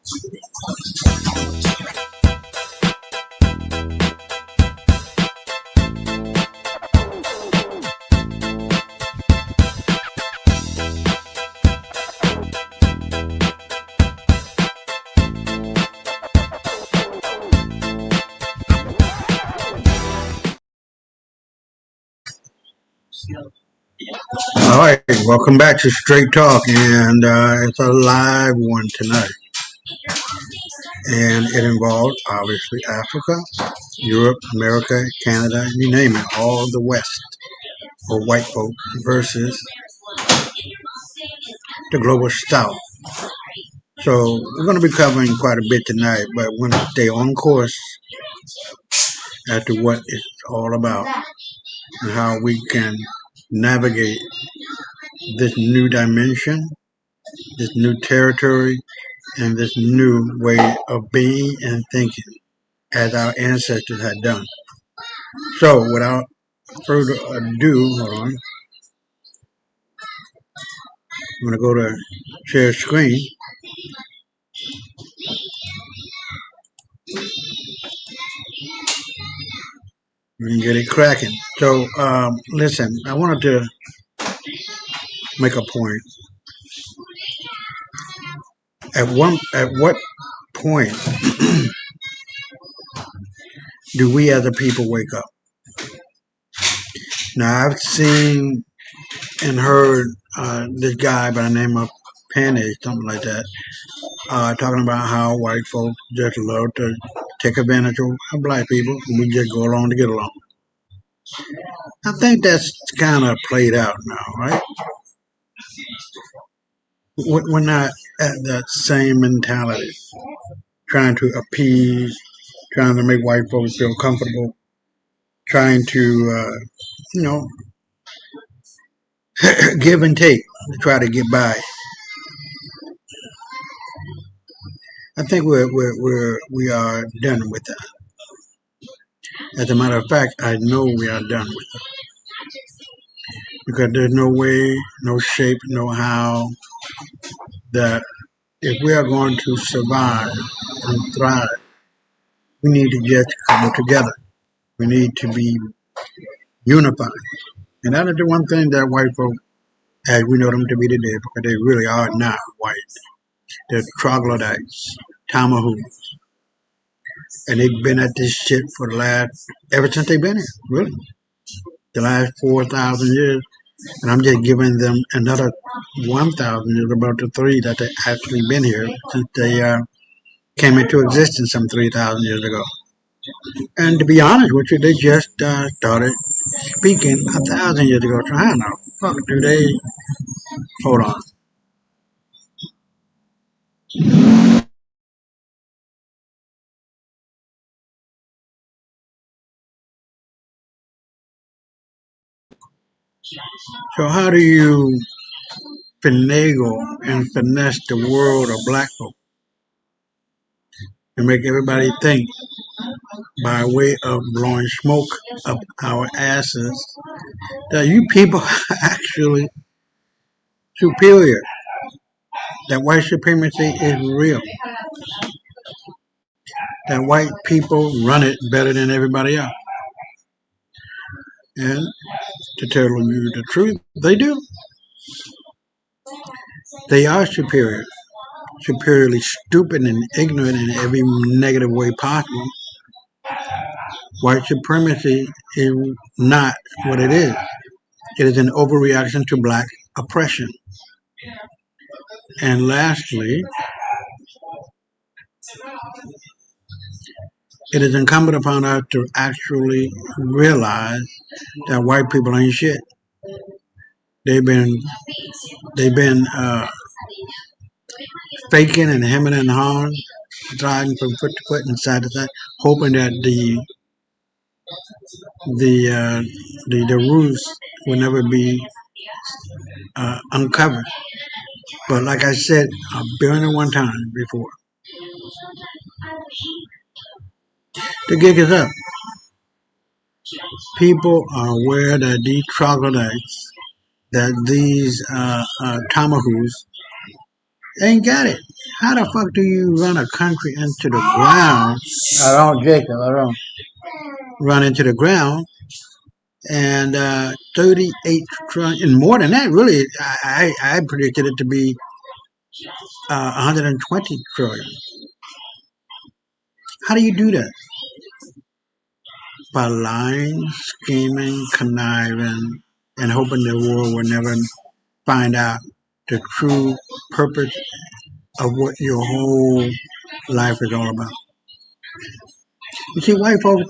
All right, welcome back to Straight Talk, and it's a live one tonight, and it involves obviously Africa, Europe, America, Canada, you name it, all of the West or white folk versus the global South. So we're going to be covering quite a bit tonight, but we're going to stay on course as to what it's all about and how we can navigate this new dimension, this new territory, and this new way of being and thinking as our ancestors had done. So without further ado, hold on, I'm going to go to share screen. And get it cracking. So listen, I wanted to make a point. At what point do we as a people wake up? Now I've seen and heard this guy by the name of Penny, something like that, talking about how white folks just love to take advantage of black people and we just go along to get along. I think that's kind of played out now, right? We're not at that same mentality, trying to appease, trying to make white folks feel comfortable, trying to, you know, give and take to try to get by. I think we are done with that. As a matter of fact, I know we are done with it because there's no way, no shape, no how that if we are going to survive and thrive, we need to just come together. We need to be unified. And that is the one thing that white folk, as we know them to be today, because they really are not white. They're troglodytes, tomahawks. And they've been at this shit for ever since they've been here, really. The last 4,000 years. And I'm just giving them another 1,000 years, about the three that they actually been here since they came into existence some 3,000 years ago. And to be honest with you, they just started speaking 1,000 years ago. So I don't know. Fuck, do they? Hold on. So how do you finagle and finesse the world of black folk and make everybody think by way of blowing smoke up our asses that you people are actually superior, that white supremacy is real, that white people run it better than everybody else. And to tell you the truth, they do. They are superior, superiorly stupid and ignorant in every negative way possible. White supremacy is not what it is. It is an overreaction to black oppression. And lastly, it is incumbent upon us to actually realize that white people ain't shit. They've been faking and hemming and hawing, driving from foot to foot and side to side, hoping that the ruse will never be uncovered. But like I said a billion and one times before, the gig is up. People are aware that these troglodytes, that these tomahawks, Ain't got it. How the fuck do you run a country into the ground? I don't, Jacob. I don't run into the ground and 38 trillion, and more than that. Really, I predicted it to be 120 trillion. How do you do that? By lying, scheming, conniving, and hoping the world will never find out the true purpose of what your whole life is all about. You see, white folks,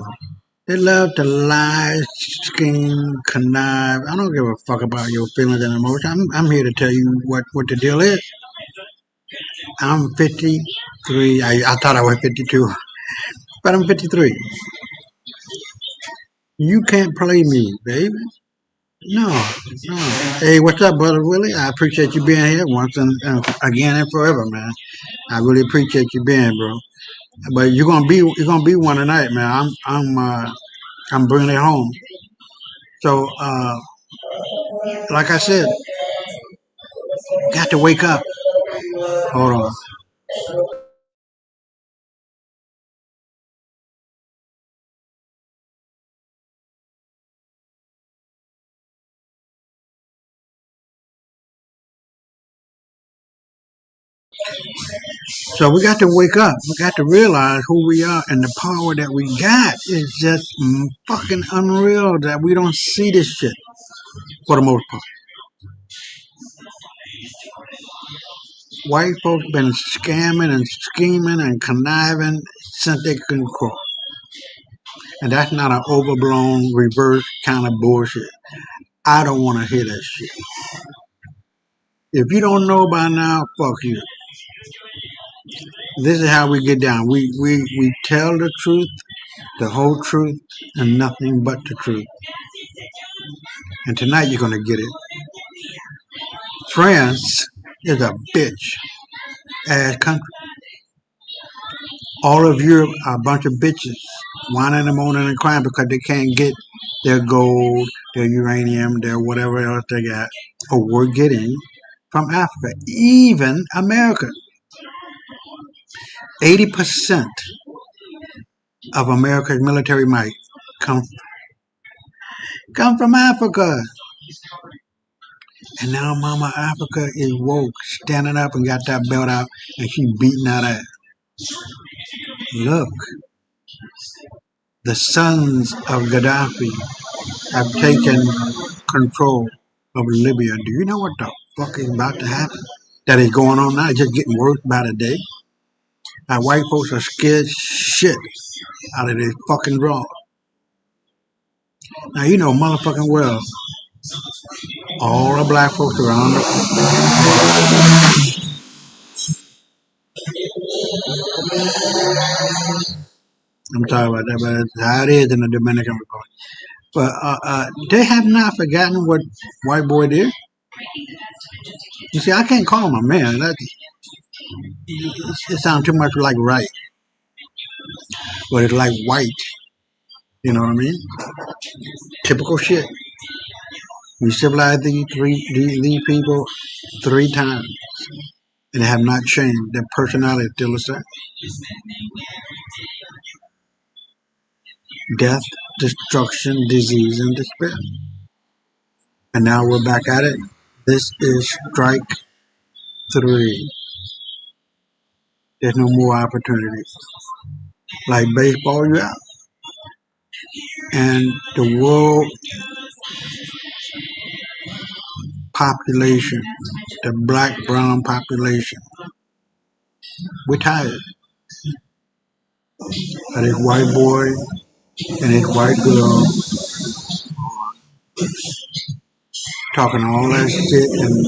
they love to lie, scheme, connive. I don't give a fuck about your feelings and emotions. I'm here to tell you what the deal is. I'm 53. I thought I was 52, but I'm 53. You can't play me, baby. No, no. Hey, what's up, brother Willie? I appreciate you being here once and again and forever, man. I really appreciate you being, bro. But you're gonna be one tonight, man. I'm bringing it home. So, like I said, got to wake up. Hold on. So we got to wake up. We got to realize who we are and the power that we got is just fucking unreal that we don't see this shit for the most part. White folks been scamming and scheming and conniving since they can crawl. And that's not an overblown reverse kind of bullshit. I don't want to hear that shit. If you don't know by now, fuck you. This is how we get down. We tell the truth, the whole truth, and nothing but the truth. And tonight you're gonna get it. France is a bitch ass country. All of Europe are a bunch of bitches, whining and moaning and crying because they can't get their gold, their uranium, their whatever else they got, or we're getting from Africa. Even America. 80% of America's military might come come from Africa. And now Mama Africa is woke, standing up and got that belt out, and she beating that ass. Look, the sons of Gaddafi have taken control of Libya. Do you know what the fuck is about to happen? That is going on now, it's just getting worse by the day. Our white folks are scared shit out of this fucking draw. Now you know motherfucking well, all the black folks around I'm sorry about that, but it's how it is in the Dominican Republic. But they have not forgotten what white boy did. You see, I can't call him a man. It sounds too much like right, but it's like white. You know what I mean? Typical shit. We civilized these people 3 times, and they have not changed. Their personality is still the same. Death, destruction, disease, and despair. And now we're back at it. This is strike 3. There's no more opportunities. Like baseball, you out. And the world population, the black brown population, we're tired of this white boy and his white girl talking all that shit and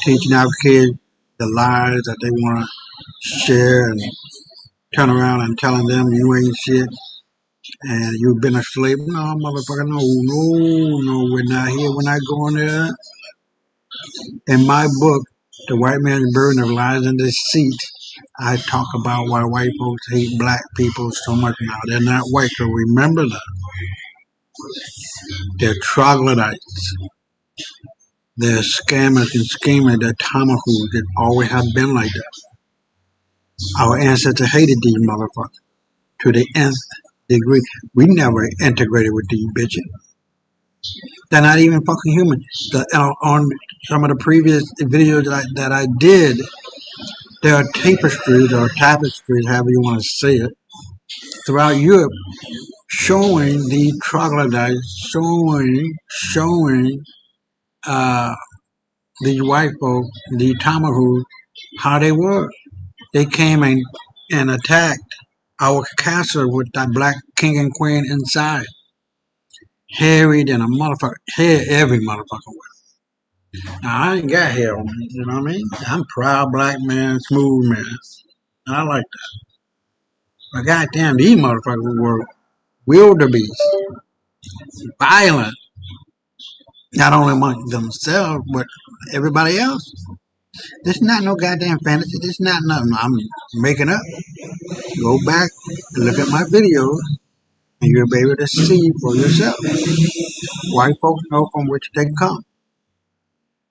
teaching our kids the lies that they want to share and turn around and telling them you ain't shit and you've been a slave. No, motherfucker, no, we're not here. We're not going there. In my book, The White Man's Burden of Lies and Deceit, I talk about why white folks hate black people so much now. They're not white, so remember that. They're troglodytes. They're scammers and schemers. They're tomahawks. It always have been like that. Our ancestors hated these motherfuckers to the nth degree. We never integrated with these bitches. They're not even fucking human. On some of the previous videos that I did, there are tapestries, however you want to say it, throughout Europe, showing the troglodytes, showing uh, these white folk, the tomahawks, how they were. They came and attacked our castle with that black king and queen inside. Harried and a motherfucker. Hair every motherfucker way. Now, I ain't got hair on me, you know what I mean? I'm a proud black man, smooth man. And I like that. But goddamn, these motherfuckers were wildebeest, violent, not only among themselves, but everybody else. This is not no goddamn fantasy. This is not nothing I'm making up. Go back and look at my videos, and you'll be able to see for yourself. White folks know from which they come.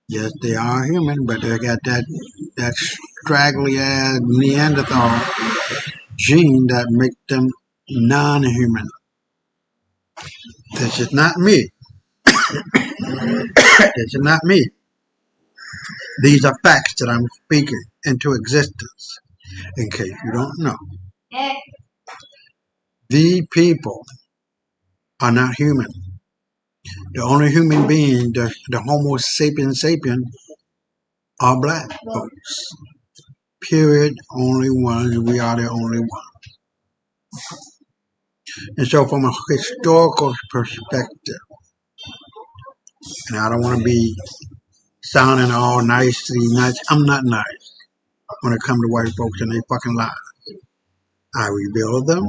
Yes, they are human, but they got that straggly ass Neanderthal gene that makes them non-human. This is not me. This is not me. These are facts that I'm speaking into existence. In case you don't know, the people are not human. The only human being, the Homo sapiens sapien, are black folks. Period. Only one. We are the only one. And so, from a historical perspective, and I don't want to be sounding all nice. I'm not nice when it comes to white folks and they fucking lie. I reveal them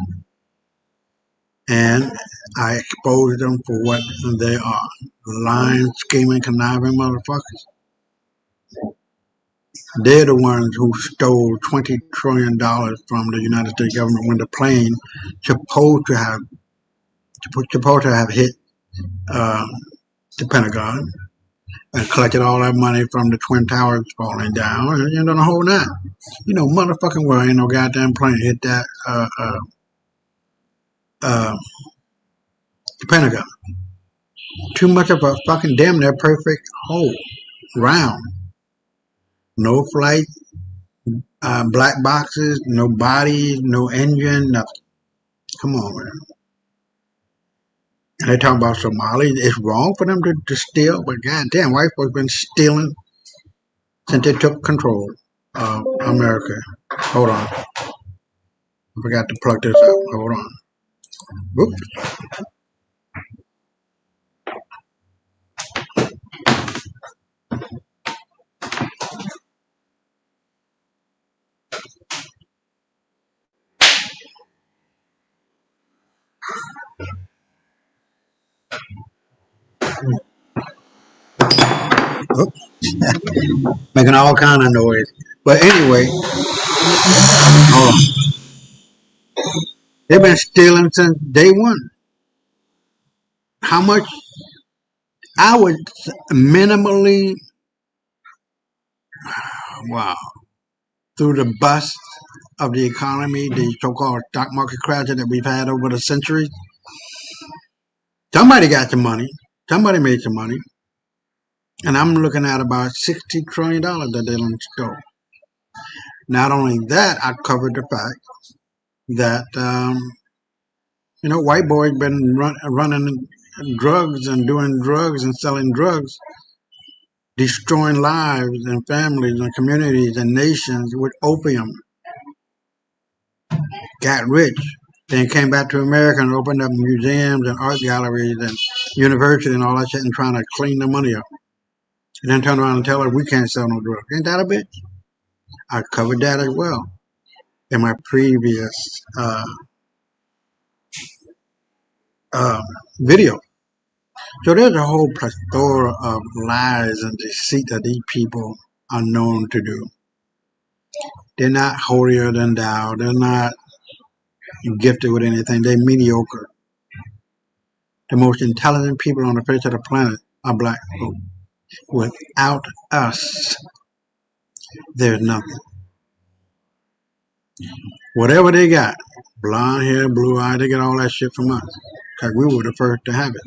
and I expose them for what they are. Lying, scheming, conniving motherfuckers. They're the ones who stole $20 trillion from the United States government when the plane supposed to have hit uh, the Pentagon and collected all that money from the Twin Towers falling down and the whole nine. You know, motherfucking well ain't no goddamn plane hit that the Pentagon. Too much of a fucking damn near perfect hole. Round. No flight, black boxes, no bodies, no engine, nothing. Come on, man. And they talk about Somalis. It's wrong for them to steal, but goddamn, white folks been stealing since they took control of America. Hold on. I forgot to plug this up. Hold on. Oops. Oops. Making all kind of noise. But anyway, hold on. They've been stealing since day one. How much? I would minimally, wow, through the bust of the economy, the so-called stock market crash that we've had over the centuries. Somebody got the money. Somebody made some money. And I'm looking at about $60 trillion that they done stole. Not only that, I covered the fact that, white boys been running drugs and doing drugs and selling drugs, destroying lives and families and communities and nations with opium. Got rich. Then came back to America and opened up museums and art galleries and universities and all that shit and trying to clean the money up. And then turn around and tell her we can't sell no drugs. Ain't that a bitch? I covered that as well in my previous video. So there's a whole plethora of lies and deceit that these people are known to do. They're not holier than thou. They're not gifted with anything. They're mediocre. The most intelligent people on the face of the planet are black folk. Without us, there's nothing. Whatever they got, blonde hair, blue eye, they get all that shit from us. Because we were the first to have it.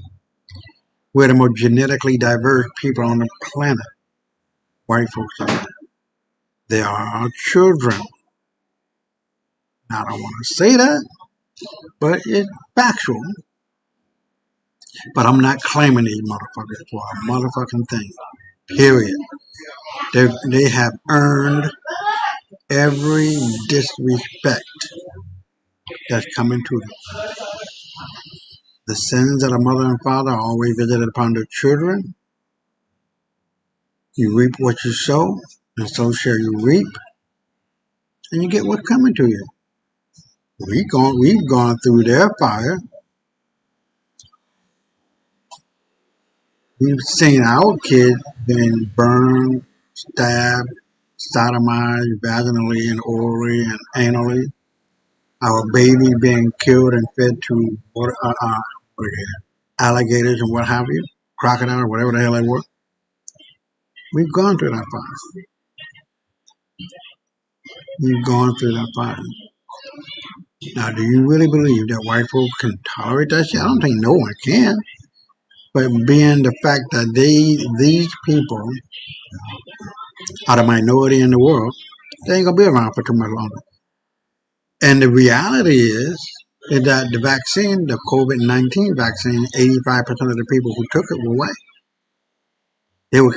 We're the most genetically diverse people on the planet. White folks are. They are our children. Now, I don't want to say that, but it's factual. But I'm not claiming these motherfuckers for a motherfucking thing. Period. They have earned every disrespect that's coming to them. The sins of the mother and father are always visited upon their children. You reap what you sow, and so shall you reap, and you get what's coming to you. We've gone through their fire. We've seen our kids being burned, stabbed, sodomized vaginally and orally and anally. Our baby being killed and fed to alligators and what have you, crocodile or whatever the hell they were. We've gone through that fire. We've gone through that fire. Now, do you really believe that white folks can tolerate that shit? I don't think no one can. But being the fact that these people are the minority in the world, they ain't gonna be around for too much longer. And the reality is that the vaccine, the COVID-19 vaccine, 85% of the people who took it were white. They were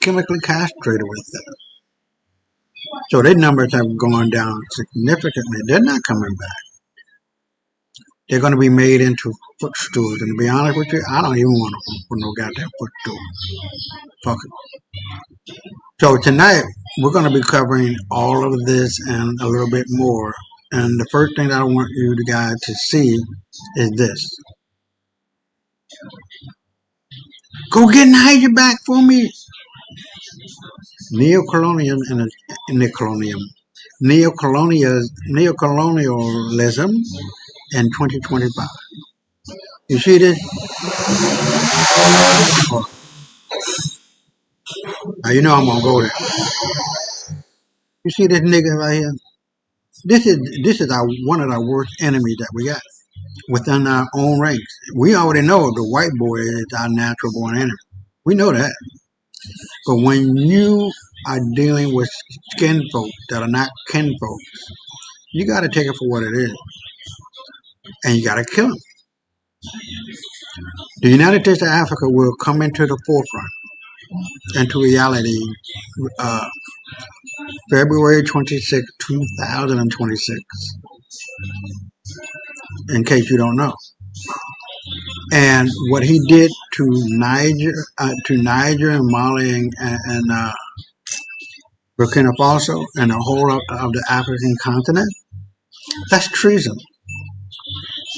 chemically castrated with it. So their numbers have gone down significantly. They're not coming back. They're going to be made into footstools. And to be honest with you, I don't even want to put no goddamn footstool. Fuck it. So tonight, we're going to be covering all of this and a little bit more. And the first thing that I want you guys to see is this. Go get Niger back for me. Neocolonialism in 2025. You see this? Now you know I'm gonna go there. You see this nigga right here? This is our one of our worst enemies that we got within our own ranks. We already know the white boy is our natural born enemy. We know that. But when you are dealing with skin folks that are not kin folks, you got to take it for what it is, and you got to kill them. The United States of Africa will come into the forefront, into reality, uh, February 26, 2026, in case you don't know. And what he did to Niger and Mali and Burkina Faso and the whole of the African continent, that's treason.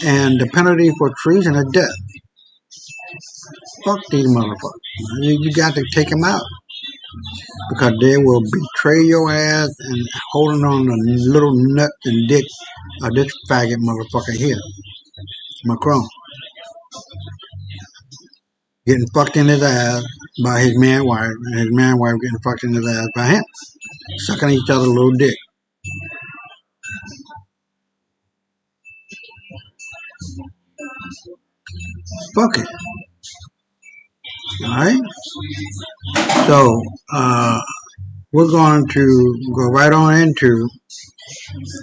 And the penalty for treason is death. Fuck these motherfuckers. You got to take them out. Because they will betray your ass and holding on to little nut and dick of this faggot motherfucker here, Macron, getting fucked in his ass by his man wife, and his man wife getting fucked in his ass by him, sucking each other's little dick. Fuck it. Alright? So, we're going to go right on into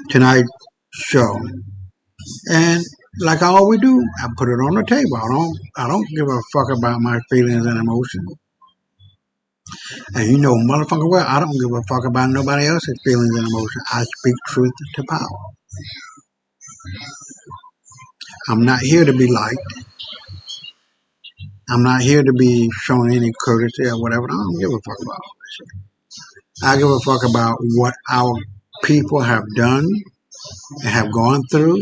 tonight's show. And like I always do, I put it on the table. I don't give a fuck about my feelings and emotions. And you know, motherfucker, well, I don't give a fuck about nobody else's feelings and emotions. I speak truth to power. I'm not here to be liked. I'm not here to be shown any courtesy or whatever. I don't give a fuck about all this shit. I give a fuck about what our people have done and have gone through,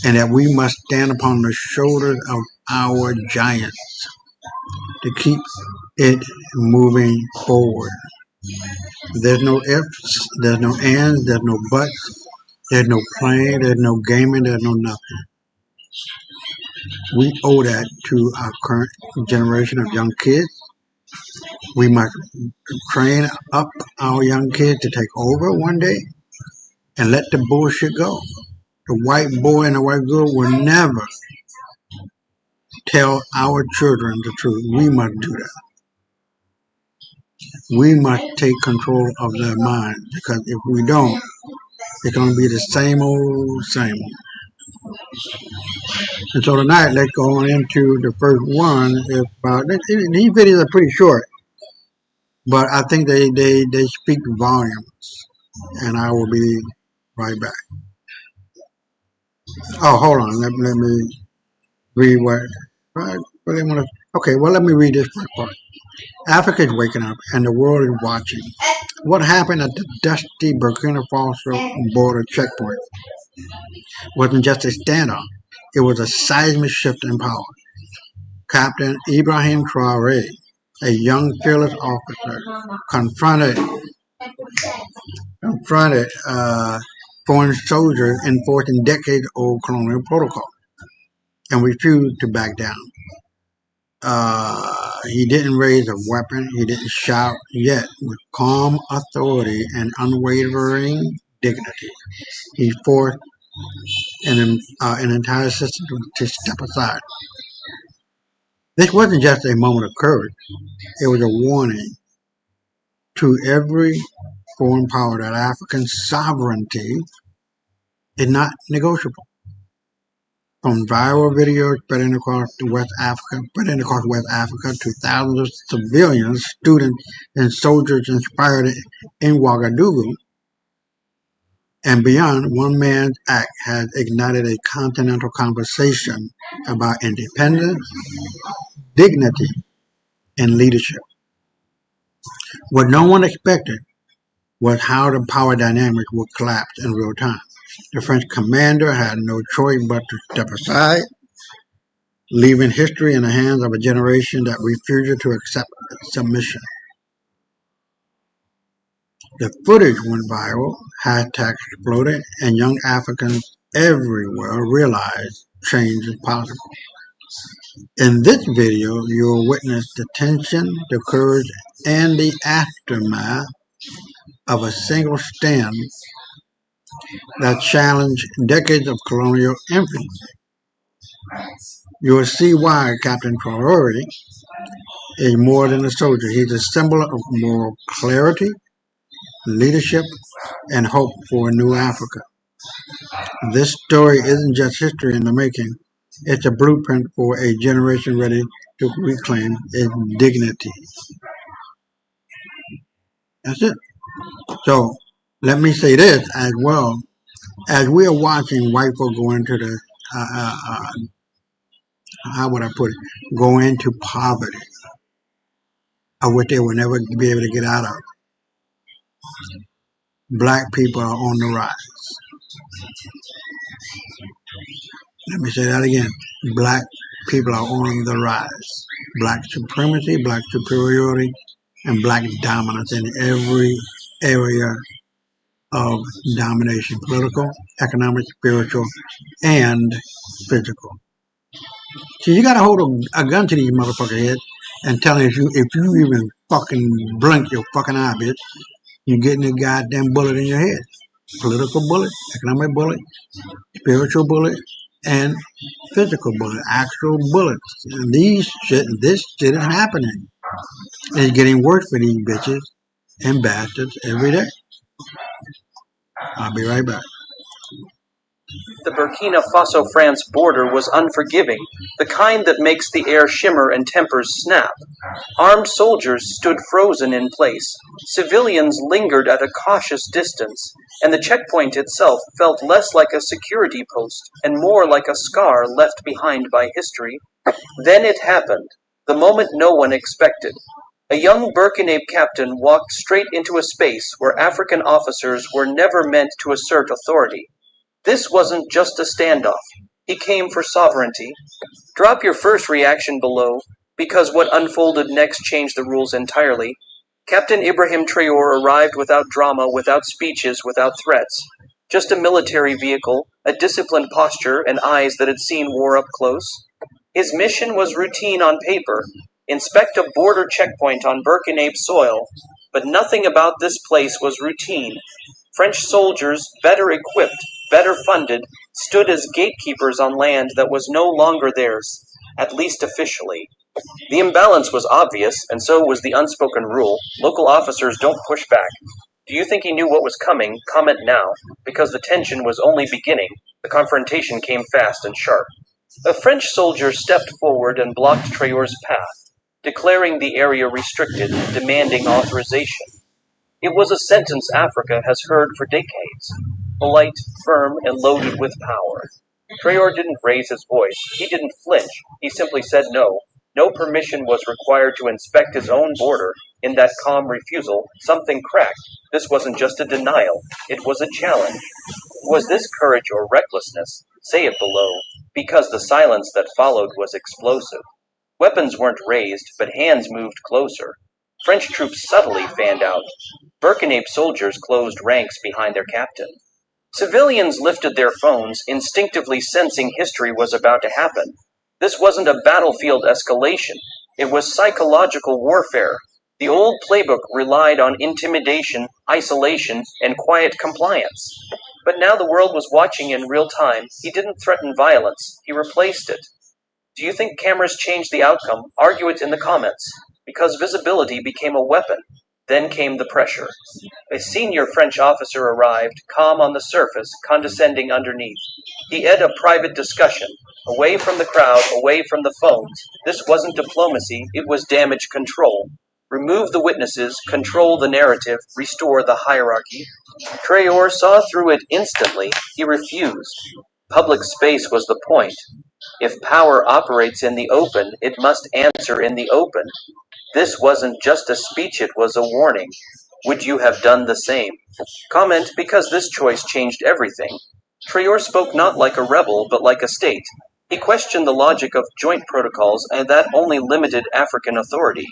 and that we must stand upon the shoulders of our giants to keep it moving forward. There's no ifs, there's no ands, there's no buts, there's no playing, there's no gaming, there's no nothing. We owe that to our current generation of young kids. We must train up our young kids to take over one day and let the bullshit go. The white boy and the white girl will never tell our children the truth. We must do that. We must take control of their minds, because if we don't, it's going to be the same old, same old. And so tonight, let's go on into the first one. These videos are pretty short, but I think they speak volumes. And I will be right back. Oh, hold on. Let me read what I really want to. Okay, well, let me read this first part. Africa is waking up, and the world is watching. What happened at the dusty Burkina Faso border checkpoint wasn't just a standoff, it was a seismic shift in power. Captain Ibrahim Traore, a young, fearless officer, confronted foreign soldiers enforcing decades-old colonial protocol and refused to back down. He didn't raise a weapon, he didn't shout, yet with calm authority and unwavering dignity, he forced an entire system to step aside. This wasn't just a moment of courage, it was a warning to every foreign power that African sovereignty is not negotiable. From viral videos spreading across West Africa to thousands of civilians, students, and soldiers inspired in Ouagadougou and beyond, one man's act has ignited a continental conversation about independence, dignity, and leadership. What no one expected was how the power dynamics would collapse in real time. The French commander had no choice but to step aside, leaving history in the hands of a generation that refused to accept submission. The footage went viral, hashtags exploded, and young Africans everywhere realized change is possible. In this video, you'll witness the tension, the courage, and the aftermath of a single stand that challenged decades of colonial influence. You will see why Captain Traore is more than a soldier. He's a symbol of moral clarity, leadership, and hope for a new Africa. This story isn't just history in the making, it's a blueprint for a generation ready to reclaim its dignity. That's it. So let me say this as well. As we are watching white folk go into the, how would I put it, go into poverty, of which they will never be able to get out of. Black people are on the rise. Let me say that again. Black people are on the rise. Black supremacy, black superiority, and black dominance in every area of domination, political, economic, spiritual, and physical. So you gotta hold a gun to these motherfucker heads and tell them if you even fucking blink your fucking eye, bitch, you're getting a goddamn bullet in your head. Political bullet, economic bullet, spiritual bullet, and physical bullet, actual bullets. And this shit is happening. It's getting worse for these bitches and bastards every day. I'll be right back. The Burkina Faso-France border was unforgiving, the kind that makes the air shimmer and tempers snap. Armed soldiers stood frozen in place, civilians lingered at a cautious distance, and the checkpoint itself felt less like a security post and more like a scar left behind by history. Then it happened, the moment no one expected. A young Burkinabe captain walked straight into a space where African officers were never meant to assert authority. This wasn't just a standoff. He came for sovereignty. Drop your first reaction below, because what unfolded next changed the rules entirely. Captain Ibrahim Traore arrived without drama, without speeches, without threats. Just a military vehicle, a disciplined posture, and eyes that had seen war up close. His mission was routine on paper: inspect a border checkpoint on Birkenabe soil, but nothing about this place was routine. French soldiers, better equipped, better funded, stood as gatekeepers on land that was no longer theirs, at least officially. The imbalance was obvious, and so was the unspoken rule: local officers don't push back. Do you think he knew what was coming? Comment now. Because the tension was only beginning, the confrontation came fast and sharp. A French soldier stepped forward and blocked Traor's path, declaring the area restricted, demanding authorization. It was a sentence Africa has heard for decades: polite, firm, and loaded with power. Traor didn't raise his voice. He didn't flinch. He simply said no. No permission was required to inspect his own border. In that calm refusal, something cracked. This wasn't just a denial. It was a challenge. Was this courage or recklessness? Say it below, because the silence that followed was explosive. Weapons weren't raised, but hands moved closer. French troops subtly fanned out. Birkenabe soldiers closed ranks behind their captain. Civilians lifted their phones, instinctively sensing history was about to happen. This wasn't a battlefield escalation. It was psychological warfare. The old playbook relied on intimidation, isolation, and quiet compliance. But now the world was watching in real time. He didn't threaten violence. He replaced it. Do you think cameras changed the outcome? Argue it in the comments. Because visibility became a weapon. Then came the pressure. A senior French officer arrived, calm on the surface, condescending underneath. He led a private discussion, away from the crowd, away from the phones. This wasn't diplomacy, it was damage control. Remove the witnesses, control the narrative, restore the hierarchy. Traor saw through it instantly. He refused. Public space was the point. If power operates in the open, it must answer in the open. This wasn't just a speech, it was a warning. Would you have done the same? Comment, because this choice changed everything. Traor spoke not like a rebel, but like a state. He questioned the logic of joint protocols, and that only limited African authority.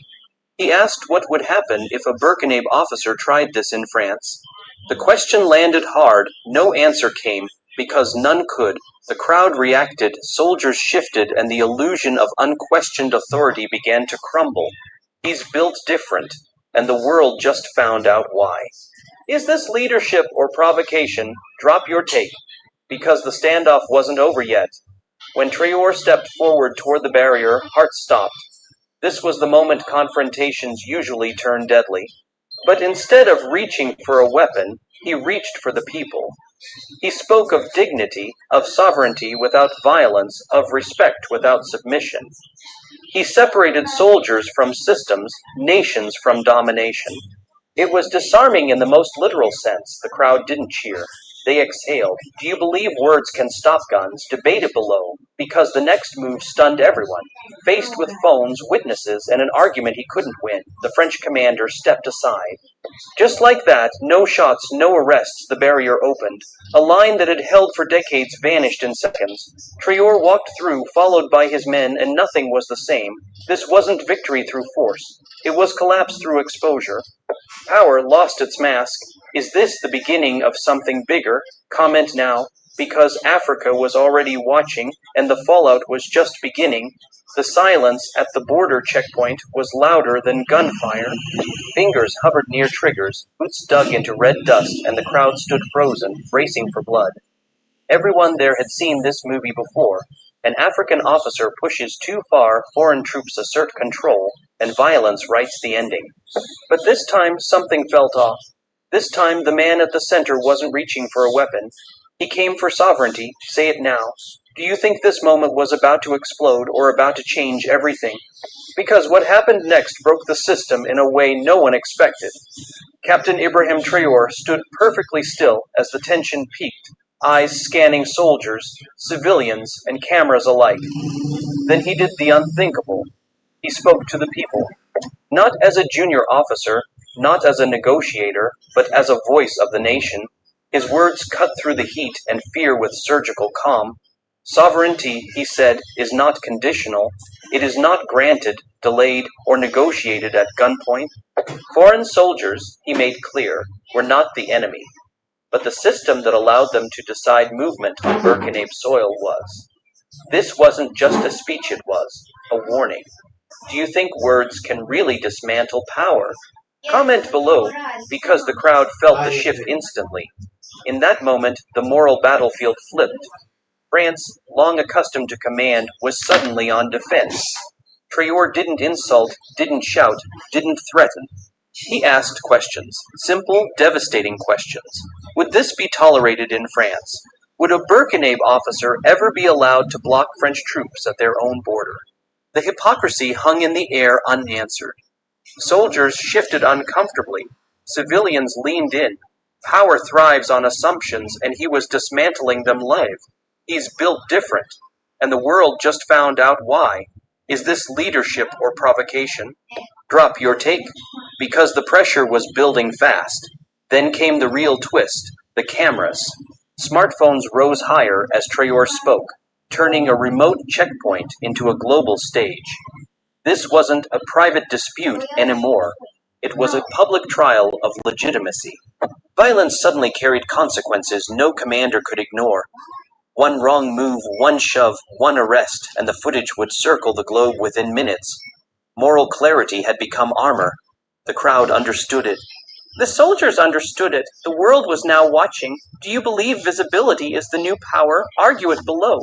He asked what would happen if a Birkenabe officer tried this in France. The question landed hard. No answer came, because none could. The crowd reacted, soldiers shifted, and the illusion of unquestioned authority began to crumble. He's built different, and the world just found out why. Is this leadership or provocation? Drop your take, because the standoff wasn't over yet. When Traor stepped forward toward the barrier, hearts stopped. This was the moment confrontations usually turn deadly. But instead of reaching for a weapon, he reached for the people. He spoke of dignity, of sovereignty without violence, of respect without submission. He separated soldiers from systems, nations from domination. It was disarming in the most literal sense. The crowd didn't cheer. They exhaled. Do you believe words can stop guns? Debate it below, because the next move stunned everyone. Faced with phones, witnesses, and an argument he couldn't win, the French commander stepped aside. Just like that, no shots, no arrests, the barrier opened. A line that had held for decades vanished in seconds. Traor walked through, followed by his men, and nothing was the same. This wasn't victory through force. It was collapse through exposure. Power lost its mask. Is this the beginning of something bigger? Comment now. Because Africa was already watching, and the fallout was just beginning. The silence at the border checkpoint was louder than gunfire. Fingers hovered near triggers, boots dug into red dust, and the crowd stood frozen, bracing for blood. Everyone there had seen this movie before. An African officer pushes too far, foreign troops assert control, and violence writes the ending. But this time, something felt off. This time, the man at the center wasn't reaching for a weapon. He came for sovereignty. Say it now. Do you think this moment was about to explode or about to change everything? Because what happened next broke the system in a way no one expected. Captain Ibrahim Traor stood perfectly still as the tension peaked, eyes scanning soldiers, civilians, and cameras alike. Then he did the unthinkable. He spoke to the people, not as a junior officer, not as a negotiator, but as a voice of the nation. His words cut through the heat and fear with surgical calm. Sovereignty, he said, is not conditional. It is not granted, delayed, or negotiated at gunpoint. Foreign soldiers, he made clear, were not the enemy, but the system that allowed them to decide movement on Birkenabe soil was. This wasn't just a speech, it was a warning. Do you think words can really dismantle power? Comment below, because the crowd felt the shift instantly. In that moment, the moral battlefield flipped. France, long accustomed to command, was suddenly on defense. Traore didn't insult, didn't shout, didn't threaten. He asked questions, simple, devastating questions. Would this be tolerated in France? Would a Burkinabe officer ever be allowed to block French troops at their own border? The hypocrisy hung in the air unanswered. Soldiers shifted uncomfortably. Civilians leaned in. Power thrives on assumptions, and he was dismantling them live. He's built different, and the world just found out why. Is this leadership or provocation? Drop your take, because the pressure was building fast. Then came the real twist, the cameras. Smartphones rose higher as Traore spoke, turning a remote checkpoint into a global stage. This wasn't a private dispute anymore. It was a public trial of legitimacy. Violence suddenly carried consequences no commander could ignore. One wrong move, one shove, one arrest, and the footage would circle the globe within minutes. Moral clarity had become armor. The crowd understood it. The soldiers understood it. The world was now watching. Do you believe visibility is the new power? Argue it below.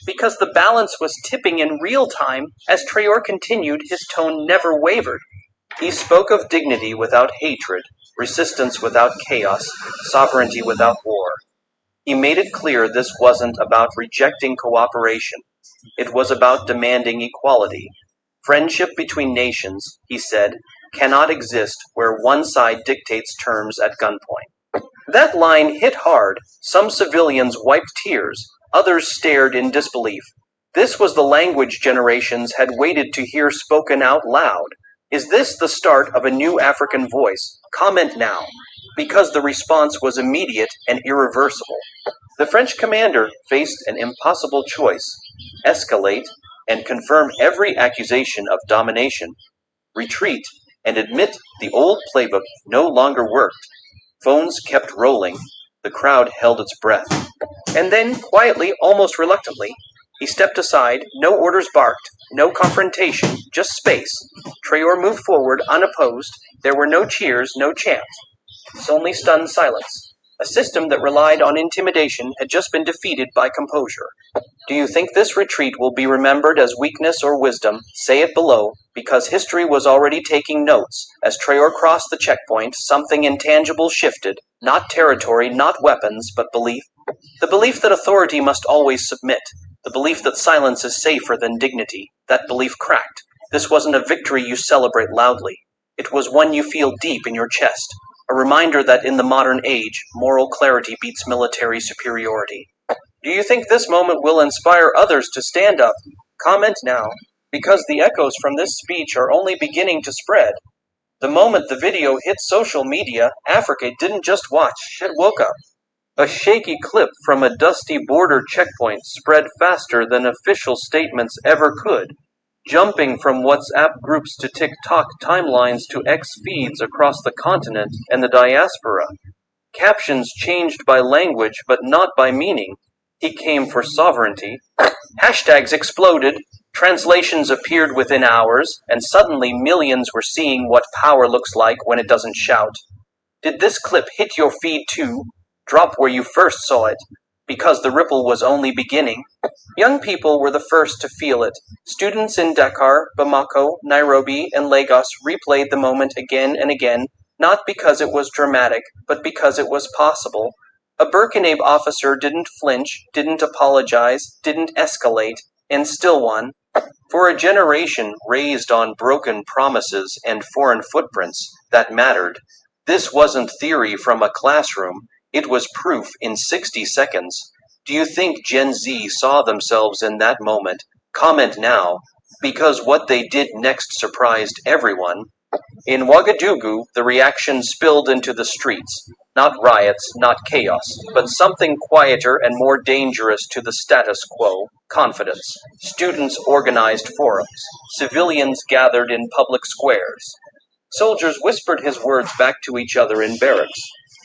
Because the balance was tipping in real time, as Traore continued, his tone never wavered. He spoke of dignity without hatred, resistance without chaos, sovereignty without war. He made it clear this wasn't about rejecting cooperation. It was about demanding equality. Friendship between nations, he said, cannot exist where one side dictates terms at gunpoint. That line hit hard. Some civilians wiped tears, others stared in disbelief. This was the language generations had waited to hear spoken out loud. Is this the start of a new African voice? Comment now, because the response was immediate and irreversible. The French commander faced an impossible choice: escalate and confirm every accusation of domination, retreat and admit the old playbook no longer worked. Phones kept rolling. The crowd held its breath. And then, quietly, almost reluctantly, he stepped aside. No orders barked, no confrontation, just space. Traore moved forward, unopposed. There were no cheers, no chants. Only stunned silence. A system that relied on intimidation had just been defeated by composure. Do you think this retreat will be remembered as weakness or wisdom? Say it below, because history was already taking notes. As Traore crossed the checkpoint, something intangible shifted. Not territory, not weapons, but belief. The belief that authority must always submit. The belief that silence is safer than dignity. That belief cracked. This wasn't a victory you celebrate loudly. It was one you feel deep in your chest. A reminder that in the modern age, moral clarity beats military superiority. Do you think this moment will inspire others to stand up? Comment now, because the echoes from this speech are only beginning to spread. The moment the video hit social media, Africa didn't just watch, it woke up. A shaky clip from a dusty border checkpoint spread faster than official statements ever could, jumping from WhatsApp groups to TikTok timelines to X feeds across the continent and the diaspora. Captions changed by language but not by meaning. He came for sovereignty. Hashtags exploded. Translations appeared within hours, and suddenly millions were seeing what power looks like when it doesn't shout. Did this clip hit your feed too? Drop where you first saw it, because the ripple was only beginning. Young people were the first to feel it. Students in Dakar, Bamako, Nairobi, and Lagos replayed the moment again and again, not because it was dramatic, but because it was possible. A Burkinabe officer didn't flinch, didn't apologize, didn't escalate, and still won. For a generation raised on broken promises and foreign footprints, that mattered. This wasn't theory from a classroom. It was proof in 60 seconds. Do you think Gen Z saw themselves in that moment? Comment now, because what they did next surprised everyone. In Ouagadougou, the reaction spilled into the streets. Not riots, not chaos, but something quieter and more dangerous to the status quo: confidence. Students organized forums. Civilians gathered in public squares. Soldiers whispered his words back to each other in barracks.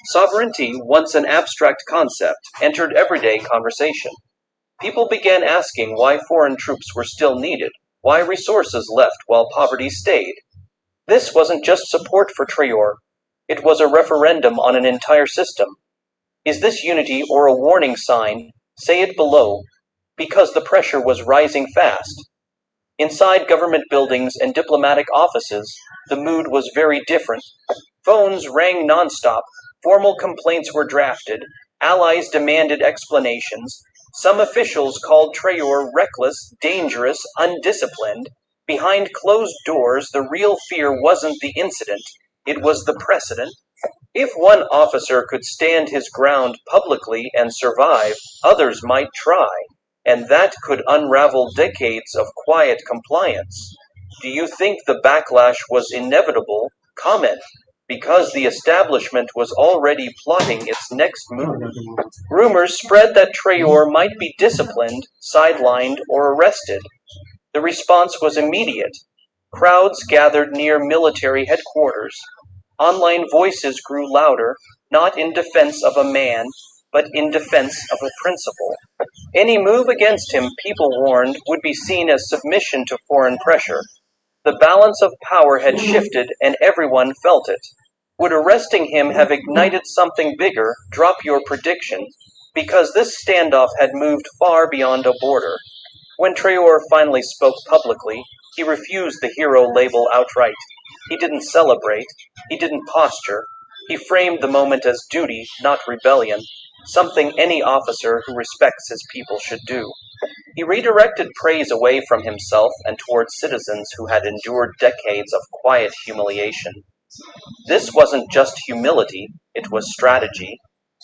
Sovereignty, once an abstract concept, entered everyday conversation. People began asking why foreign troops were still needed, why resources left while poverty stayed. This wasn't just support for Traore, it was a referendum on an entire system. Is this unity or a warning sign? Say it below, because the pressure was rising fast. Inside government buildings and diplomatic offices, the mood was very different. Phones rang nonstop, formal complaints were drafted, allies demanded explanations. Some officials called Traore reckless, dangerous, undisciplined. Behind closed doors, the real fear wasn't the incident, it was the precedent. If one officer could stand his ground publicly and survive, others might try, and that could unravel decades of quiet compliance. Do you think the backlash was inevitable? Comment. Because the establishment was already plotting its next move. Rumors spread that Traore might be disciplined, sidelined, or arrested. The response was immediate. Crowds gathered near military headquarters. Online voices grew louder, not in defense of a man, but in defense of a principle. Any move against him, people warned, would be seen as submission to foreign pressure. The balance of power had shifted, and everyone felt it. Would arresting him have ignited something bigger? Drop your prediction, because this standoff had moved far beyond a border. When Traore finally spoke publicly, he refused the hero label outright. He didn't celebrate, he didn't posture. He framed the moment as duty, not rebellion, something any officer who respects his people should do. He redirected praise away from himself and towards citizens who had endured decades of quiet humiliation. This wasn't just humility, it was strategy.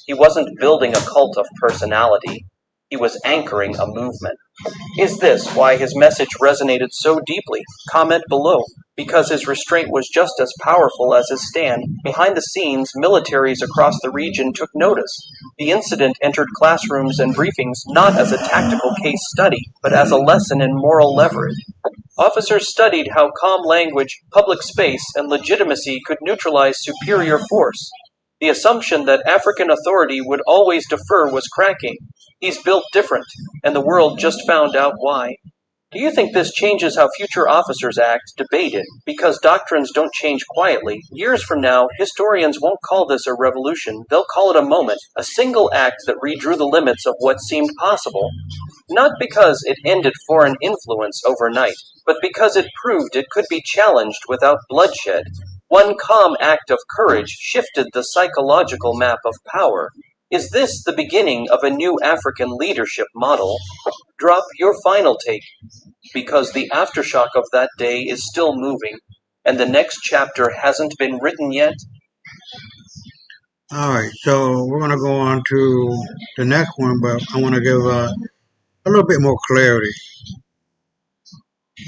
He wasn't building a cult of personality, he was anchoring a movement. Is this why his message resonated so deeply? Comment below. Because his restraint was just as powerful as his stand, behind the scenes, militaries across the region took notice. The incident entered classrooms and briefings not as a tactical case study, but as a lesson in moral leverage. Officers studied how calm language, public space, and legitimacy could neutralize superior force. The assumption that African authority would always defer was cracking. He's built different, and the world just found out why. Do you think this changes how future officers act? Debate it, because doctrines don't change quietly. Years from now, historians won't call this a revolution, they'll call it a moment, a single act that redrew the limits of what seemed possible. Not because it ended foreign influence overnight, but because it proved it could be challenged without bloodshed. One calm act of courage shifted the psychological map of power. Is this the beginning of a new African leadership model? Drop your final take, because the aftershock of that day is still moving, and the next chapter hasn't been written yet. All right, so we're going to go on to the next one, but I want to give a little bit more clarity.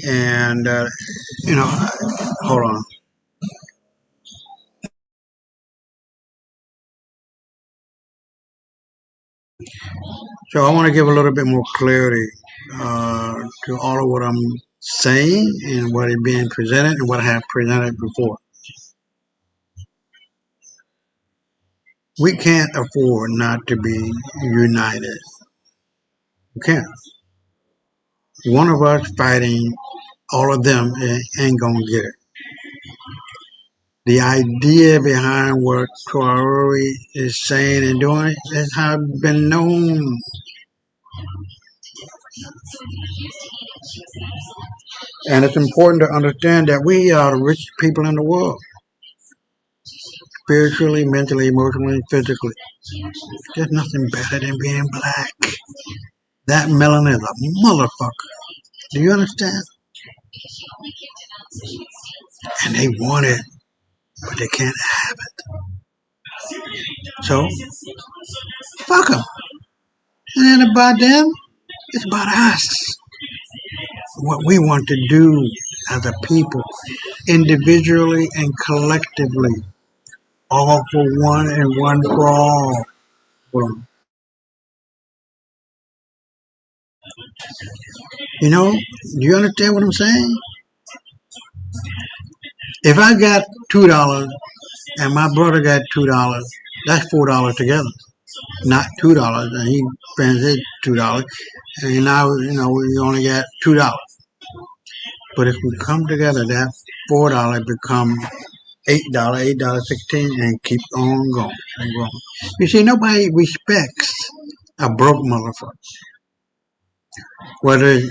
And, hold on. So I want to give a little bit more clarity to all of what I'm saying and what is being presented and what I have presented before. We can't afford not to be united. We can't. One of us fighting all of them ain't gonna get it. The idea behind what Traore is saying and doing has been known. And it's important to understand that we are the richest people in the world, spiritually, mentally, emotionally, physically. There's nothing better than being black. That melanin is a motherfucker. Do you understand? And they want it, but they can't have it. So, fuck them. It ain't about them. It's about us. What we want to do as a people, individually and collectively, all for one and one for all. You know, do you understand what I'm saying? If I got $2 and my brother got $2, that's $4 together. not $2, and he spends his $2, and now we only got $2. But if we come together, that $4 become $8, $8.16, and keep on going and going. You see, nobody respects a broke motherfucker, whether it's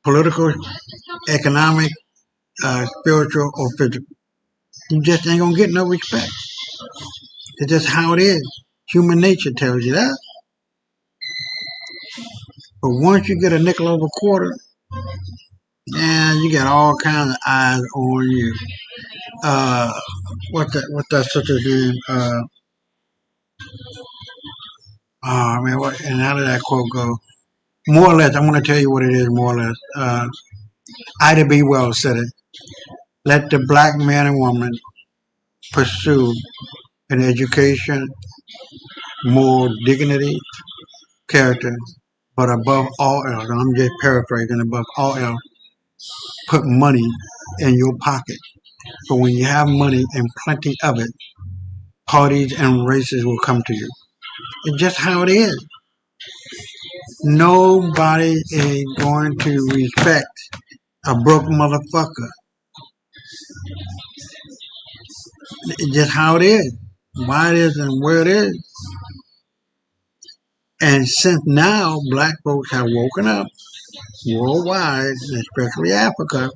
political, economic, spiritual, or physical. You just ain't gonna get no respect. It's just how it is. Human nature tells you that. But once you get a nickel over quarter, man, you got all kinds of eyes on you. Uh, what's that sister's name? Oh man, what? And how did that quote go? More or less, I'm going to tell you what it is. More or less, Ida B. Wells said it. Let the black man and woman pursue an education, moral dignity, character, but above all else, and I'm just paraphrasing, above all else, put money in your pocket. But when you have money and plenty of it, parties and races will come to you. It's just how it is. Nobody is going to respect a broke motherfucker. It's just how it is. Why it is and where it is. And since now black folks have woken up worldwide, especially Africa,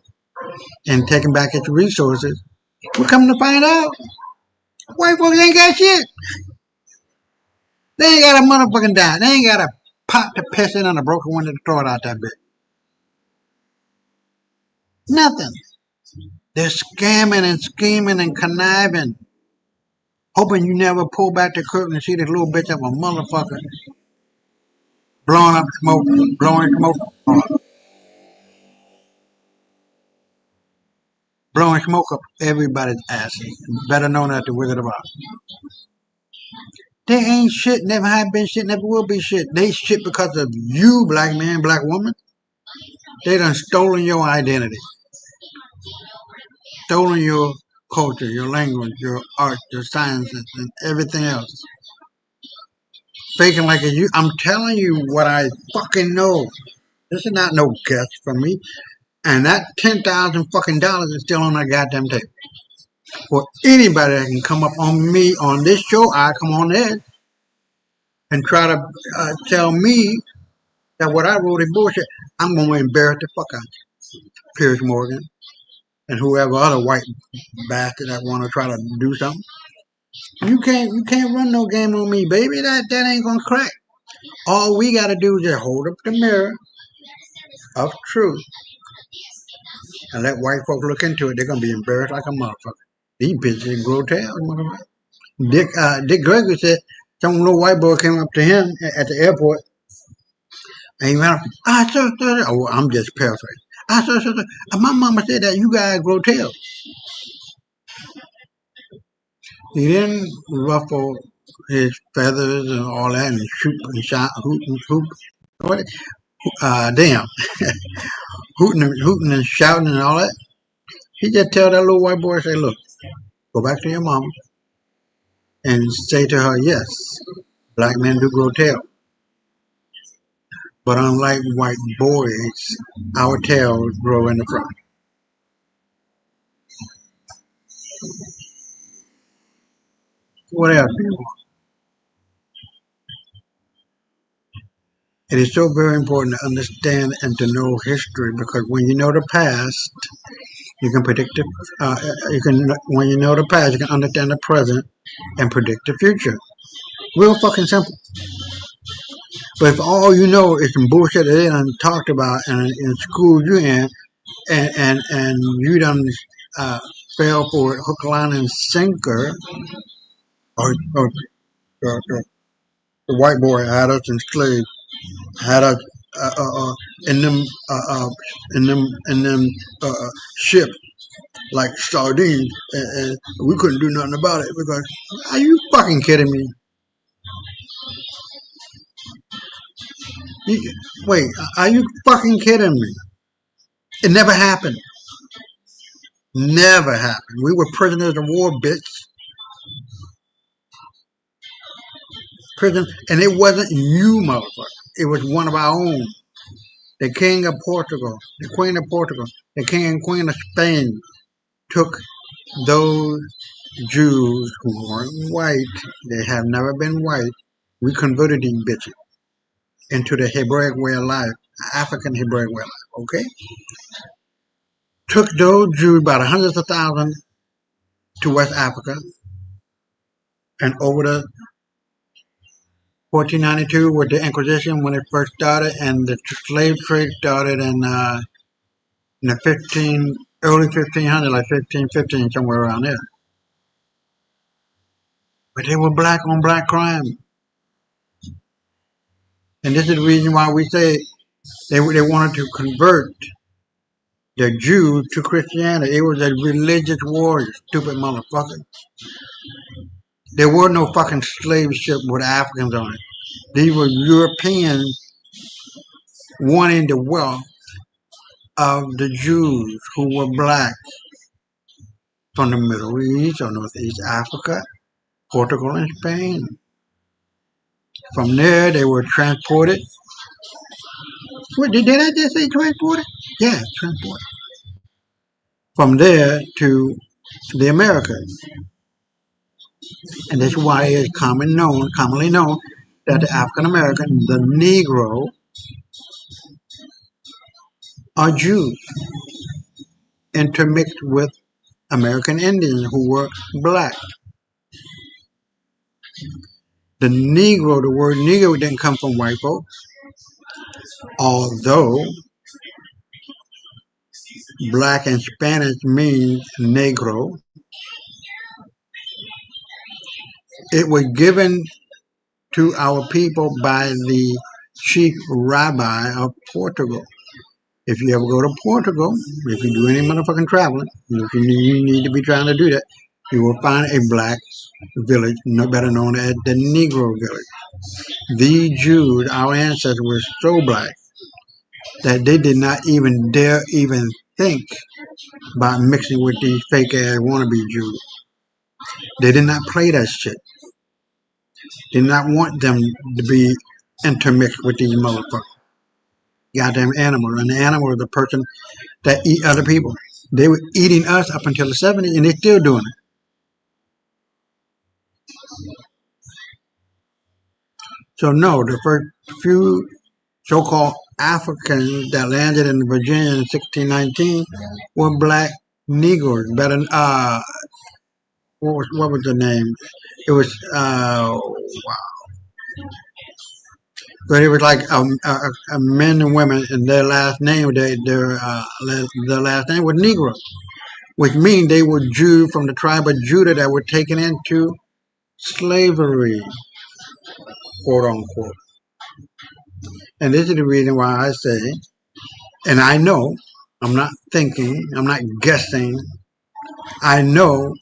and taking back its resources, we're coming to find out white folks ain't got shit. They ain't got a motherfucking dime. They ain't got a pot to piss in on a broken window to throw it out that bitch. Nothing. They're scamming and scheming and conniving, hoping you never pull back the curtain and see this little bitch of a motherfucker blowing up smoke, blowing smoke up everybody's ass. Better known as the Wizard of Oz. They ain't shit, never have been shit, never will be shit. They shit because of you, black man, black woman. They done stolen your identity, stolen your culture, your language, your art, your sciences, and everything else. Faking like a you. I'm telling you what I fucking know. This is not no guess from me. And that 10,000 fucking dollars is still on that goddamn table. For anybody that can come up on me on this show, I come on there and try to tell me that what I wrote is bullshit. I'm going to embarrass the fuck out of you. Piers Morgan and whoever other white bastard that want to try to do something. You can't run no game on me, baby. That ain't gonna crack. All we gotta do is just hold up the mirror of truth and let white folk look into it. They're gonna be embarrassed like a motherfucker. These bitches grow tails, motherfucker. Dick Gregory said some little white boy came up to him at the airport and he ran up. Sir. Oh, I'm just paraphrasing. Sir. My mama said that you guys grow tails. He didn't ruffle his feathers and all that and shoot and shot, hoot and hoop. What? Damn. Hooting and shouting and all that. He just tell that little white boy, say, look, go back to your mama and say to her, yes, black men do grow tails. But unlike white boys, our tails grow in the front. What else do you want? It is so very important to understand and to know history because when you know the past, you can predict the. When you know the past, you can understand the present and predict the future. Real fucking simple. But if all you know is some bullshit that they done talked about in school you in, and you done uh, fell for it, hook, line, and sinker, or the white boy had us enslaved, had us uh, uh, uh, in them ships like sardines, and we couldn't do nothing about it because are you fucking kidding me? You, wait, are you fucking kidding me? It never happened. Never happened. We were prisoners of war, bitch. prison, and it wasn't you, motherfucker. It was one of our own. The king of Portugal, the queen of Portugal, the king and queen of Spain took those Jews who weren't white. They have never been white. We converted these bitches into the Hebraic way of life, African Hebraic way of life. Okay, took those Jews, about hundreds of thousands, to West Africa, and over the 1492 with the Inquisition when it first started, and the slave trade started in the early 1500s, like 1515, somewhere around there. But they were black on black crime, and this is the reason why we say they wanted to convert the Jews to Christianity. It was a religious war, you stupid motherfucker. There were no fucking slave ship with Africans on it. These were Europeans wanting the wealth of the Jews who were black from the Middle East or Northeast Africa, Portugal, and Spain. From there, they were transported. What, did I just say transported? Yeah, transported. From there to the Americas. And that's why it's commonly known that the African American, the Negro, are Jews intermixed with American Indians who were black. The Negro, the word Negro didn't come from white folks, although black in Spanish means negro. It was given to our people by the chief rabbi of Portugal. If you ever go to Portugal, if you do any motherfucking traveling, if you need to be trying to do that, you will find a black village, better known as the Negro village. These Jews, our ancestors, were so black that they did not even dare even think about mixing with these fake ass wannabe Jews. They did not play that shit. Did not want them to be intermixed with these motherfuckers. Goddamn animal. And the animal is the person that eat other people. They were eating us up until the 70s, and they're still doing it. So no, the first few so-called Africans that landed in Virginia in 1619 were black Negroes. Better, what was the name? It was but it was like men and women, and their last name, their last name was Negro, which means they were Jews from the tribe of Judah that were taken into slavery, quote unquote. And this is the reason why I say, and I know, I'm not thinking, I'm not guessing, I know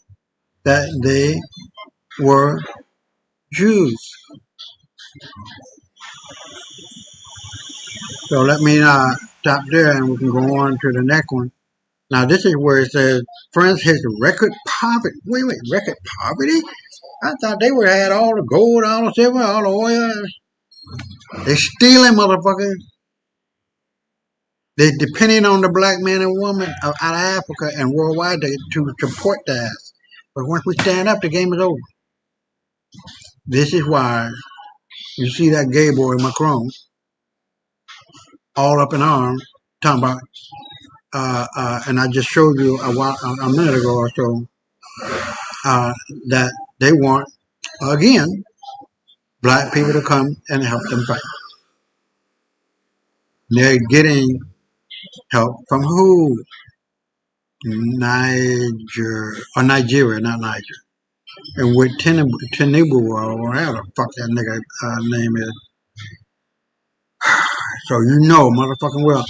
that they were Jews. So let me stop there and we can go on to the next one. Now this is where it says, friends, his record poverty. Wait, record poverty? I thought they would have had all the gold, all the silver, all the oil. They stealing, motherfuckers. They depending on the black man and woman out of Africa and worldwide to support the ass. But once we stand up, the game is over. This is why you see that gay boy Macron all up in arms talking about, and I just showed you a minute ago or so, that they want, again, black people to come and help them fight. They're getting help from who? Nigeria, not Niger. And with Tinubu, or whatever the fuck that nigga name is. So you know, motherfucking well,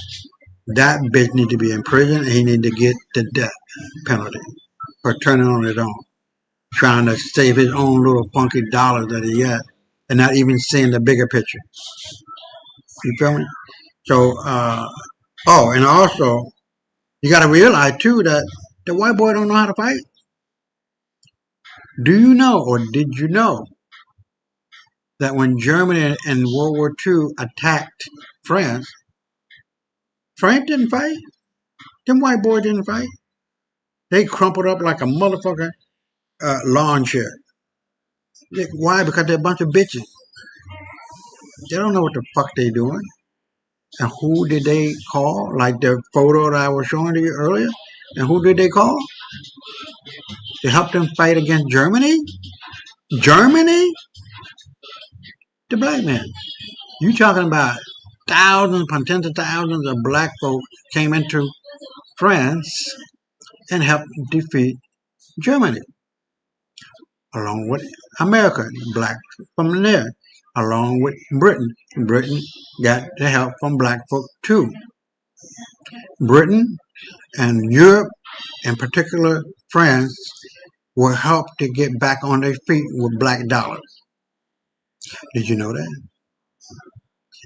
that bitch need to be in prison and he need to get the death penalty for turning on his own. Trying to save his own little funky dollars that he got and not even seeing the bigger picture. You feel me? So, and also, you got to realize too that the white boy don't know how to fight. Do you know, or did you know, that when Germany in World War II attacked France, France didn't fight. Them white boys didn't fight. They crumpled up like a motherfucker lawn chair. Why? Because they're a bunch of bitches. They don't know what the fuck they doing. And who did they call? Like the photo that I was showing to you earlier. And who did they call to help them fight against Germany? Germany? The black man. You talking about thousands upon tens of thousands of black folk came into France and helped defeat Germany, along with America, black from there, along with Britain. Britain got the help from black folk too. Britain and Europe, in particular France, were helped to get back on their feet with black dollars. Did you know that?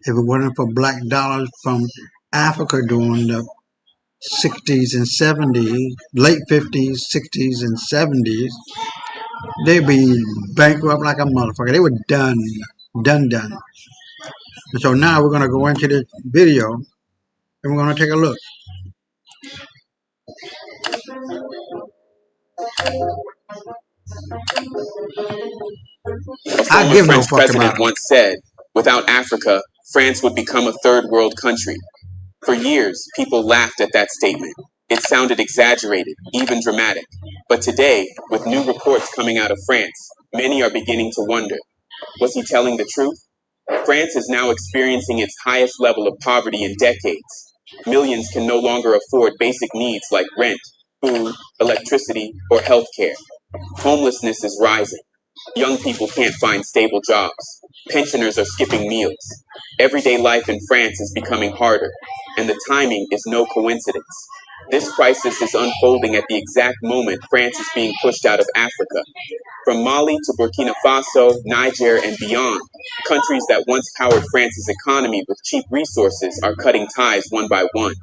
If it wasn't for black dollars from Africa during the 60s and 70s, late 50s, 60s, and 70s, they'd be bankrupt like a motherfucker. They were done, done. And so now we're going to go into this video and we're going to take a look. I give no fuck president once said, without Africa, France would become a third world country. For years, people laughed at that statement. It sounded exaggerated, even dramatic. But today, with new reports coming out of France, many are beginning to wonder, was he telling the truth? France is now experiencing its highest level of poverty in decades. Millions can no longer afford basic needs like rent, food, electricity, or healthcare. Homelessness is rising. Young people can't find stable jobs. Pensioners are skipping meals. Everyday life in France is becoming harder, and the timing is no coincidence. This crisis is unfolding at the exact moment France is being pushed out of Africa. From Mali to Burkina Faso, Niger, and beyond, countries that once powered France's economy with cheap resources are cutting ties one by one.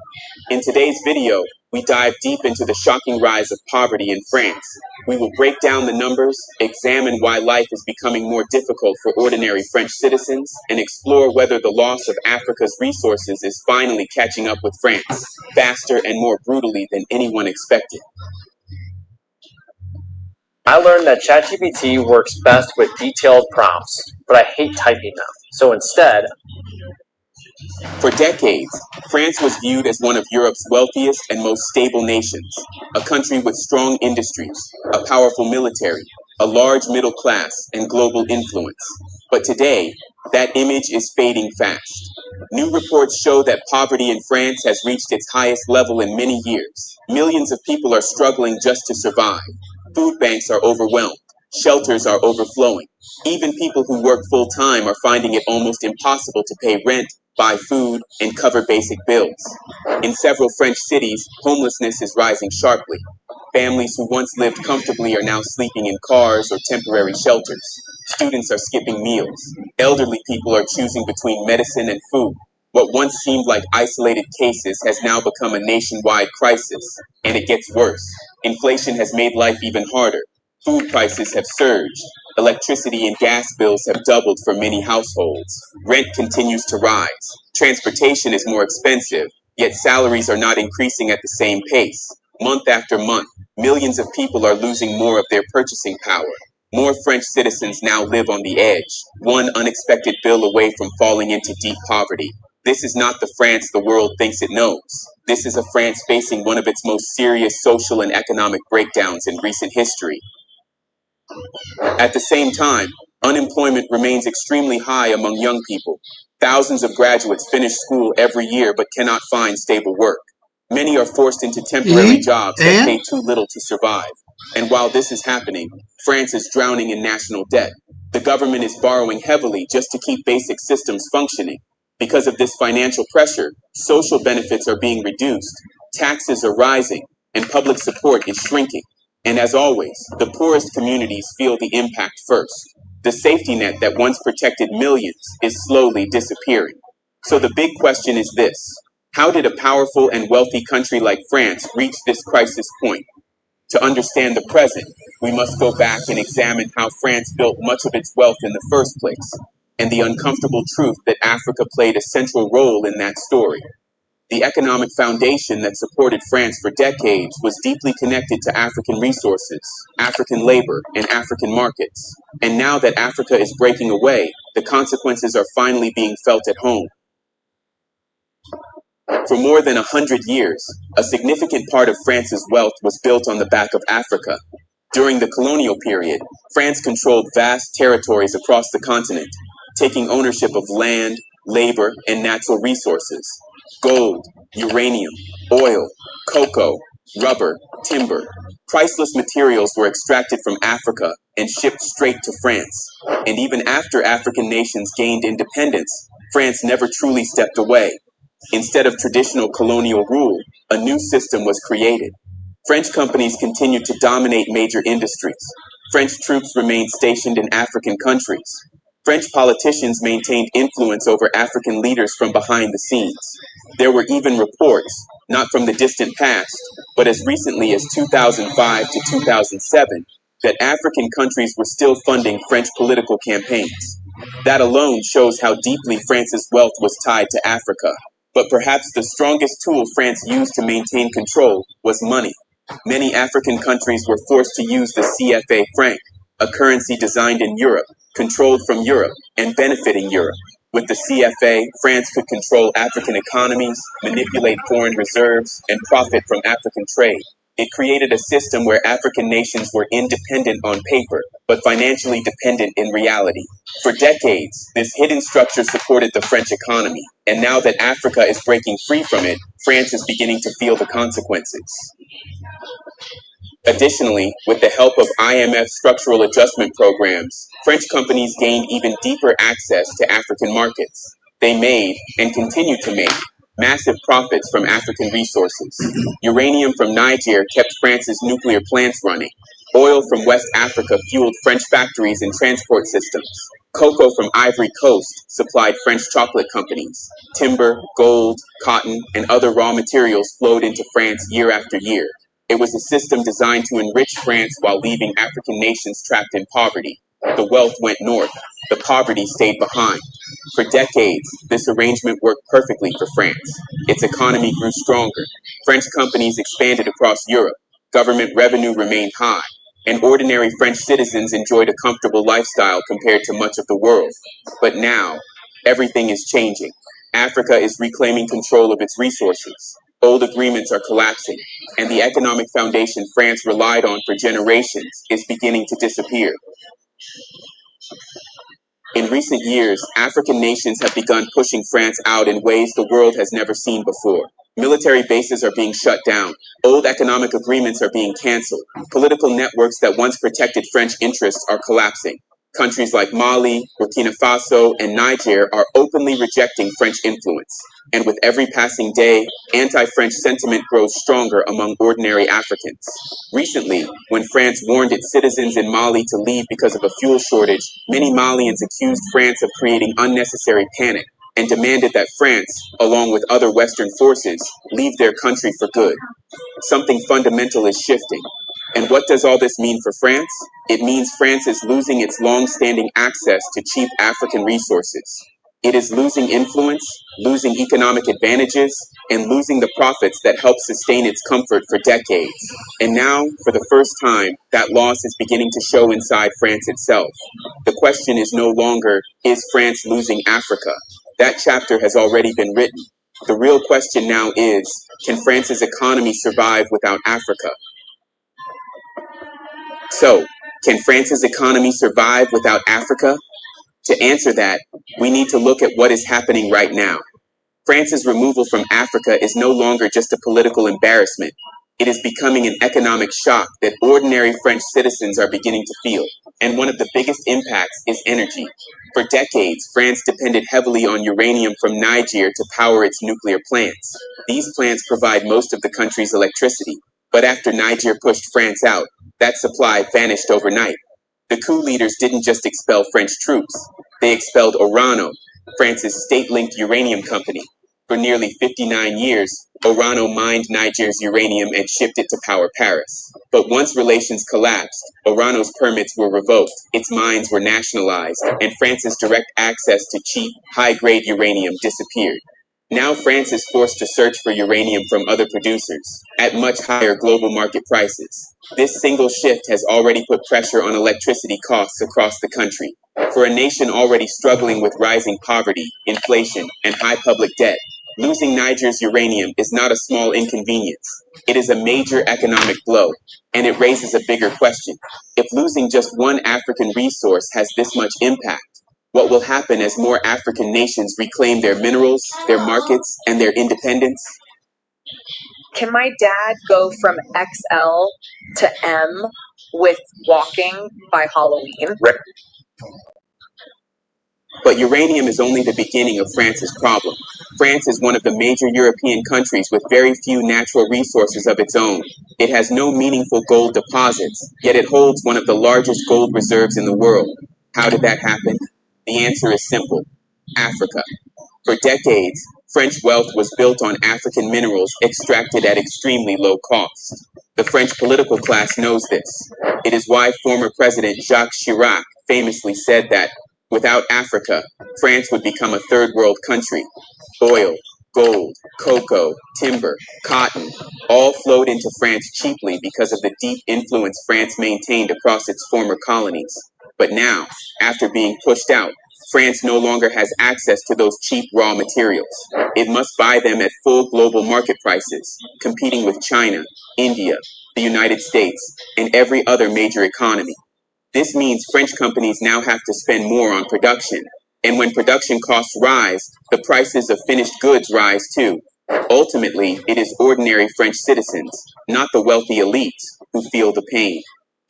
In today's video, we dive deep into the shocking rise of poverty in France. We will break down the numbers, examine why life is becoming more difficult for ordinary French citizens, and explore whether the loss of Africa's resources is finally catching up with France, faster and more brutally than anyone expected. I learned that ChatGPT works best with detailed prompts, but I hate typing them. So instead, For decades, France was viewed as one of Europe's wealthiest and most stable nations, a country with strong industries, a powerful military, a large middle class, and global influence. But today, that image is fading fast. New reports show that poverty in France has reached its highest level in many years. Millions of people are struggling just to survive. Food banks are overwhelmed. Shelters are overflowing. Even people who work full time are finding it almost impossible to pay rent, buy food, and cover basic bills. In several French cities, homelessness is rising sharply. Families who once lived comfortably are now sleeping in cars or temporary shelters. Students are skipping meals. Elderly people are choosing between medicine and food. What once seemed like isolated cases has now become a nationwide crisis, and it gets worse. Inflation has made life even harder. Food prices have surged. Electricity and gas bills have doubled for many households. Rent continues to rise. Transportation is more expensive, yet salaries are not increasing at the same pace. Month after month, millions of people are losing more of their purchasing power. More French citizens now live on the edge, one unexpected bill away from falling into deep poverty. This is not the France the world thinks it knows. This is a France facing one of its most serious social and economic breakdowns in recent history. At the same time, unemployment remains extremely high among young people. Thousands of graduates finish school every year but cannot find stable work. Many are forced into temporary jobs that pay too little to survive. And while this is happening, France is drowning in national debt. The government is borrowing heavily just to keep basic systems functioning. Because of this financial pressure, social benefits are being reduced, taxes are rising, and public support is shrinking. And as always, the poorest communities feel the impact first. The safety net that once protected millions is slowly disappearing. So the big question is this: how did a powerful and wealthy country like France reach this crisis point? To understand the present, we must go back and examine how France built much of its wealth in the first place. and the uncomfortable truth that Africa played a central role in that story. The economic foundation that supported France for decades was deeply connected to African resources, African labor, and African markets. And now that Africa is breaking away, the consequences are finally being felt at home. For more than 100 years, a significant part of France's wealth was built on the back of Africa. During the colonial period, France controlled vast territories across the continent, taking ownership of land, labor, and natural resources. Gold, uranium, oil, cocoa, rubber, timber. Priceless materials were extracted from Africa and shipped straight to France. And even after African nations gained independence, France never truly stepped away. Instead of traditional colonial rule, a new system was created. French companies continued to dominate major industries. French troops remained stationed in African countries. French politicians maintained influence over African leaders from behind the scenes. There were even reports, not from the distant past, but as recently as 2005 to 2007, that African countries were still funding French political campaigns. That alone shows how deeply France's wealth was tied to Africa. But perhaps the strongest tool France used to maintain control was money. Many African countries were forced to use the CFA franc, a currency designed in Europe, controlled from Europe, and benefiting Europe. With the CFA, France could control African economies, manipulate foreign reserves, and profit from African trade. It created a system where African nations were independent on paper, but financially dependent in reality. For decades, this hidden structure supported the French economy, and now that Africa is breaking free from it, France is beginning to feel the consequences. Additionally, with the help of IMF structural adjustment programs, French companies gained even deeper access to African markets. They made, and continue to make, massive profits from African resources. Uranium from Niger kept France's nuclear plants running. Oil from West Africa fueled French factories and transport systems. Cocoa from Ivory Coast supplied French chocolate companies. Timber, gold, cotton, and other raw materials flowed into France year after year. It was a system designed to enrich France while leaving African nations trapped in poverty. The wealth went north. The poverty stayed behind. For decades, this arrangement worked perfectly for France. Its economy grew stronger. French companies expanded across Europe. Government revenue remained high. And ordinary French citizens enjoyed a comfortable lifestyle compared to much of the world. But now, everything is changing. Africa is reclaiming control of its resources. Old agreements are collapsing, and the economic foundation France relied on for generations is beginning to disappear. In recent years, African nations have begun pushing France out in ways the world has never seen before. Military bases are being shut down. Old economic agreements are being canceled. Political networks that once protected French interests are collapsing. Countries like Mali, Burkina Faso, and Niger are openly rejecting French influence. And with every passing day, anti-French sentiment grows stronger among ordinary Africans. Recently, when France warned its citizens in Mali to leave because of a fuel shortage, many Malians accused France of creating unnecessary panic and demanded that France, along with other Western forces, leave their country for good. Something fundamental is shifting. And what does all this mean for France? It means France is losing its long-standing access to cheap African resources. It is losing influence, losing economic advantages, and losing the profits that helped sustain its comfort for decades. And now, for the first time, that loss is beginning to show inside France itself. The question is no longer, is France losing Africa? That chapter has already been written. The real question now is, can France's economy survive without Africa? So, can France's economy survive without Africa? To answer that, we need to look at what is happening right now. France's removal from Africa is no longer just a political embarrassment. It is becoming an economic shock that ordinary French citizens are beginning to feel. And one of the biggest impacts is energy. For decades, France depended heavily on uranium from Niger to power its nuclear plants. These plants provide most of the country's electricity. But after Niger pushed France out, that supply vanished overnight. The coup leaders didn't just expel French troops. They expelled Orano, France's state-linked uranium company. For nearly 59 years, Orano mined Niger's uranium and shipped it to power Paris. But once relations collapsed, Orano's permits were revoked, its mines were nationalized, and France's direct access to cheap, high-grade uranium disappeared. Now France is forced to search for uranium from other producers at much higher global market prices. This single shift has already put pressure on electricity costs across the country. For a nation already struggling with rising poverty, inflation, and high public debt, losing Niger's uranium is not a small inconvenience. It is a major economic blow, and it raises a bigger question. If losing just one African resource has this much impact, what will happen as more African nations reclaim their minerals, their markets, and their independence? Can my dad go from XL to M with walking by Halloween? But uranium is only the beginning of France's problem. France is one of the major European countries with very few natural resources of its own. It has no meaningful gold deposits, yet it holds one of the largest gold reserves in the world. How did that happen? The answer is simple: Africa. For decades, French wealth was built on African minerals extracted at extremely low cost. The French political class knows this. It is why former President Jacques Chirac famously said that without Africa, France would become a third world country. Oil, gold, cocoa, timber, cotton, all flowed into France cheaply because of the deep influence France maintained across its former colonies. But now, after being pushed out, France no longer has access to those cheap raw materials. It must buy them at full global market prices, competing with China, India, the United States, and every other major economy. This means French companies now have to spend more on production. And when production costs rise, the prices of finished goods rise too. Ultimately, it is ordinary French citizens, not the wealthy elites, who feel the pain.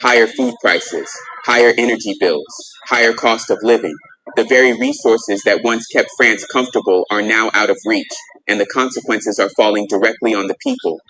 Higher food prices, higher energy bills, higher cost of living. The very resources that once kept France comfortable are now out of reach, and the consequences are falling directly on the people.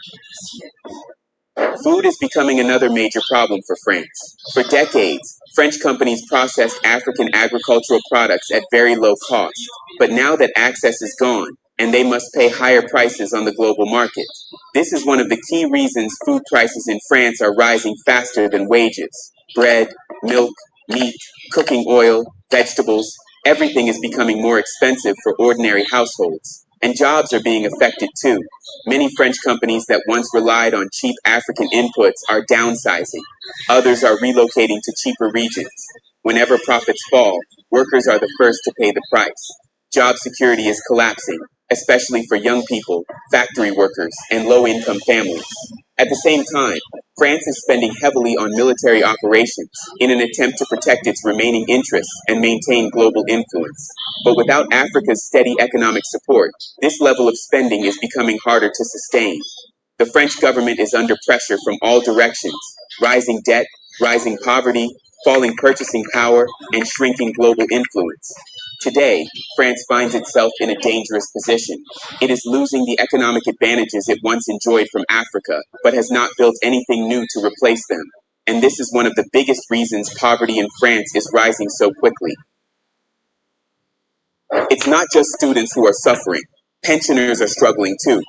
Food is becoming another major problem for France. For decades, French companies processed African agricultural products at very low cost. But now that access is gone, and they must pay higher prices on the global market. This is one of the key reasons food prices in France are rising faster than wages. Bread, milk, meat, cooking oil, vegetables, everything is becoming more expensive for ordinary households. And jobs are being affected too. Many French companies that once relied on cheap African inputs are downsizing. Others are relocating to cheaper regions. Whenever profits fall, workers are the first to pay the price. Job security is collapsing, especially for young people, factory workers, and low-income families. At the same time, France is spending heavily on military operations in an attempt to protect its remaining interests and maintain global influence. But without Africa's steady economic support, this level of spending is becoming harder to sustain. The French government is under pressure from all directions: rising debt, rising poverty, falling purchasing power, and shrinking global influence. Today, France finds itself in a dangerous position. It is losing the economic advantages it once enjoyed from Africa, but has not built anything new to replace them. And this is one of the biggest reasons poverty in France is rising so quickly. It's not just students who are suffering. Pensioners are struggling too.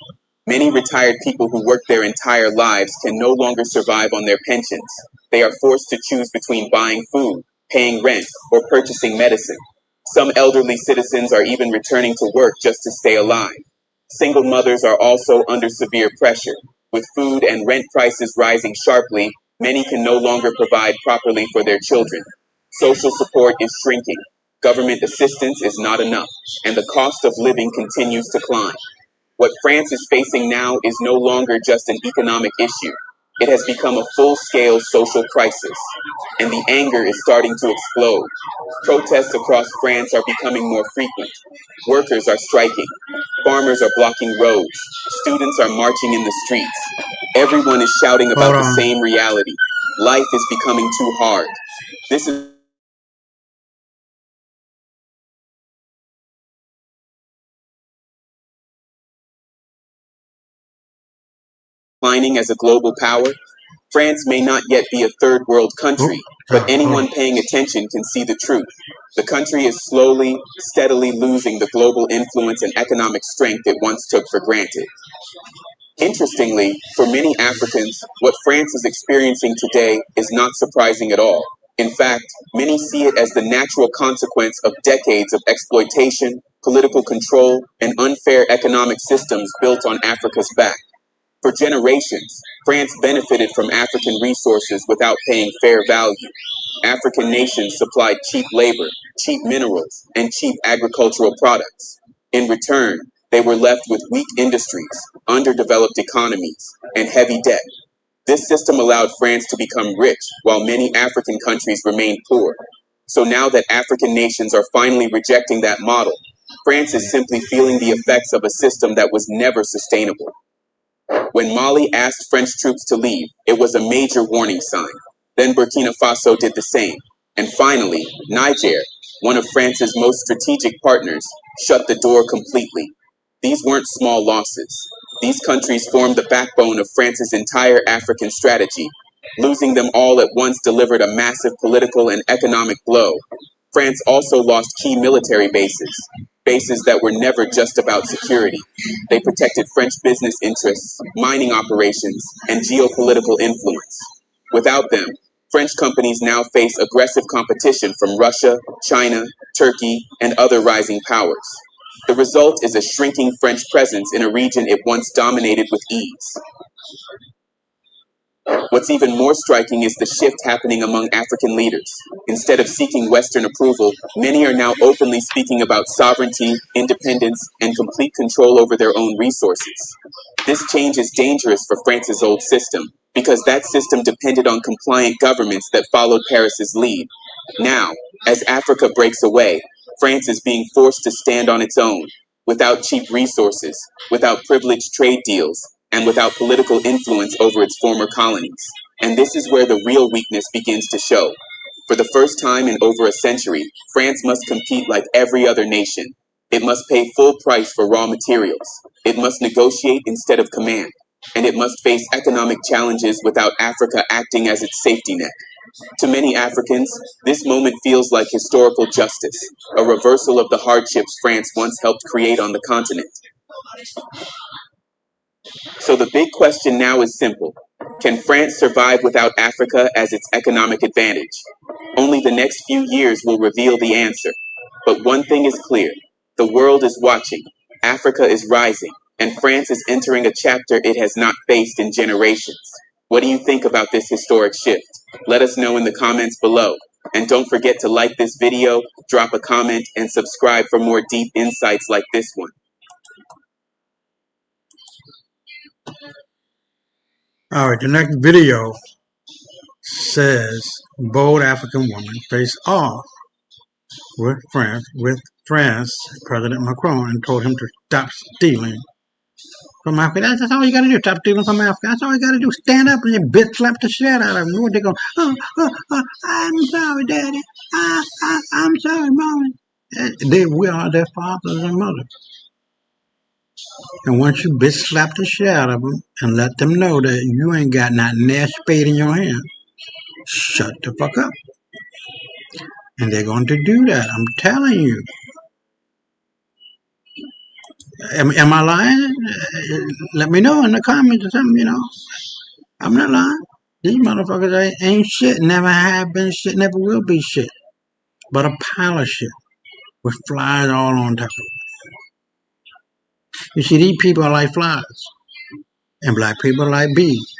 Many retired people who work their entire lives can no longer survive on their pensions. They are forced to choose between buying food, paying rent, or purchasing medicine. Some elderly citizens are even returning to work just to stay alive. Single mothers are also under severe pressure. With food and rent prices rising sharply, many can no longer provide properly for their children. Social support is shrinking. Government assistance is not enough, and the cost of living continues to climb. What France is facing now is no longer just an economic issue. It has become a full-scale social crisis, and the anger is starting to explode. Protests across France are becoming more frequent. Workers are striking. Farmers are blocking roads. Students are marching in the streets. Everyone is shouting about Hold the on. same reality. Life is becoming too hard. This is declining as a global power. France may not yet be a third world country, but anyone paying attention can see the truth. The country is slowly, steadily losing the global influence and economic strength it once took for granted. Interestingly, for many Africans, what France is experiencing today is not surprising at all. In fact, many see it as the natural consequence of decades of exploitation, political control, and unfair economic systems built on Africa's back. For generations, France benefited from African resources without paying fair value. African nations supplied cheap labor, cheap minerals, and cheap agricultural products. In return, they were left with weak industries, underdeveloped economies, and heavy debt. This system allowed France to become rich while many African countries remained poor. So now that African nations are finally rejecting that model, France is simply feeling the effects of a system that was never sustainable. When Mali asked French troops to leave, it was a major warning sign. Then Burkina Faso did the same. And finally, Niger, one of France's most strategic partners, shut the door completely. These weren't small losses. These countries formed the backbone of France's entire African strategy. Losing them all at once delivered a massive political and economic blow. France also lost key military bases, bases that were never just about security. They protected French business interests, mining operations, and geopolitical influence. Without them, French companies now face aggressive competition from Russia, China, Turkey, and other rising powers. The result is a shrinking French presence in a region it once dominated with ease. What's even more striking is the shift happening among African leaders. Instead of seeking Western approval, many are now openly speaking about sovereignty, independence, and complete control over their own resources. This change is dangerous for France's old system, because that system depended on compliant governments that followed Paris's lead. Now, as Africa breaks away, France is being forced to stand on its own, without cheap resources, without privileged trade deals, and without political influence over its former colonies. And this is where the real weakness begins to show. For the first time in over a century, France must compete like every other nation. It must pay full price for raw materials. It must negotiate instead of command. And it must face economic challenges without Africa acting as its safety net. To many Africans, this moment feels like historical justice, a reversal of the hardships France once helped create on the continent. So the big question now is simple. Can France survive without Africa as its economic advantage? Only the next few years will reveal the answer. But one thing is clear. The world is watching. Africa is rising. And France is entering a chapter it has not faced in generations. What do you think about this historic shift? Let us know in the comments below. And don't forget to like this video, drop a comment, and subscribe for more deep insights like this one. All right, the next video says bold African woman face off with France President Macron and told him to stop stealing from Africa. That's all you got to do. Stop stealing from Africa. That's all you got to do. Stand up and you bitch slap the shit out of them. What they go? I'm sorry, Daddy. I'm sorry, Mommy. We are their fathers and mothers. And once you bitch slap the shit out of them and let them know that you ain't got not near spade in your hand, shut the fuck up. And they're going to do that. I'm telling you. Am I lying? Let me know in the comments or something, I'm not lying. These motherfuckers ain't shit, never have been shit, never will be shit. But a pile of shit with flies all on top of it. You see, these people are like flies. And black people are like bees.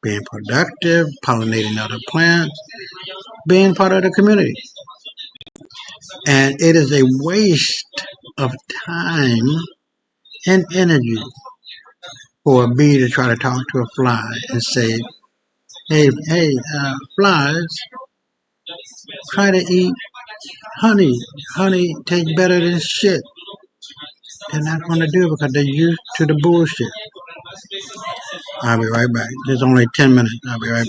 Being productive, pollinating other plants, being part of the community. And it is a waste of time and energy for a bee to try to talk to a fly and say, hey, flies, try to eat honey. Honey tastes better than shit. They're not going to do it because they're used to the bullshit. I'll be right back. There's only 10 minutes. I'll be right back.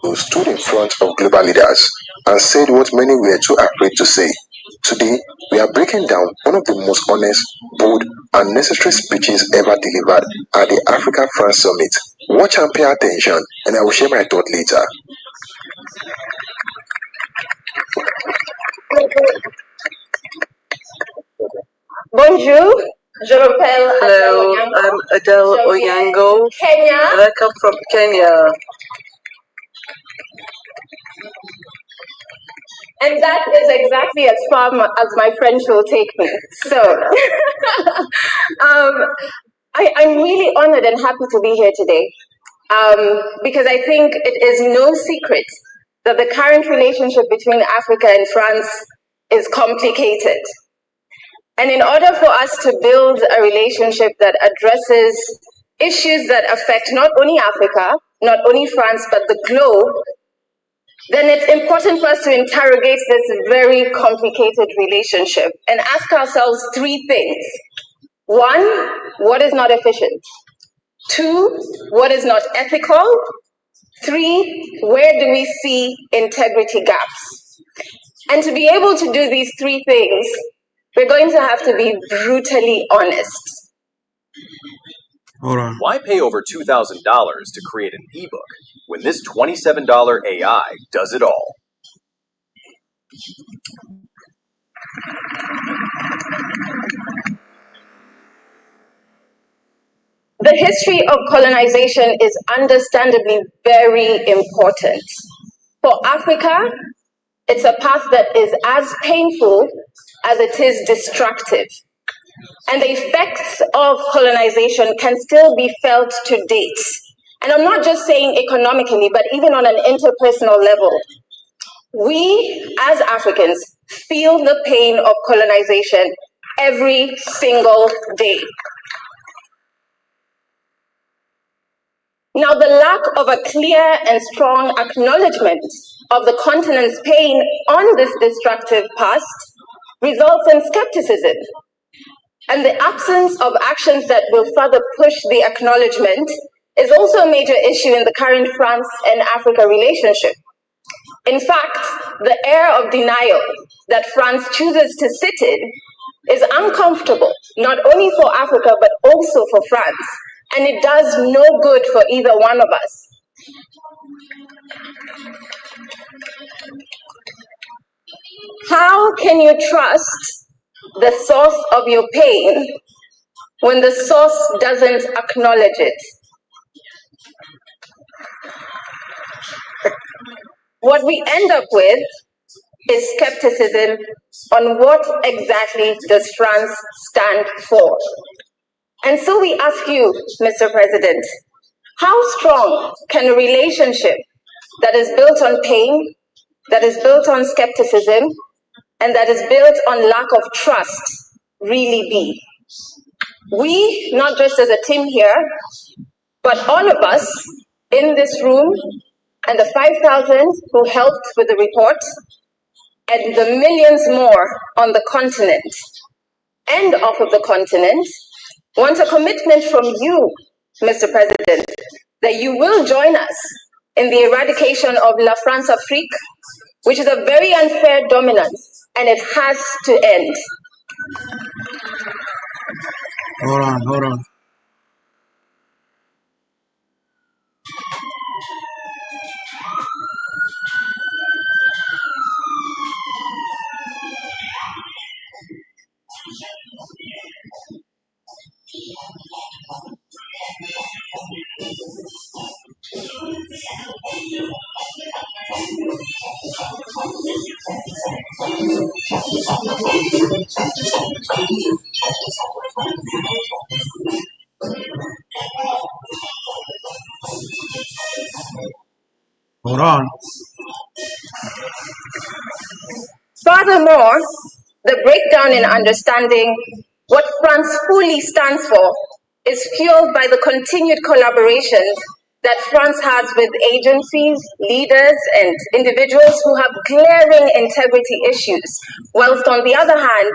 Who stood in front of global leaders and said what many were too afraid to say. Today, we are breaking down one of the most honest, bold, and necessary speeches ever delivered at the Africa France Summit. Watch and pay attention, and I will share my thought later. Bonjour, je m'appelle Hello, I'm Adele Oyango. Kenya. And I come from Kenya. And that is exactly as far as my French will take me. So, I'm really honored and happy to be here today because I think it is no secret that the current relationship between Africa and France is complicated. And in order for us to build a relationship that addresses issues that affect not only Africa, not only France, but the globe, then it's important for us to interrogate this very complicated relationship and ask ourselves three things. One, what is not efficient? Two, what is not ethical? Three, where do we see integrity gaps? And to be able to do these three things, we're going to have to be brutally honest. Hold on. Why pay over $2,000 to create an ebook when this $27 AI does it all? The history of colonization is understandably very important. For Africa, it's a path that is as painful as it is destructive. And the effects of colonization can still be felt to date. And I'm not just saying economically, but even on an interpersonal level. We, as Africans, feel the pain of colonization every single day. Now, the lack of a clear and strong acknowledgement of the continent's pain on this destructive past results in skepticism. And the absence of actions that will further push the acknowledgement is also a major issue in the current France and Africa relationship. In fact, the air of denial that France chooses to sit in is uncomfortable, not only for Africa, but also for France. And it does no good for either one of us. How can you trust the source of your pain when the source doesn't acknowledge it? What we end up with is skepticism on what exactly does France stand for. And so we ask you, Mr. President, how strong can a relationship that is built on pain, that is built on skepticism, and that is built on lack of trust really be? We, not just as a team here, but all of us in this room and the 5,000 who helped with the report and the millions more on the continent and off of the continent want a commitment from you, Mr. President, that you will join us in the eradication of La France Afrique, which is a very unfair dominance, and it has to end. Hold on. Hold on. Furthermore, the breakdown in understanding what France fully stands for is fueled by the continued collaborations that France has with agencies, leaders, and individuals who have glaring integrity issues, whilst on the other hand,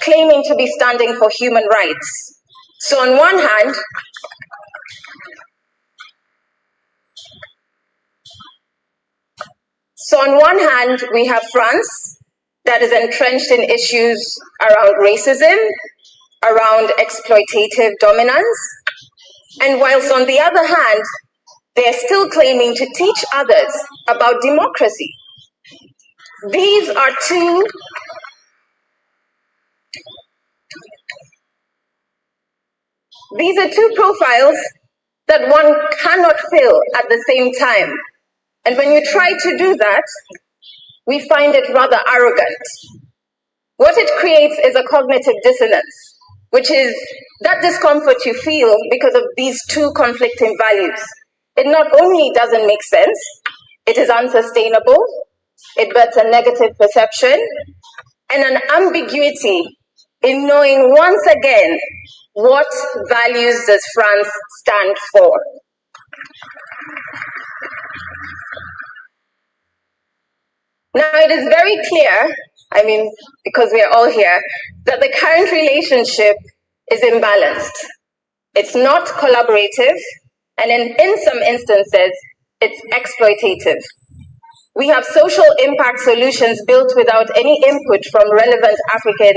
claiming to be standing for human rights. So on one hand, we have France that is entrenched in issues around racism, around exploitative dominance, and whilst on the other hand, they're still claiming to teach others about democracy. These are two profiles that one cannot fill at the same time. And when you try to do that, we find it rather arrogant. What it creates is a cognitive dissonance, which is that discomfort you feel because of these two conflicting values. It not only doesn't make sense, it is unsustainable, it births a negative perception, and an ambiguity in knowing once again what values does France stand for. Now, it is very clear, because we are all here, that the current relationship is imbalanced. It's not collaborative, and in some instances, it's exploitative. We have social impact solutions built without any input from relevant African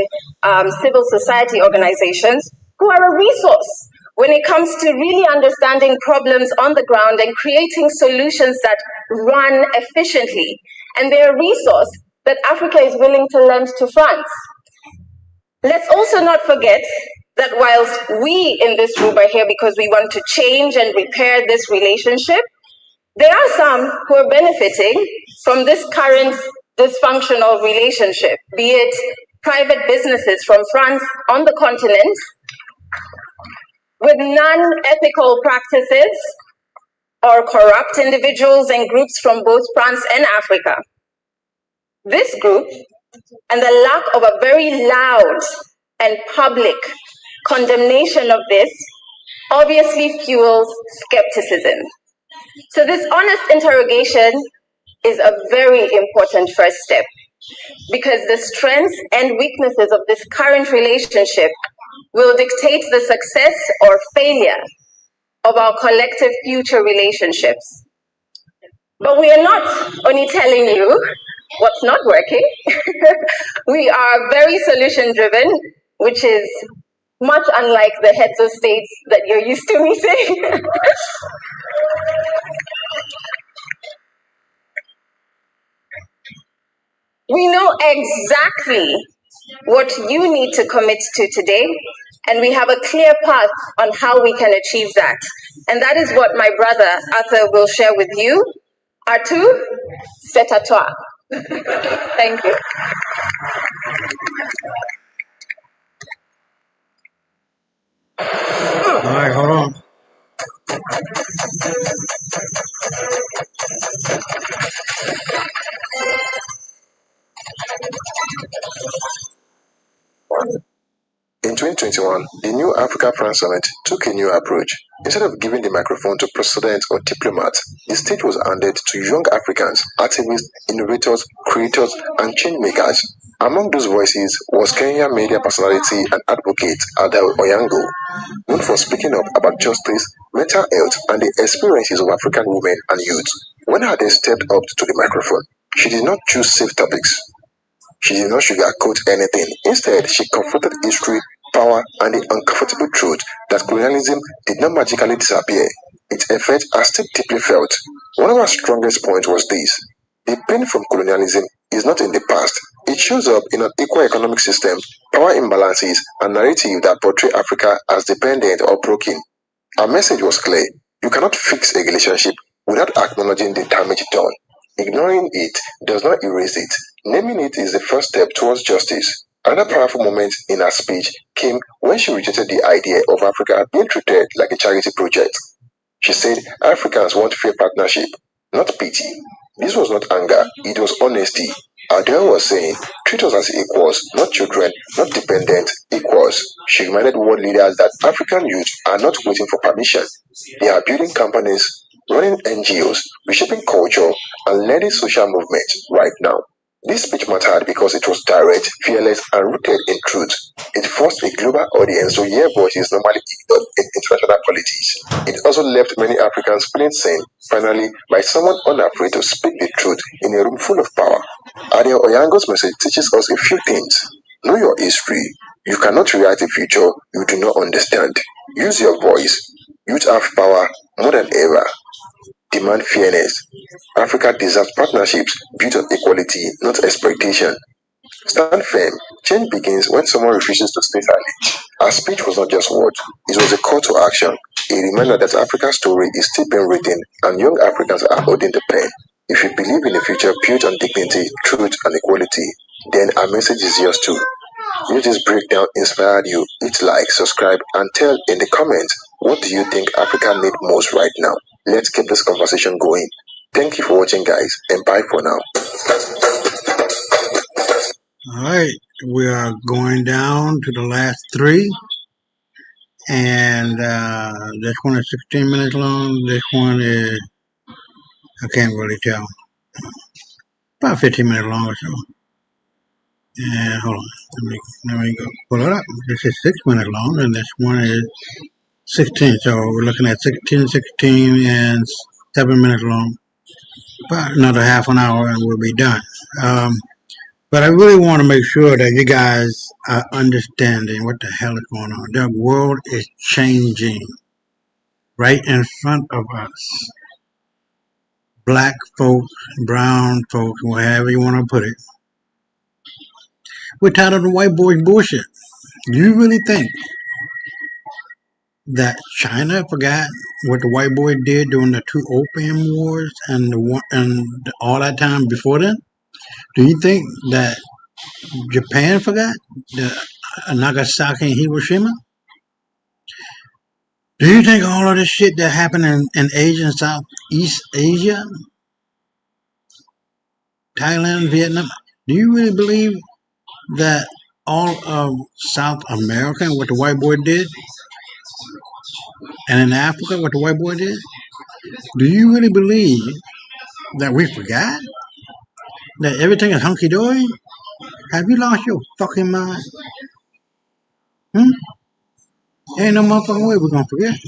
civil society organizations who are a resource when it comes to really understanding problems on the ground and creating solutions that run efficiently. And they're a resource that Africa is willing to lend to France. Let's also not forget that whilst we in this room are here because we want to change and repair this relationship, there are some who are benefiting from this current dysfunctional relationship, be it private businesses from France on the continent with non-ethical practices or corrupt individuals and groups from both France and Africa. This group and the lack of a very loud and public condemnation of this obviously fuels skepticism. So this honest interrogation is a very important first step because the strengths and weaknesses of this current relationship will dictate the success or failure of our collective future relationships. But we are not only telling you what's not working. We are very solution-driven, which is much unlike the heads of states that you're used to meeting. We know exactly what you need to commit to today, and we have a clear path on how we can achieve that. And that is what my brother Arthur will share with you. Arthur, c'est à toi. Thank you. All right, hold on. In 2021, the new Africa-France Summit took a new approach. Instead of giving the microphone to presidents or diplomats, the stage was handed to young Africans, activists, innovators, creators, and change makers. Among those voices was Kenya media personality and advocate Adele Oyango, known for speaking up about justice, mental health, and the experiences of African women and youth. When Adele stepped up to the microphone, she did not choose safe topics. She did not sugarcoat anything. Instead, she confronted history, power, and the uncomfortable truth that colonialism did not magically disappear. Its effect are still deeply felt. One of our strongest points was this: the pain from colonialism is not in the past. It shows up in an equal economic system, power imbalances, and narrative that portray Africa as dependent or broken. Our message was clear: you cannot fix a relationship without acknowledging the damage done. Ignoring it does not erase it. Naming it is the first step towards justice. Another powerful moment in her speech came when she rejected the idea of Africa being treated like a charity project. She said Africans want fair partnership, not pity. This was not anger, it was honesty. Adele was saying, treat us as equals, not children, not dependent, equals. She reminded world leaders that African youth are not waiting for permission. They are building companies, running NGOs, reshaping culture, and leading social movements right now. This speech mattered because it was direct, fearless, and rooted in truth. It forced a global audience to hear voices normally ignored in international politics. It also left many Africans feeling seen, finally, by someone unafraid to speak the truth in a room full of power. Adele Oyango's message teaches us a few things. Know your history. You cannot rewrite a future you do not understand. Use your voice. Youth have power more than ever. demand fairness. Africa deserves partnerships built on equality, not exploitation. Stand firm. Change begins when someone refuses to stay silent. Our speech was not just words, it was a call to action, a reminder that Africa's story is still being written and young Africans are holding the pen. If you believe in a future built on dignity, truth, and equality, then our message is yours too. If this breakdown inspired you, hit like, subscribe, and tell in the comments what do you think Africa needs most right now. Let's keep this conversation going. Thank you for watching, guys, and bye for now. All right, we are going down to the last three, and this one is 16 minutes long. This one is, I can't really tell, about 15 minutes long or so. And hold on, let me go pull it up. This is 6 minutes long, and this one is 16. So we're looking at 16, 16, and 7 minutes long. About another half an hour, and we'll be done. But I really want to make sure that you guys are understanding what the hell is going on. The world is changing right in front of us. Black folks, brown folks, whatever you want to put it. We're tired of the white boys bullshit. Do you really think that China forgot what the white boy did during the 2 opium wars and all that time before then? Do you think that Japan forgot the Nagasaki and Hiroshima? Do you think all of this shit that happened in Asia and Southeast Asia, Thailand, Vietnam, do you really believe that all of South America, what the white boy did, and in Africa, what the white boy did? Do you really believe that we forgot? That everything is hunky dory? Have you lost your fucking mind? Ain't no motherfucking way we're gonna forget.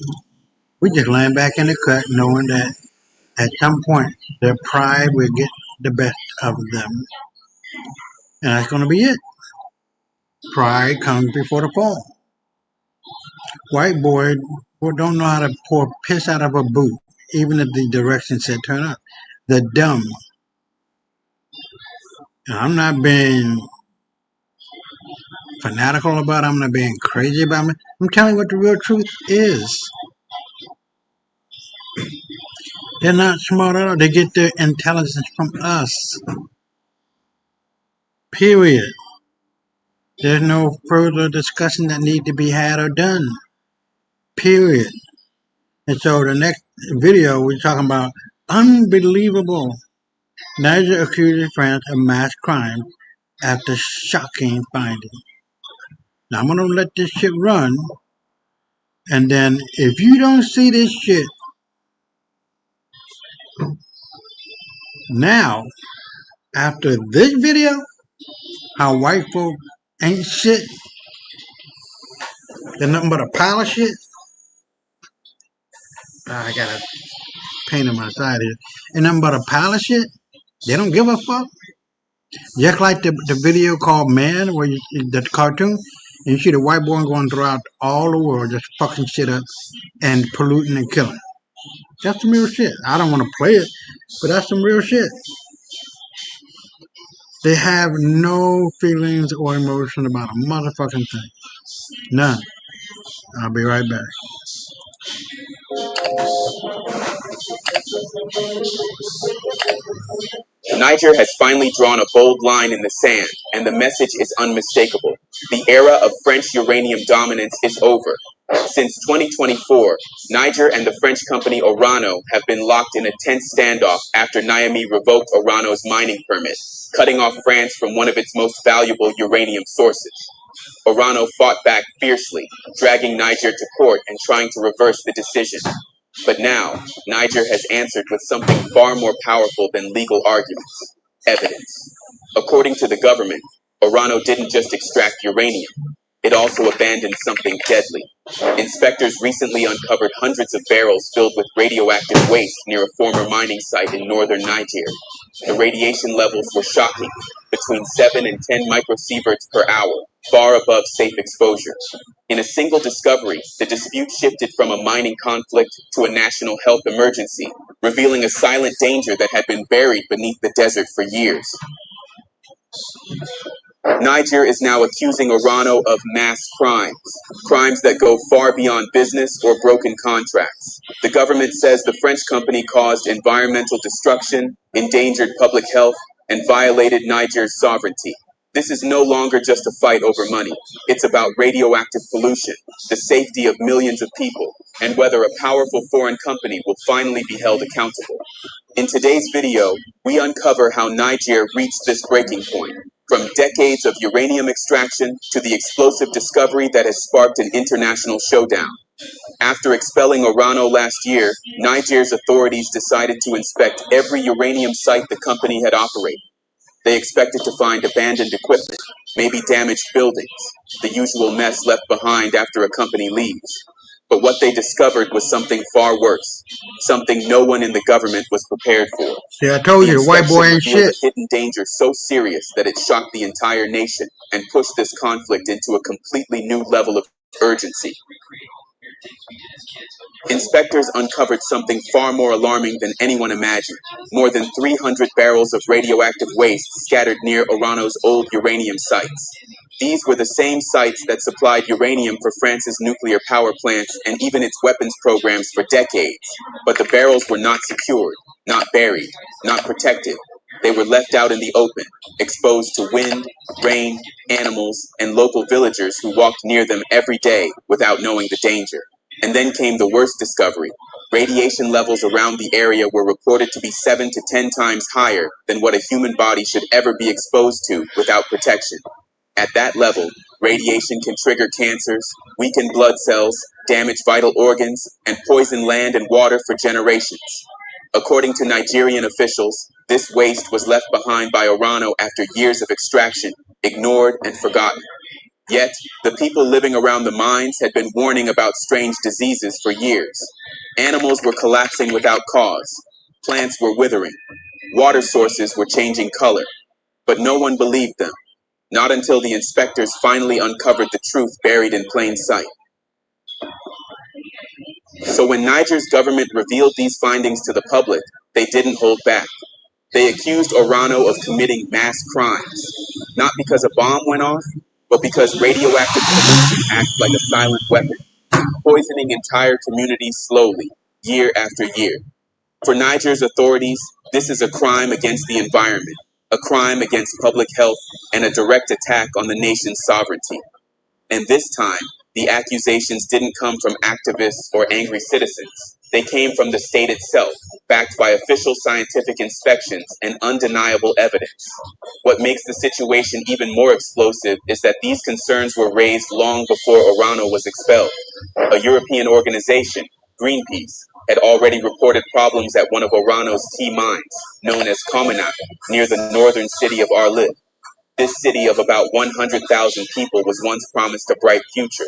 We just laying back in the cut knowing that at some point their pride will get the best of them. And that's gonna be it. Pride comes before the fall. White boy don't know how to pour piss out of a boot, even if the direction said turn up. They're dumb. And I'm not being fanatical about it. I'm not being crazy about it. I'm telling you what the real truth is. They're not smart at all. They get their intelligence from us. Period. There's no further discussion that need to be had or done. Period. And so the next video we're talking about unbelievable. Niger accuses France of mass crime after shocking finding. Now I'm gonna let this shit run, and then if you don't see this shit now, after this video, how white folk ain't shit, they're nothing but a pile of shit. I got a pain on my side here. Ain't nothing but a pile of shit. They don't give a fuck. Just like the video called Man, where the cartoon, and you see the white boy going throughout all the world just fucking shit up and polluting and killing. That's some real shit. I don't want to play it, but that's some real shit. They have no feelings or emotion about a motherfucking thing. None. I'll be right back. Niger has finally drawn a bold line in the sand, and the message is unmistakable. The era of French uranium dominance is over. Since 2024, Niger and the French company Orano have been locked in a tense standoff after Niamey revoked Orano's mining permit, cutting off France from one of its most valuable uranium sources. Orano fought back fiercely, dragging Niger to court and trying to reverse the decision. But now, Niger has answered with something far more powerful than legal arguments: evidence. According to the government, Orano didn't just extract uranium, it also abandoned something deadly. Inspectors recently uncovered hundreds of barrels filled with radioactive waste near a former mining site in northern Niger. The radiation levels were shocking, between 7 and 10 microsieverts per hour, far above safe exposure. In a single discovery, the dispute shifted from a mining conflict to a national health emergency, revealing a silent danger that had been buried beneath the desert for years. Niger is now accusing Orano of mass crimes that go far beyond business or broken contracts. The government says the French company caused environmental destruction, endangered public health, and violated Niger's sovereignty. This is no longer just a fight over money. It's about radioactive pollution, the safety of millions of people, and whether a powerful foreign company will finally be held accountable. In today's video, we uncover how Niger reached this breaking point, from decades of uranium extraction to the explosive discovery that has sparked an international showdown. After expelling Orano last year, Niger's authorities decided to inspect every uranium site the company had operated. They expected to find abandoned equipment, maybe damaged buildings, the usual mess left behind after a company leaves. But what they discovered was something far worse, something no one in the government was prepared for. See, I told you, the white boy ain't revealed shit. a hidden danger so serious that it shocked the entire nation and pushed this conflict into a completely new level of urgency. Inspectors uncovered something far more alarming than anyone imagined. More than 300 barrels of radioactive waste scattered near Orano's old uranium sites. These were the same sites that supplied uranium for France's nuclear power plants and even its weapons programs for decades. But the barrels were not secured, not buried, not protected. They were left out in the open, exposed to wind, rain, animals, and local villagers who walked near them every day without knowing the danger. And then came the worst discovery. Radiation levels around the area were reported to be 7 to 10 times higher than what a human body should ever be exposed to without protection. At that level, radiation can trigger cancers, weaken blood cells, damage vital organs, and poison land and water for generations. According to Nigerian officials, this waste was left behind by Orano after years of extraction, ignored and forgotten. Yet, the people living around the mines had been warning about strange diseases for years. Animals were collapsing without cause. Plants were withering. Water sources were changing color. But no one believed them. Not until the inspectors finally uncovered the truth buried in plain sight. So when Niger's government revealed these findings to the public, they didn't hold back. They accused Orano of committing mass crimes, not because a bomb went off, but because radioactive pollution acts like a silent weapon, poisoning entire communities slowly, year after year. For Niger's authorities, this is a crime against the environment, a crime against public health, and a direct attack on the nation's sovereignty. And this time, the accusations didn't come from activists or angry citizens. They came from the state itself, backed by official scientific inspections and undeniable evidence. What makes the situation even more explosive is that these concerns were raised long before Orano was expelled. A European organization, Greenpeace, had already reported problems at one of Orano's key mines, known as Cominac, near the northern city of Arlit. This city of about 100,000 people was once promised a bright future.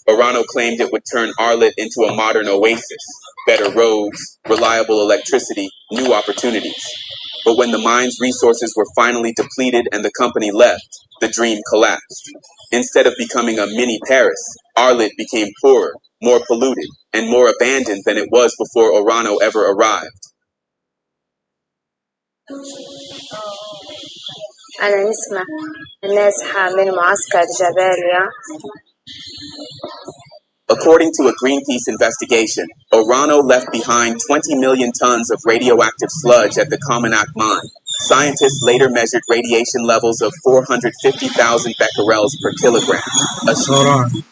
Orano claimed it would turn Arlit into a modern oasis, better roads, reliable electricity, new opportunities. But when the mine's resources were finally depleted and the company left, the dream collapsed. Instead of becoming a mini Paris, Arlit became poorer, more polluted, and more abandoned than it was before Orano ever arrived. أنا نسمع النازحة من معسكر جباليا. According to a Greenpeace investigation, Orano left behind 20 million tons of radioactive sludge at the Cominac mine. Scientists later measured radiation levels of 450,000 becquerels per kilogram. Hold on.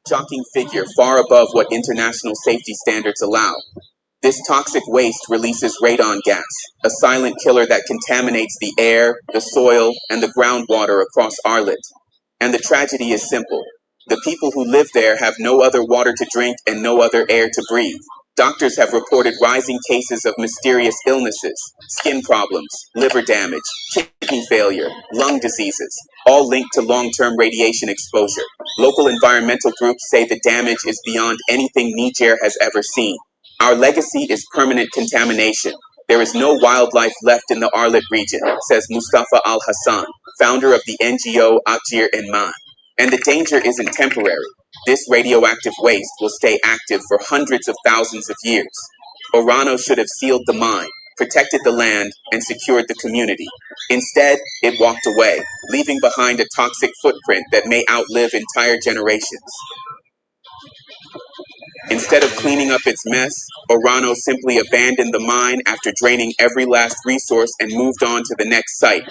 Shocking figure far above what international safety standards allow. This toxic waste releases radon gas, a silent killer that contaminates the air, the soil, and the groundwater across Arlit. And the tragedy is simple. The people who live there have no other water to drink and no other air to breathe. Doctors have reported rising cases of mysterious illnesses, skin problems, liver damage, kidney failure, lung diseases, all linked to long-term radiation exposure. Local environmental groups say the damage is beyond anything Niger has ever seen. Our legacy is permanent contamination, There is no wildlife left in the Arlit region, says Mustafa Al-Hassan, founder of the NGO Akjir and Man. And the danger isn't temporary. This radioactive waste will stay active for hundreds of thousands of years. Orano should have sealed the mine, protected the land, and secured the community. Instead, it walked away, leaving behind a toxic footprint that may outlive entire generations. Instead of cleaning up its mess, Orano simply abandoned the mine after draining every last resource and moved on to the next site.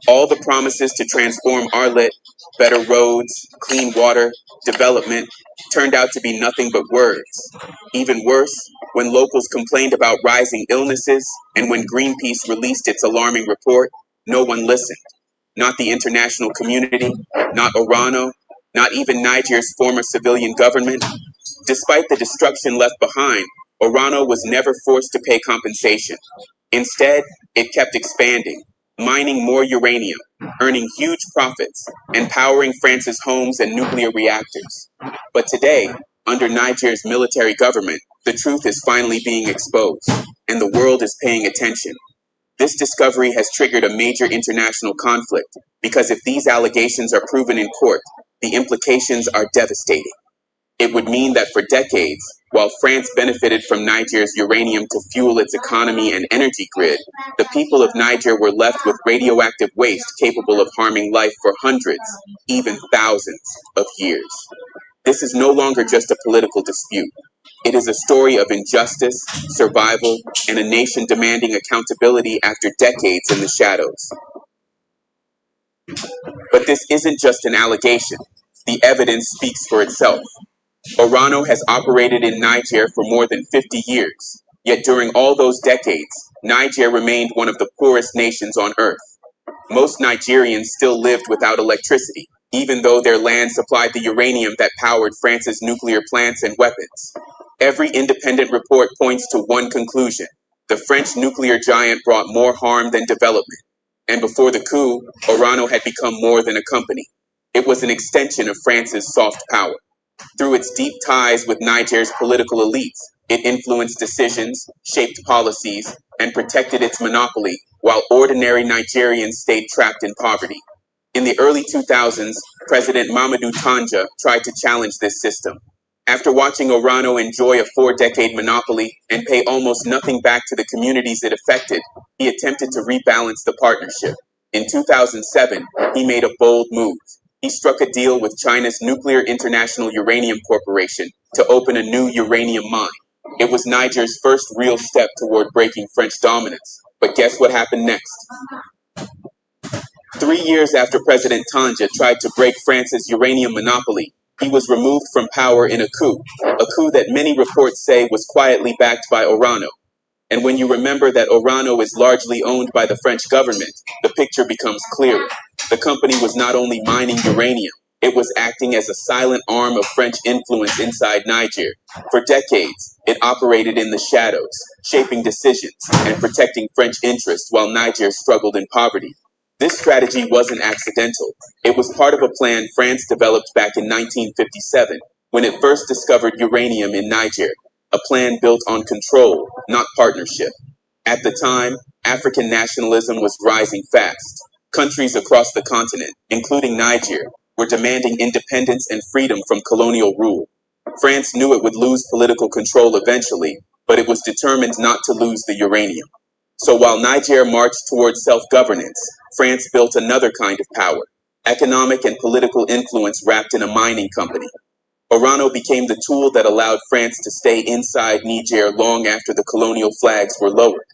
All the promises to transform Arlit, better roads, clean water, development, turned out to be nothing but words. Even worse, when locals complained about rising illnesses and when Greenpeace released its alarming report, no one listened. Not the international community, not Orano, not even Niger's former civilian government. Despite the destruction left behind, Orano was never forced to pay compensation. Instead, it kept expanding, mining more uranium, earning huge profits, and powering France's homes and nuclear reactors. But today, under Niger's military government, the truth is finally being exposed, and the world is paying attention. This discovery has triggered a major international conflict, because if these allegations are proven in court, the implications are devastating. It would mean that for decades, while France benefited from Niger's uranium to fuel its economy and energy grid, the people of Niger were left with radioactive waste capable of harming life for hundreds, even thousands of years. This is no longer just a political dispute. It is a story of injustice, survival, and a nation demanding accountability after decades in the shadows. But this isn't just an allegation. The evidence speaks for itself. Orano has operated in Niger for more than 50 years, yet during all those decades, Niger remained one of the poorest nations on earth. Most Nigerians still lived without electricity, even though their land supplied the uranium that powered France's nuclear plants and weapons. Every independent report points to one conclusion: the French nuclear giant brought more harm than development. And before the coup, Orano had become more than a company. It was an extension of France's soft power. Through its deep ties with Niger's political elites, it influenced decisions, shaped policies, and protected its monopoly, while ordinary Nigerians stayed trapped in poverty. In the early 2000s, President Mamadou Tanja tried to challenge this system. After watching Orano enjoy a 4-decade monopoly and pay almost nothing back to the communities it affected, he attempted to rebalance the partnership. In 2007, he made a bold move. He struck a deal with China's Nuclear International Uranium Corporation to open a new uranium mine. It was Niger's first real step toward breaking French dominance. But guess what happened next? 3 years after President Tanja tried to break France's uranium monopoly, he was removed from power in a coup that many reports say was quietly backed by Orano. And when you remember that Orano is largely owned by the French government, the picture becomes clearer. The company was not only mining uranium, it was acting as a silent arm of French influence inside Niger. For decades, it operated in the shadows, shaping decisions and protecting French interests while Niger struggled in poverty. This strategy wasn't accidental. It was part of a plan France developed back in 1957, when it first discovered uranium in Niger. A plan built on control, not partnership. At the time, African nationalism was rising fast. Countries across the continent, including Niger, were demanding independence and freedom from colonial rule. France knew it would lose political control eventually, but it was determined not to lose the uranium. So while Niger marched towards self-governance, France built another kind of power: economic and political influence wrapped in a mining company. Orano became the tool that allowed France to stay inside Niger long after the colonial flags were lowered.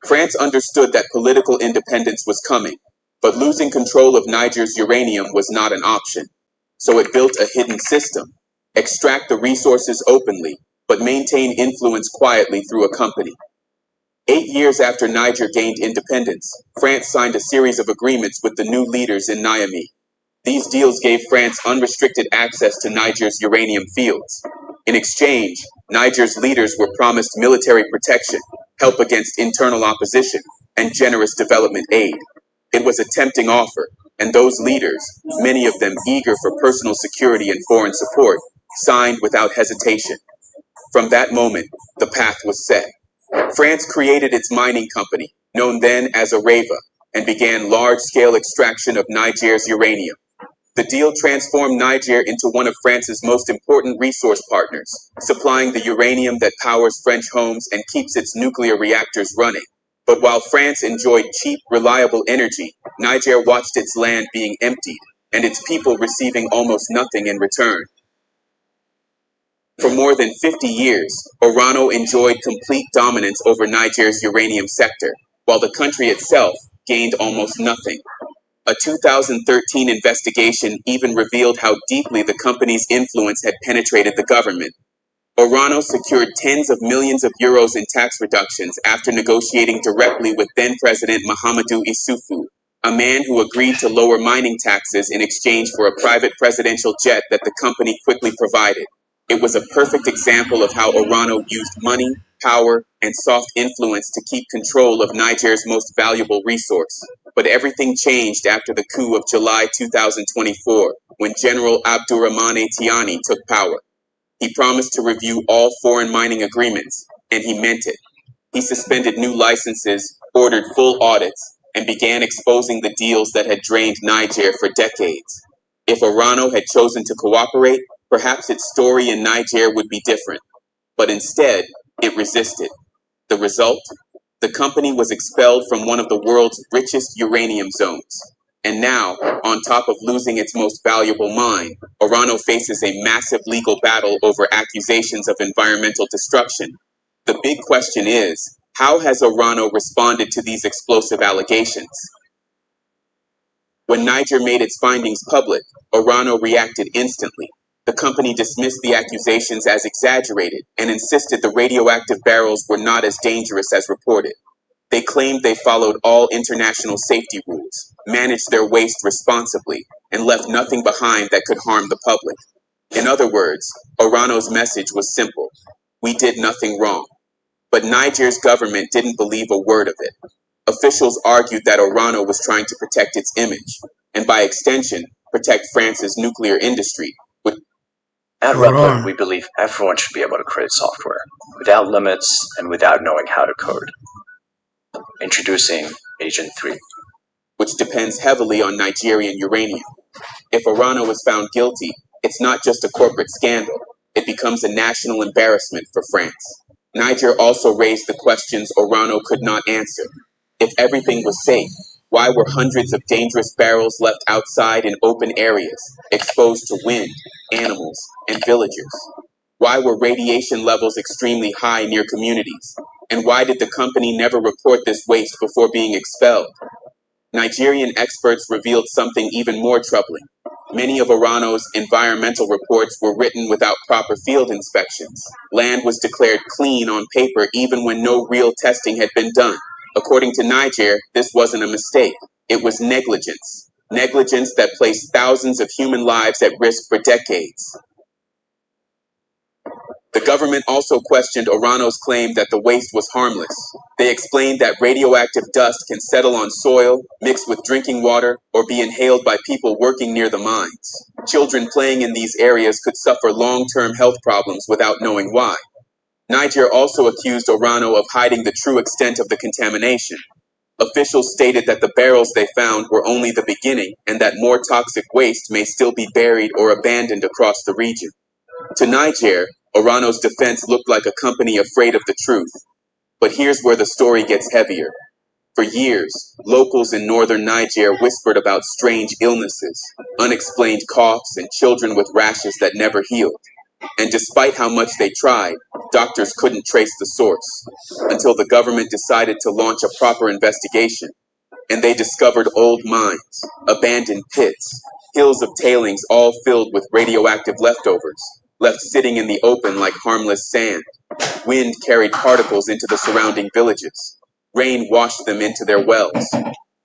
France understood that political independence was coming, but losing control of Niger's uranium was not an option. So it built a hidden system: extract the resources openly, but maintain influence quietly through a company. 8 years after Niger gained independence, France signed a series of agreements with the new leaders in Niamey. These deals gave France unrestricted access to Niger's uranium fields. In exchange, Niger's leaders were promised military protection, help against internal opposition, and generous development aid. It was a tempting offer, and those leaders, many of them eager for personal security and foreign support, signed without hesitation. From that moment, the path was set. France created its mining company, known then as Areva, and began large-scale extraction of Niger's uranium. The deal transformed Niger into one of France's most important resource partners, supplying the uranium that powers French homes and keeps its nuclear reactors running. But while France enjoyed cheap, reliable energy, Niger watched its land being emptied, and its people receiving almost nothing in return. For more than 50 years, Orano enjoyed complete dominance over Niger's uranium sector, while the country itself gained almost nothing. A 2013 investigation even revealed how deeply the company's influence had penetrated the government. Orano secured tens of millions of euros in tax reductions after negotiating directly with then-President Mahamadou Issoufou, a man who agreed to lower mining taxes in exchange for a private presidential jet that the company quickly provided. It was a perfect example of how Orano used money, power, and soft influence to keep control of Niger's most valuable resource. But everything changed after the coup of July 2024, when General Abdourahmane Tiani took power. He promised to review all foreign mining agreements, and he meant it. He suspended new licenses, ordered full audits, and began exposing the deals that had drained Niger for decades. If Orano had chosen to cooperate, perhaps its story in Niger would be different. But instead, it resisted. The result? The company was expelled from one of the world's richest uranium zones. And now, on top of losing its most valuable mine, Orano faces a massive legal battle over accusations of environmental destruction. The big question is, how has Orano responded to these explosive allegations? When Niger made its findings public, Orano reacted instantly. The company dismissed the accusations as exaggerated and insisted the radioactive barrels were not as dangerous as reported. They claimed they followed all international safety rules, managed their waste responsibly, and left nothing behind that could harm the public. In other words, Orano's message was simple: we did nothing wrong. But Niger's government didn't believe a word of it. Officials argued that Orano was trying to protect its image, and by extension, protect France's nuclear industry. At Replit, we believe everyone should be able to create software, without limits and without knowing how to code. Introducing Agent 3. Which depends heavily on Nigerian uranium. If Orano is found guilty, it's not just a corporate scandal, it becomes a national embarrassment for France. Niger also raised the questions Orano could not answer. If everything was safe, why were hundreds of dangerous barrels left outside in open areas, exposed to wind, animals, and villagers? Why were radiation levels extremely high near communities? And why did the company never report this waste before being expelled? Nigerian experts revealed something even more troubling. Many of Orano's environmental reports were written without proper field inspections. Land was declared clean on paper even when no real testing had been done. According to Niger, this wasn't a mistake. It was negligence. Negligence that placed thousands of human lives at risk for decades. The government also questioned Orano's claim that the waste was harmless. They explained that radioactive dust can settle on soil, mix with drinking water, or be inhaled by people working near the mines. Children playing in these areas could suffer long-term health problems without knowing why. Niger also accused Orano of hiding the true extent of the contamination. Officials stated that the barrels they found were only the beginning and that more toxic waste may still be buried or abandoned across the region. To Niger, Orano's defense looked like a company afraid of the truth. But here's where the story gets heavier. For years, locals in northern Niger whispered about strange illnesses, unexplained coughs, and children with rashes that never healed. And despite how much they tried, doctors couldn't trace the source, until the government decided to launch a proper investigation. And they discovered old mines, abandoned pits, hills of tailings all filled with radioactive leftovers, left sitting in the open like harmless sand. Wind carried particles into the surrounding villages. Rain washed them into their wells.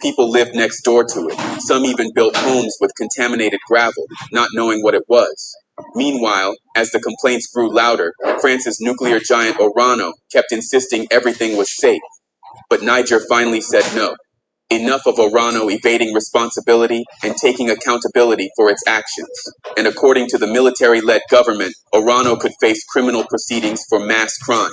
People lived next door to it. Some even built homes with contaminated gravel, not knowing what it was. Meanwhile, as the complaints grew louder, France's nuclear giant Orano kept insisting everything was safe. But Niger finally said no. Enough of Orano evading responsibility and taking accountability for its actions. And according to the military-led government, Orano could face criminal proceedings for mass crimes.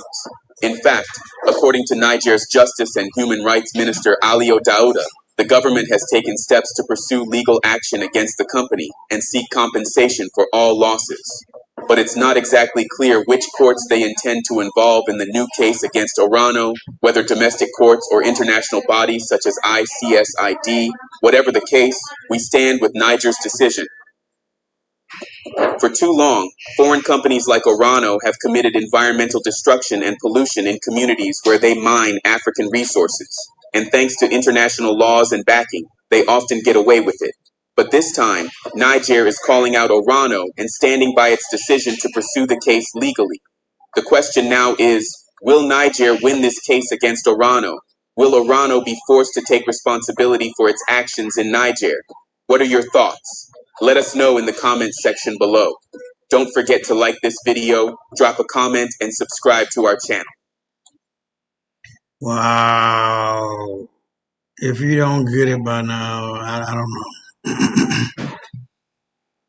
In fact, according to Niger's Justice and Human Rights Minister Alio Dauda, the government has taken steps to pursue legal action against the company and seek compensation for all losses. But it's not exactly clear which courts they intend to involve in the new case against Orano, whether domestic courts or international bodies such as ICSID. Whatever the case, we stand with Niger's decision. For too long, foreign companies like Orano have committed environmental destruction and pollution in communities where they mine African resources. And thanks to international laws and backing, they often get away with it. But this time, Niger is calling out Orano and standing by its decision to pursue the case legally. The question now is, will Niger win this case against Orano? Will Orano be forced to take responsibility for its actions in Niger? What are your thoughts? Let us know in the comments section below. Don't forget to like this video, drop a comment, and subscribe to our channel. Wow. If you don't get it by now, I don't know.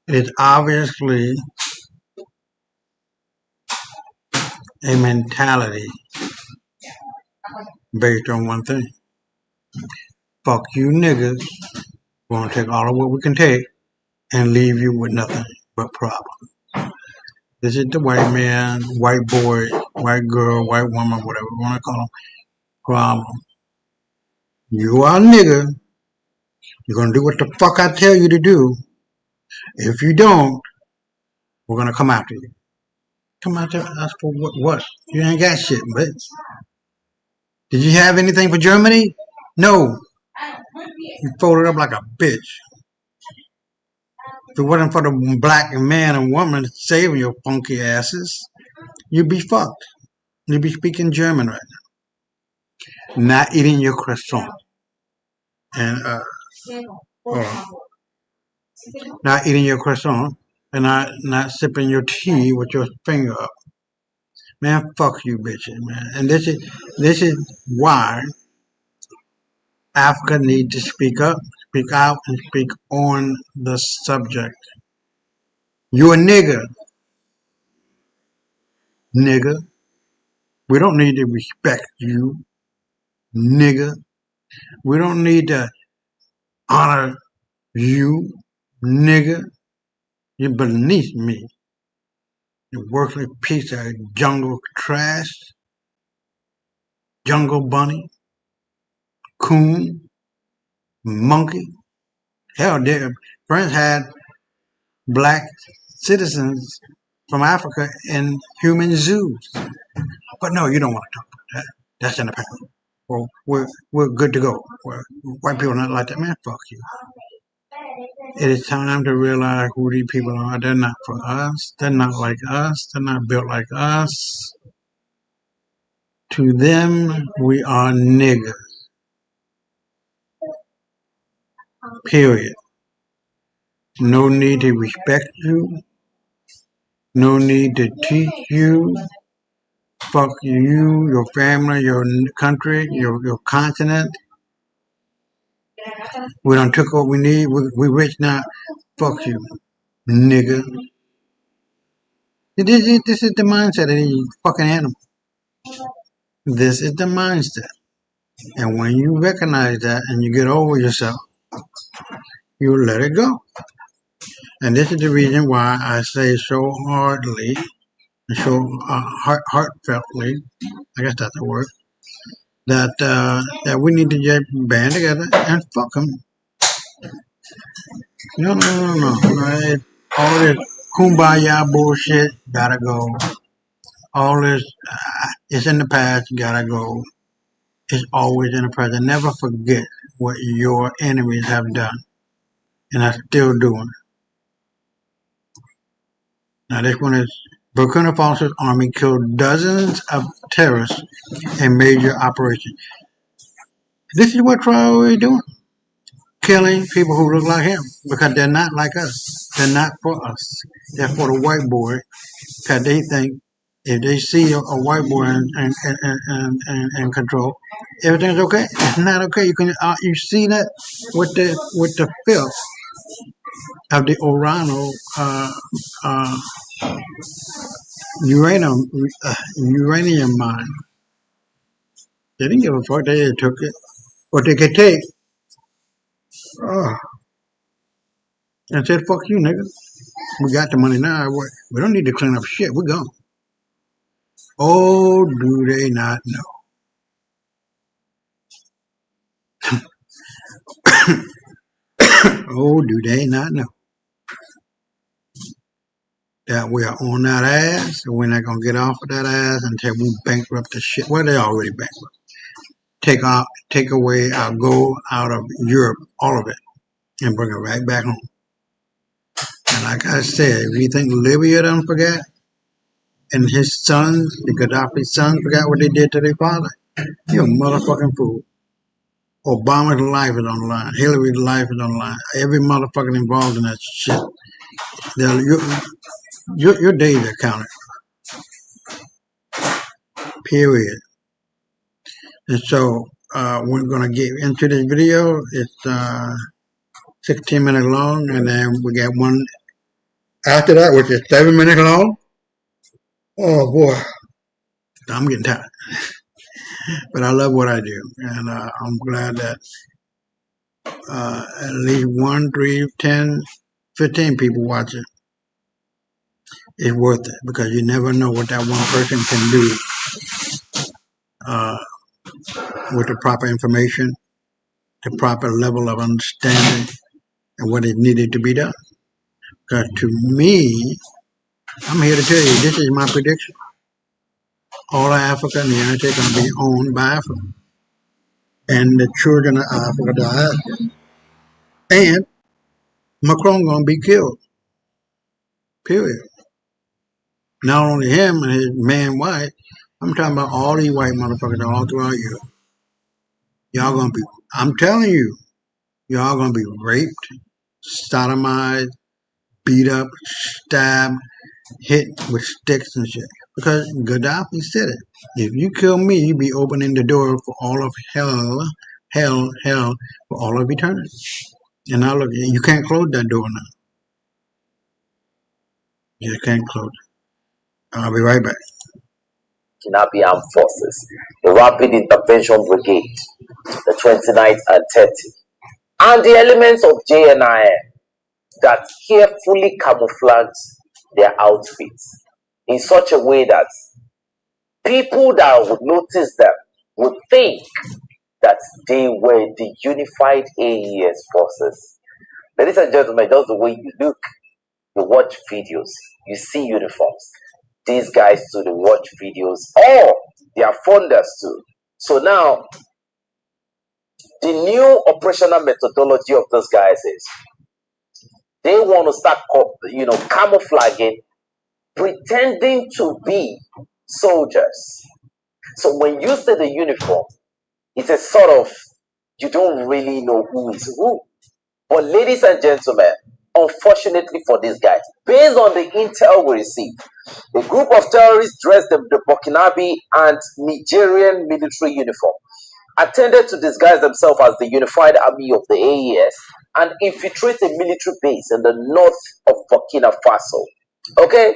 It's obviously a mentality based on one thing. Fuck you niggas. We're going to take all of what we can take and leave you with nothing but problems. This is the white man, white boy, white girl, white woman, whatever you want to call them, problem. You are a nigga. You're going to do what the fuck I tell you to do. If you don't, we're going to come after you. Come after us for what? You ain't got shit, bitch. Did you have anything for Germany? No. You folded up like a bitch. If it wasn't for the black man and woman saving your funky asses, you'd be fucked. You'd be speaking German right now. Not eating your croissant. And, not eating your croissant and not sipping your tea with your finger up. Man, fuck you bitches, man. And this is why Africa needs to speak up, speak out, and speak on the subject. You a nigga. Nigga. We don't need to respect you, nigga. We don't need to honor you, nigga. You're beneath me. You worthless piece of jungle trash, jungle bunny, coon, monkey. Hell, their friends had black citizens from Africa in human zoos. But no, you don't want to talk about that. That's in the past. Well, we're good to go. White people are not like that. Man, fuck you. It is time to realize who these people are. They're not for us. They're not like us. They're not built like us. To them, we are niggas. Period. No need to respect you. No need to teach you. Fuck you, your family, your country, your continent. We done took what we need. We rich now. Fuck you, nigga. This is the mindset of these fucking animals. This is the mindset. And when you recognize that and you get over yourself, you let it go. And this is the reason why I say so hardly and so heartfeltly, I guess that's the word, that we need to just band together and fuck them. No. All this kumbaya bullshit gotta go. All this, it's in the past, gotta go. It's always in the present. Never forget what your enemies have done. And are still doing. Now this one is Burkina Faso's army killed dozens of terrorists in major operations. This is what Traore is doing. Killing people who look like him because they're not like us. They're not for us. They're for the white boy because they think if they see a white boy in control, everything's okay. It's not okay. You see that with the filth of the Orano uranium mine. They didn't give a fuck. They took it. What they could take. And said, fuck you, nigga. We got the money now. We don't need to clean up shit. We're gone. Oh, do they not know? Oh, do they not know that we are on that ass and we're not going to get off of that ass until we bankrupt the shit. Well, they already bankrupt. Take away our gold out of Europe, all of it, and bring it right back home. And like I said, if you think Libya don't forget, and his sons, the Gaddafi sons, forgot what they did to their father, you're a motherfucking fool. Obama's life is on the line. Hillary's life is on the line. Every motherfucker involved in that shit. Your days are counted. Period. And so we're going to get into this video. It's 16 minutes long, and then we got one after that, which is 7 minutes long. Oh boy, I'm getting tired. But I love what I do, and I'm glad that at least 1, 3, 10, 15 people watch it. It's worth it because you never know what that one person can do with the proper information, the proper level of understanding, and what is needed to be done. Because to me, I'm here to tell you, this is my prediction. All of Africa and the United States are going to be owned by Africa. And the children of Africa diaspora. And Macron going to be killed. Period. Not only him and his man wife, I'm talking about all these white motherfuckers all throughout Europe. Y'all going to be, I'm telling you, y'all going to be raped, sodomized, beat up, stabbed, hit with sticks and shit. Because Gaddafi said it. If you kill me, you be opening the door for all of hell, for all of eternity. And now look, you can't close that door now. You can't close it. I'll be right back. Kidnapping Armed Forces, the Rapid Intervention Brigade, the 29th and 30th, and the elements of JNIM that carefully camouflage their outfits in such a way that people that would notice them would think that they were the unified AES forces. Ladies and gentlemen, just the way you look, you watch videos, you see uniforms. These guys too, they watch videos. Oh, they are funders too. So now, the new operational methodology of those guys is they want to start, camouflaging, pretending to be soldiers. So when you see the uniform, it's a sort of, you don't really know who is who. But ladies and gentlemen, unfortunately for these guys, based on the intel we received, a group of terrorists dressed in the Burkinabe and Nigerian military uniform attempted to disguise themselves as the unified army of the AES and infiltrate a military base in the north of Burkina Faso. Okay?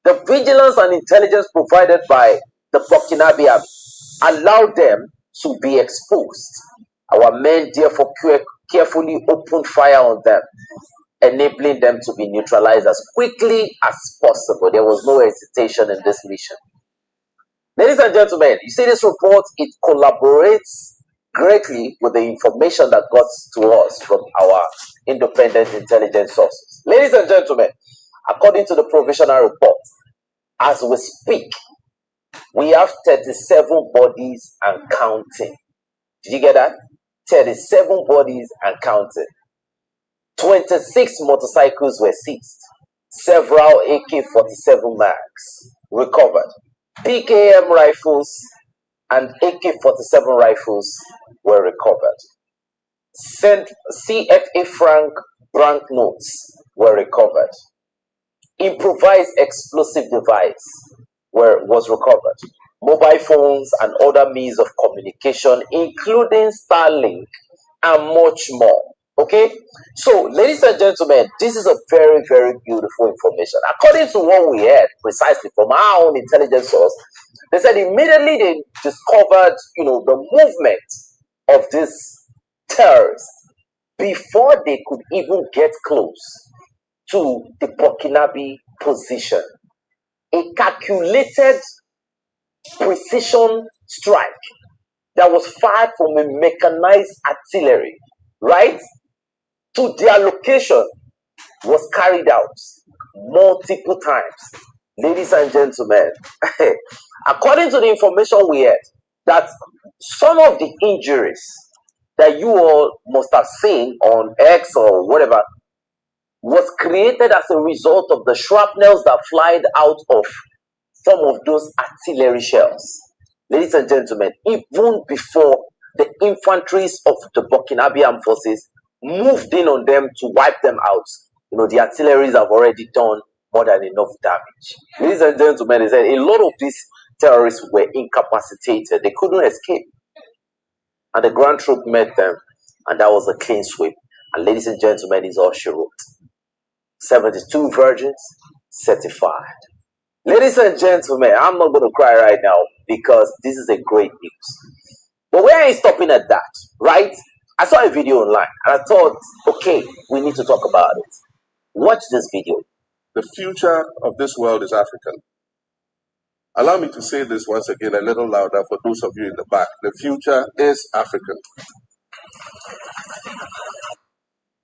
The vigilance and intelligence provided by the Burkinabe army allowed them to be exposed. Our men therefore carefully opened fire on them, enabling them to be neutralized as quickly as possible. There was no hesitation in this mission. Ladies and gentlemen, you see this report, it collaborates greatly with the information that got to us from our independent intelligence sources. Ladies and gentlemen, according to the provisional report, as we speak, we have 37 bodies and counting. Did you get that? 37 bodies and counting. 26 motorcycles were seized. Several AK-47 mags recovered. PKM rifles and AK-47 rifles were recovered. CFA franc banknotes were recovered. Improvised explosive device was recovered. Mobile phones and other means of communication, including Starlink and much more. Okay, so ladies and gentlemen, this is a very, very beautiful information. According to what we heard precisely from our own intelligence source, They said immediately they discovered, the movement of these terrorists before they could even get close to the Burkinabe position. A calculated precision strike that was fired from a mechanized artillery, right, to their location was carried out multiple times. Ladies and gentlemen, according to the information we had, that some of the injuries that you all must have seen on X or whatever was created as a result of the shrapnels that flied out of some of those artillery shells. Ladies and gentlemen, even before the infantries of the Burkinabe armed forces moved in on them to wipe them out, the artilleries have already done more than enough damage. Ladies and gentlemen, they said a lot of these terrorists were incapacitated. They couldn't escape. And the ground troop met them, and that was a clean sweep. And ladies and gentlemen, is all she wrote. 72 virgins certified. Ladies and gentlemen, I'm not going to cry right now because this is a great news. But we ain't stopping at that, right? I saw a video online and I thought, okay, we need to talk about it. Watch this video. The future of this world is African. Allow me to say this once again a little louder for those of you in the back. The future is African.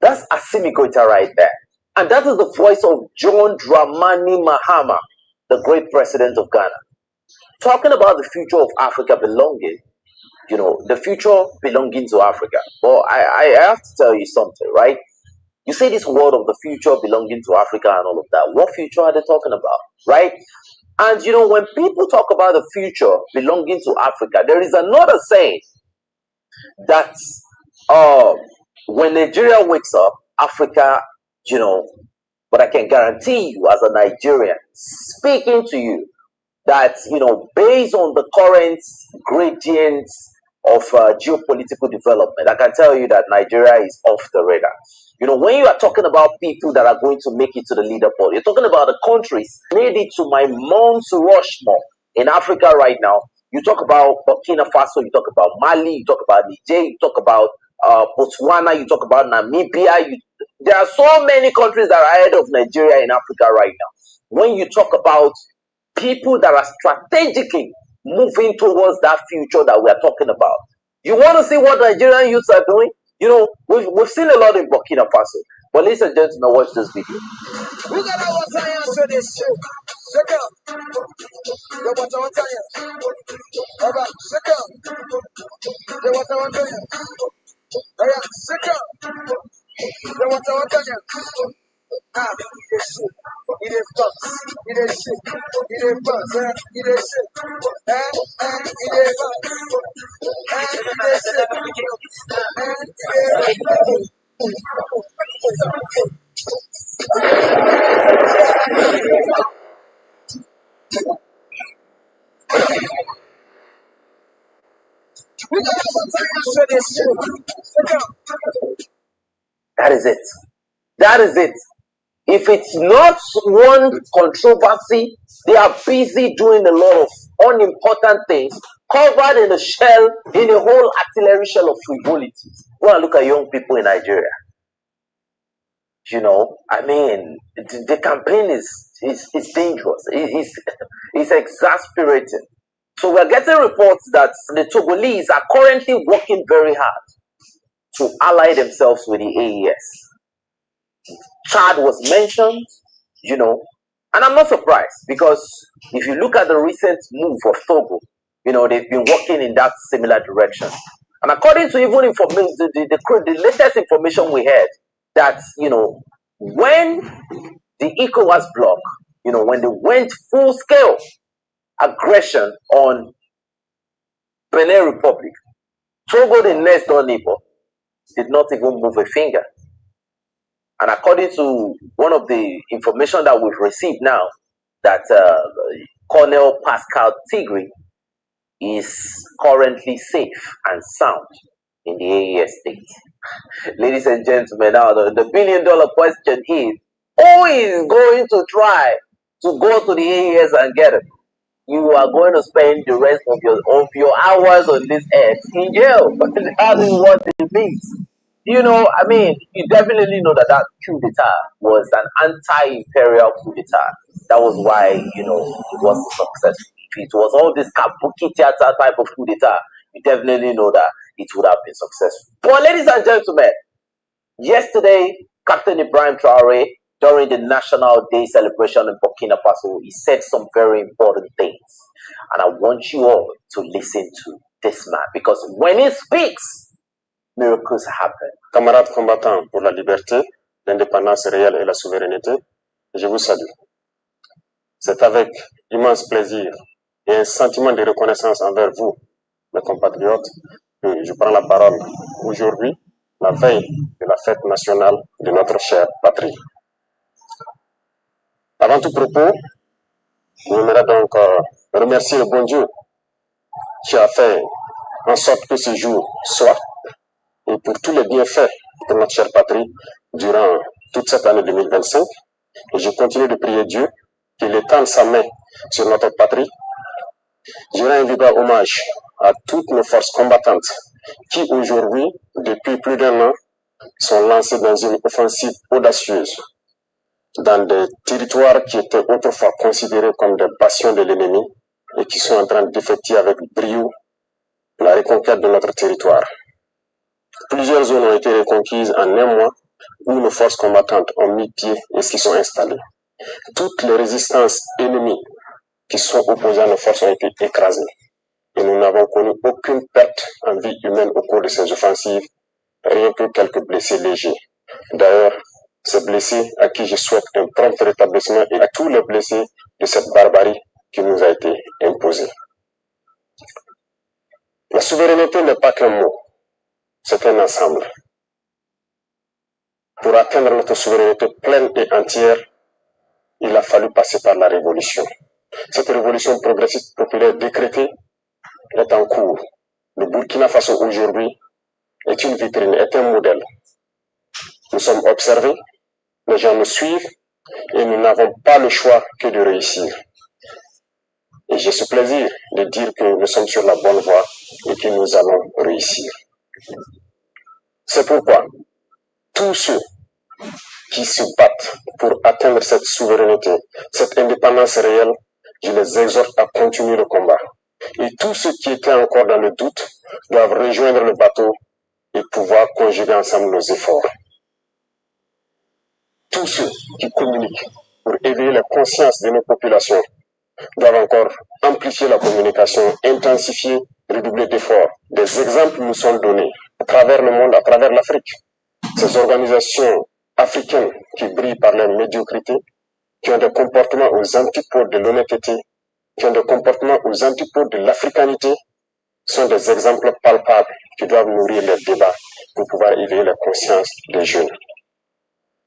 That's Assimi Goita right there. And that is the voice of John Dramani Mahama, the great president of Ghana, talking about the future of Africa belonging, the future belonging to Africa. Well, I have to tell you something, right? You say this word of the future belonging to Africa and all of that. What future are they talking about, right? And when people talk about the future belonging to Africa, there is another saying that when Nigeria wakes up, Africa, but I can guarantee you as a Nigerian speaking to you that, based on the current gradients of geopolitical development, I can tell you that Nigeria is off the radar. When you are talking about people that are going to make it to the leaderboard, you're talking about the countries made it to my Mount Rushmore in Africa right now. You talk about Burkina Faso, you talk about Mali, you talk about Niger, you talk about Botswana, you talk about Namibia. There are so many countries that are ahead of Nigeria in Africa right now. When you talk about people that are strategically moving towards that future that we are talking about, you want to see what Nigerian youths are doing? We've seen a lot in Burkina Faso. But ladies and gentlemen, watch this video. We got our science to this shit. Check out. The water water. All right, check out. The water water. All right, check out. The water water. This shit. It is bust. It is shit. It is bust. It is shit. It is bust. It is shit. It is That is it. That is it. If it's not one controversy, they are busy doing a lot of unimportant things, covered in a shell, in a whole artillery shell of frivolities. Go and look at young people in Nigeria. The campaign is dangerous. It's exasperating. So we're getting reports that the Togolese are currently working very hard to ally themselves with the AES. Chad was mentioned, and I'm not surprised because if you look at the recent move of Togo, they've been working in that similar direction. And according to even the latest information we had, that when the ECOWAS bloc, when they went full scale aggression on Benin Republic, Togo, the next door neighbor, did not even move a finger. And according to one of the information that we've received now, that Colonel Pascal Tigri is currently safe and sound in the AES state. Ladies and gentlemen, now the billion-dollar question is, who is going to try to go to the AES and get him? you are going to spend the rest of your hours on this earth in jail. That is what it means. I mean, you definitely know that coup d'etat was an anti-imperial coup d'etat. That was why, it wasn't successful. If it was all this kabuki theater type of coup d'etat, you definitely know that it would have been successful. But ladies and gentlemen, yesterday, Captain Ibrahim Traore, during the National Day celebration in Burkina Faso, he said some very important things. And I want you all to listen to this man, because when he speaks, miracles happen. Camarades combattants pour la liberté, l'indépendance réelle et la souveraineté, je vous salue. C'est avec immense plaisir et un sentiment de reconnaissance envers vous, mes compatriotes, que je prends la parole aujourd'hui, la veille de la fête nationale de notre chère patrie. Avant tout propos, j'aimerais donc remercier le bon Dieu qui a fait en sorte que ce jour soit, et pour tous les bienfaits de notre chère patrie durant toute cette année 2025. Et je continue de prier Dieu qu'il étende sa main sur notre patrie. Je rends un vibrant hommage à toutes nos forces combattantes qui aujourd'hui, depuis plus d'1 an, sont lancées dans une offensive audacieuse dans des territoires qui étaient autrefois considérés comme des bastions de l'ennemi et qui sont en train d'effectuer avec brio la reconquête de notre territoire. Plusieurs zones ont été reconquises en 1 mois où nos forces combattantes ont mis pied et s'y sont installées. Toutes les résistances ennemies qui sont opposées à nos forces ont été écrasées. Et nous n'avons connu aucune perte en vie humaine au cours de ces offensives, rien que quelques blessés légers. D'ailleurs, ces blessés à qui je souhaite un prompt rétablissement et à tous les blessés de cette barbarie qui nous a été imposée. La souveraineté n'est pas qu'un mot, c'est un ensemble. Pour atteindre notre souveraineté pleine et entière, il a fallu passer par la révolution. Cette révolution progressiste populaire décrétée est en cours. Le Burkina Faso aujourd'hui est une vitrine, est un modèle. Nous sommes observés, les gens nous suivent et nous n'avons pas le choix que de réussir. Et j'ai ce plaisir de dire que nous sommes sur la bonne voie et que nous allons réussir. C'est pourquoi tous ceux qui se battent pour atteindre cette souveraineté, cette indépendance réelle, je les exhorte à continuer le combat. Et tous ceux qui étaient encore dans le doute doivent rejoindre le bateau et pouvoir conjuguer ensemble nos efforts. Tous ceux qui communiquent pour éveiller la conscience de nos populations doivent encore amplifier la communication, intensifier, redoubler d'efforts. Des exemples nous sont donnés à travers le monde, à travers l'Afrique. Ces organisations africaines qui brillent par leur médiocrité, qui ont des comportements aux antipodes de l'honnêteté, qui ont des comportements aux antipodes de l'africanité, sont des exemples palpables qui doivent nourrir les débats pour pouvoir éveiller la conscience des jeunes.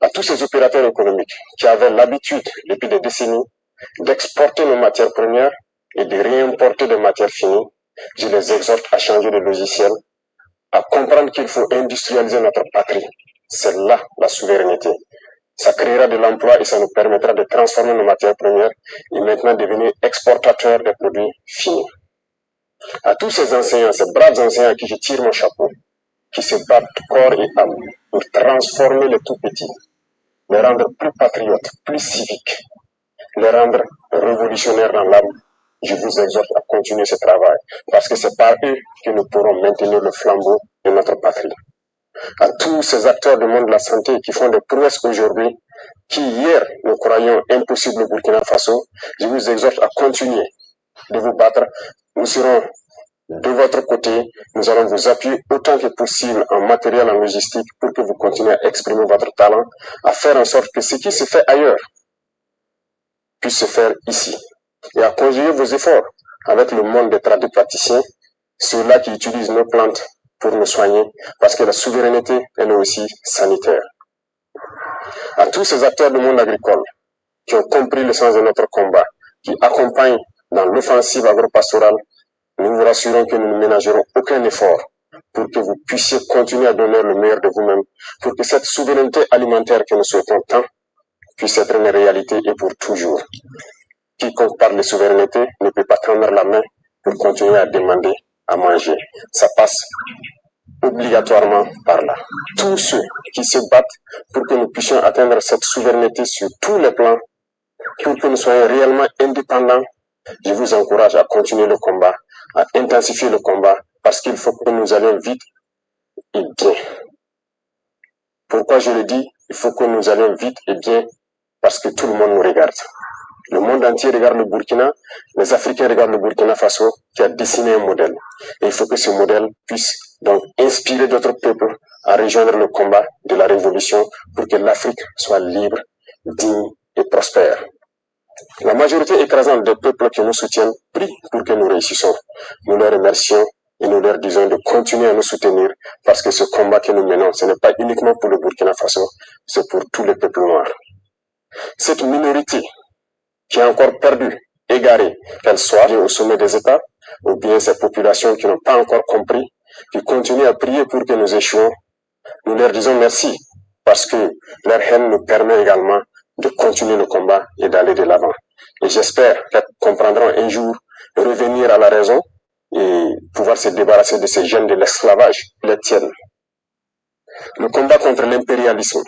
À tous ces opérateurs économiques qui avaient l'habitude, depuis des décennies, d'exporter nos matières premières et de réimporter des matières finies, je les exhorte à changer de logiciel, à comprendre qu'il faut industrialiser notre patrie. C'est là la souveraineté. Ça créera de l'emploi et ça nous permettra de transformer nos matières premières et maintenant devenir exportateurs des produits finis. À tous ces enseignants, ces braves enseignants à qui je tire mon chapeau, qui se battent corps et âme pour transformer les tout-petits, les rendre plus patriotes, plus civiques, les rendre révolutionnaires dans l'âme, je vous exhorte à continuer ce travail, parce que c'est par eux que nous pourrons maintenir le flambeau de notre patrie. À tous ces acteurs du monde de la santé qui font des prouesses aujourd'hui, qui hier nous croyions impossibles au Burkina Faso, je vous exhorte à continuer de vous battre. Nous serons de votre côté, nous allons vous appuyer autant que possible en matériel, en logistique, pour que vous continuez à exprimer votre talent, à faire en sorte que ce qui se fait ailleurs puisse se faire ici. Et à conjuguer vos efforts avec le monde des tradipraticiens, ceux-là qui utilisent nos plantes pour nous soigner, parce que la souveraineté, elle est aussi sanitaire. À tous ces acteurs du monde agricole qui ont compris le sens de notre combat, qui accompagnent dans l'offensive agropastorale, nous vous rassurons que nous ne ménagerons aucun effort pour que vous puissiez continuer à donner le meilleur de vous-même, pour que cette souveraineté alimentaire que nous souhaitons tant puisse être une réalité et pour toujours. Quiconque parle de souveraineté ne peut pas tendre la main pour continuer à demander à manger. Ça passe obligatoirement par là. Tous ceux qui se battent pour que nous puissions atteindre cette souveraineté sur tous les plans, pour que nous soyons réellement indépendants, je vous encourage à continuer le combat, à intensifier le combat, parce qu'il faut que nous allions vite et bien. Pourquoi je le dis? Il faut que nous allions vite et bien, parce que tout le monde nous regarde. Le monde entier regarde le Burkina, les Africains regardent le Burkina Faso qui a dessiné un modèle. Et il faut que ce modèle puisse donc inspirer d'autres peuples à rejoindre le combat de la révolution pour que l'Afrique soit libre, digne et prospère. La majorité écrasante des peuples qui nous soutiennent prie pour que nous réussissions. Nous les remercions et nous leur disons de continuer à nous soutenir parce que ce combat que nous menons, ce n'est pas uniquement pour le Burkina Faso, c'est pour tous les peuples noirs. Cette minorité qui est encore perdue, égarée, qu'elle soit au sommet des États, ou bien ces populations qui n'ont pas encore compris, qui continuent à prier pour que nous échouons, nous leur disons merci parce que leur haine nous permet également de continuer le combat et d'aller de l'avant. Et j'espère qu'elles comprendront un jour revenir à la raison et pouvoir se débarrasser de ces gènes de l'esclavage qui les tiennent. Le combat contre l'impérialisme,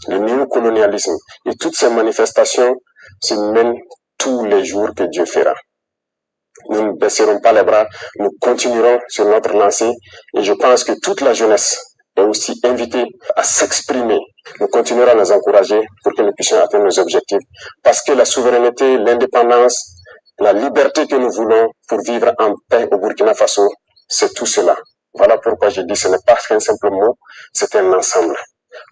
le néocolonialisme et toutes ces manifestations se mènent tous les jours que Dieu fera. Nous ne baisserons pas les bras, nous continuerons sur notre lancée et je pense que toute la jeunesse est aussi invitée à s'exprimer. Nous continuerons à les encourager pour que nous puissions atteindre nos objectifs parce que la souveraineté, l'indépendance, la liberté que nous voulons pour vivre en paix au Burkina Faso, c'est tout cela. Voilà pourquoi je dis que ce n'est pas qu'un simple mot, c'est un ensemble.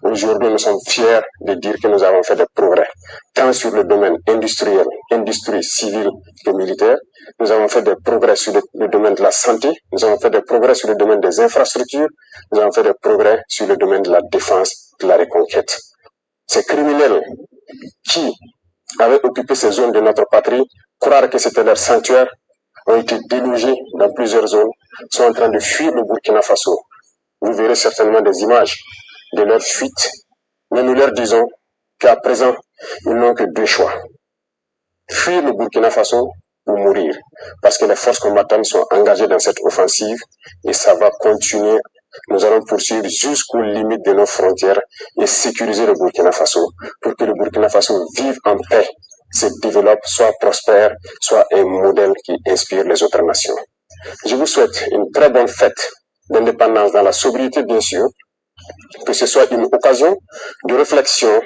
Aujourd'hui, nous sommes fiers de dire que nous avons fait des progrès, tant sur le domaine industriel, industrie civile que militaire. Nous avons fait des progrès sur le domaine de la santé, nous avons fait des progrès sur le domaine des infrastructures, nous avons fait des progrès sur le domaine de la défense, de la reconquête. Ces criminels qui avaient occupé ces zones de notre patrie, croire que c'était leur sanctuaire, ont été délogés dans plusieurs zones, sont en train de fuir le Burkina Faso. Vous verrez certainement des images de leur fuite, mais nous leur disons qu'à présent, ils n'ont que deux choix. Fuir le Burkina Faso ou mourir, parce que les forces combattantes sont engagées dans cette offensive et ça va continuer. Nous allons poursuivre jusqu'aux limites de nos frontières et sécuriser le Burkina Faso pour que le Burkina Faso vive en paix, se développe, soit prospère, soit un modèle qui inspire les autres nations. Je vous souhaite une très bonne fête d'indépendance dans la sobriété, bien sûr, que ce soit une occasion de réflexion,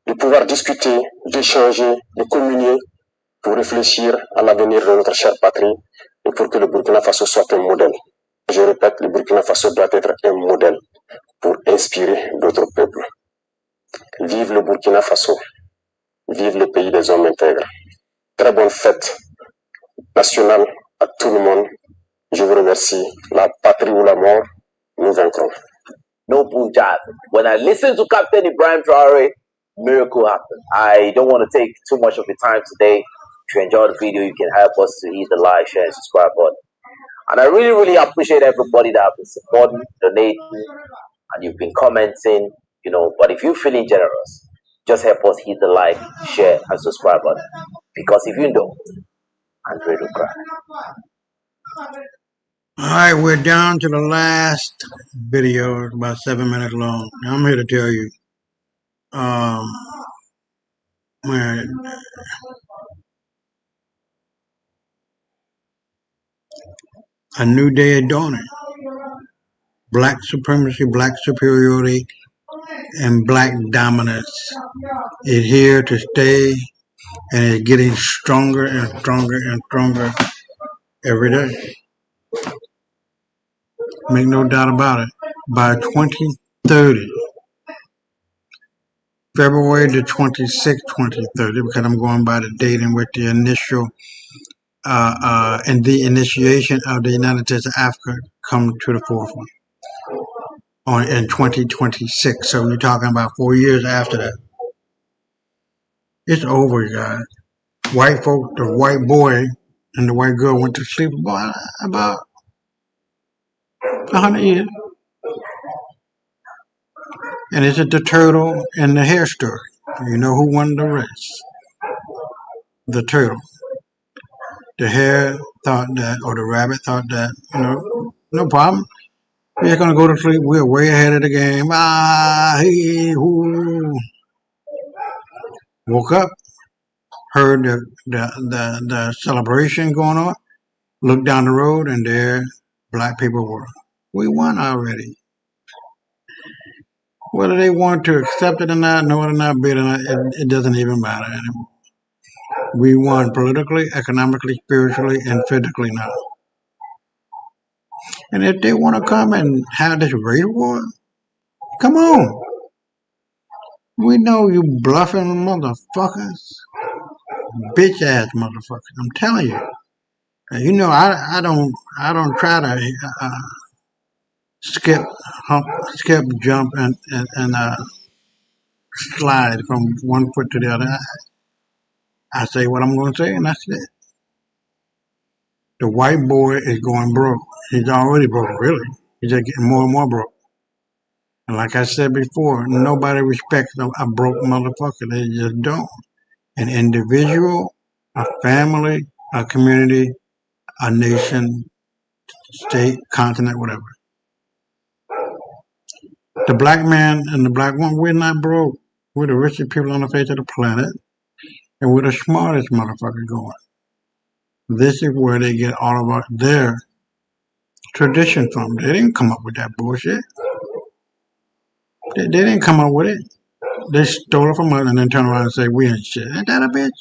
de pouvoir discuter, d'échanger, de communier pour réfléchir à l'avenir de notre chère patrie et pour que le Burkina Faso soit un modèle. Je répète, le Burkina Faso doit être un modèle pour inspirer d'autres peuples. Vive le Burkina Faso, vive le pays des hommes intègres. Très bonne fête nationale à tout le monde. Je vous remercie. La patrie ou la mort, nous vaincrons. No Punjab. When I listen to Captain Ibrahim Traore, miracle happens. I don't want to take too much of your time today. If you enjoyed the video, you can help us to hit the like, share, and subscribe button. And I really, really appreciate everybody that have been supporting, donating, and you've been commenting, But if you're feeling generous, just help us hit the like, share, and subscribe button. Because if you don't, Andre will cry. All right, we're down to the last video. It's about 7 minutes long. Now I'm here to tell you, when a new day is dawning. Black supremacy, black superiority, and black dominance is here to stay, and it's getting stronger and stronger and stronger every day. Make no doubt about it. By 2030, February the 26th, 2030, because I'm going by the date in which the initial and the initiation of the United States of Africa come to the forefront in 2026. So you're talking about 4 years after that. It's over, you guys. White folk, the white boy and the white girl went to sleep about 100 years. And it's the turtle and the hare story. You know who won the race. the turtle. The hare thought that, or the rabbit thought that, no problem. We're just gonna go to sleep. We're way ahead of the game. Woke up, heard the celebration going on. Looked down the road, and there, black people were. We won already. Whether they want to accept it or not, know it or not, be it or not, it doesn't even matter anymore. We won politically, economically, spiritually, and physically now. And if they want to come and have this race war, come on. We know you bluffing motherfuckers. Bitch ass motherfuckers. I'm telling you. I don't try to skip, jump, and slide from one foot to the other. I say what I'm going to say, and that's it. The white boy is going broke. He's already broke, really. He's just getting more and more broke. And like I said before, nobody respects a broke motherfucker. They just don't. An individual, a family, a community, a nation, state, continent, whatever. The black man and the black woman, we're not broke. We're the richest people on the face of the planet, and we're the smartest motherfuckers going. This is where they get all of their tradition from. They didn't come up with that bullshit. They didn't come up with it. They stole it from us and then turn around and say, we ain't shit. Ain't that a bitch?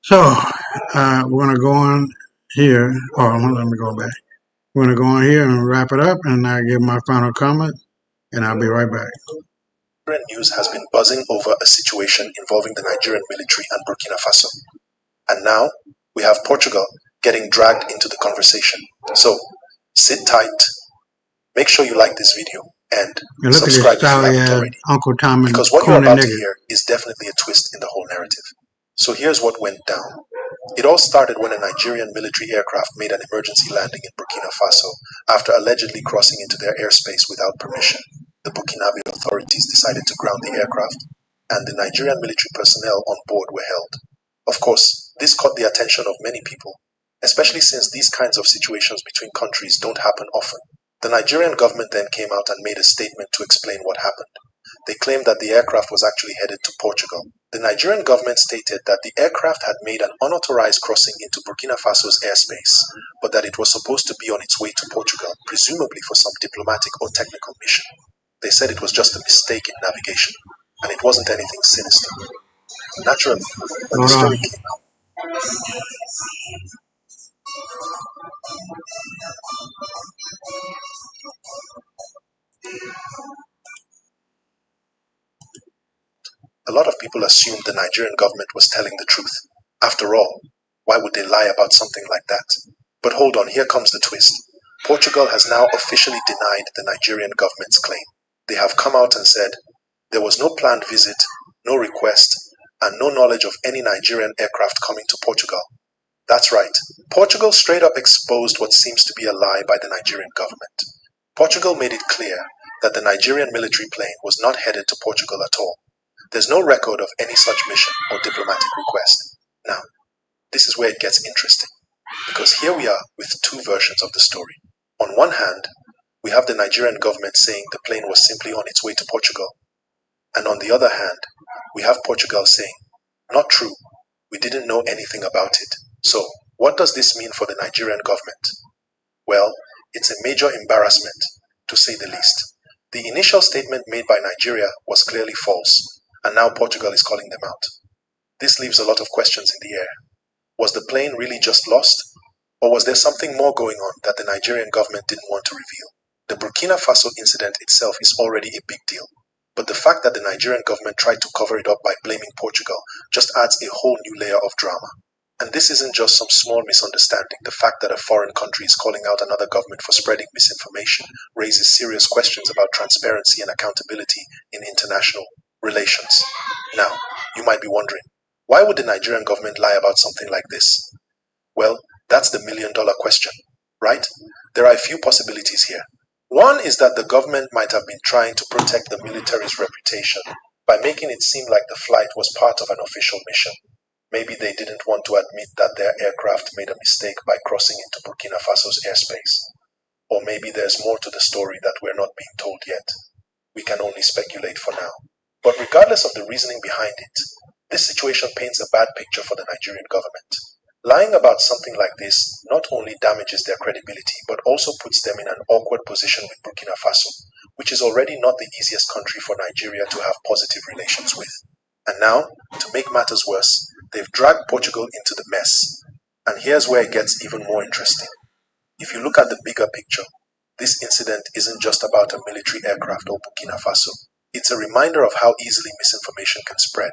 So, we're going to go on here. Let me go back. We're going to go on here and wrap it up, and I give my final comment, and I'll be right back. Nigerian news has been buzzing over a situation involving the Nigerian military and Burkina Faso. And now, we have Portugal getting dragged into the conversation. So, sit tight, make sure you like this video, and subscribe if you haven't already. Uncle Tom, because what you're about to hear is definitely a twist in the whole narrative. So here's what went down. It all started when a Nigerian military aircraft made an emergency landing in Burkina Faso after allegedly crossing into their airspace without permission. The Burkinabe authorities decided to ground the aircraft, and the Nigerian military personnel on board were held. Of course, this caught the attention of many people, especially since these kinds of situations between countries don't happen often. The Nigerian government then came out and made a statement to explain what happened. They claimed that the aircraft was actually headed to Portugal. The Nigerian government stated that the aircraft had made an unauthorized crossing into Burkina Faso's airspace, but that it was supposed to be on its way to Portugal, presumably for some diplomatic or technical mission. They said it was just a mistake in navigation, and it wasn't anything sinister. Naturally, when the story came out, a lot of people assumed the Nigerian government was telling the truth. After all, why would they lie about something like that? But hold on, here comes the twist. Portugal has now officially denied the Nigerian government's claim. They have come out and said there was no planned visit, no request, and no knowledge of any Nigerian aircraft coming to Portugal. That's right. Portugal straight up exposed what seems to be a lie by the Nigerian government. Portugal made it clear that the Nigerian military plane was not headed to Portugal at all. There's no record of any such mission or diplomatic request. Now, this is where it gets interesting, because here we are with two versions of the story. On one hand, we have the Nigerian government saying the plane was simply on its way to Portugal. And on the other hand, we have Portugal saying, not true, we didn't know anything about it. So, what does this mean for the Nigerian government? Well, it's a major embarrassment, to say the least. The initial statement made by Nigeria was clearly false, and now Portugal is calling them out. This leaves a lot of questions in the air. Was the plane really just lost? Or was there something more going on that the Nigerian government didn't want to reveal? The Burkina Faso incident itself is already a big deal, but the fact that the Nigerian government tried to cover it up by blaming Portugal just adds a whole new layer of drama. And this isn't just some small misunderstanding. The fact that a foreign country is calling out another government for spreading misinformation raises serious questions about transparency and accountability in international relations. Now, you might be wondering, why would the Nigerian government lie about something like this? Well, that's the million-dollar question, right? There are a few possibilities here. One is that the government might have been trying to protect the military's reputation by making it seem like the flight was part of an official mission. Maybe they didn't want to admit that their aircraft made a mistake by crossing into Burkina Faso's airspace. Or maybe there's more to the story that we're not being told yet. We can only speculate for now. But regardless of the reasoning behind it, this situation paints a bad picture for the Nigerian government. Lying about something like this not only damages their credibility, but also puts them in an awkward position with Burkina Faso, which is already not the easiest country for Nigeria to have positive relations with. And now, to make matters worse, they've dragged Portugal into the mess. And here's where it gets even more interesting. If you look at the bigger picture, this incident isn't just about a military aircraft or Burkina Faso. It's a reminder of how easily misinformation can spread,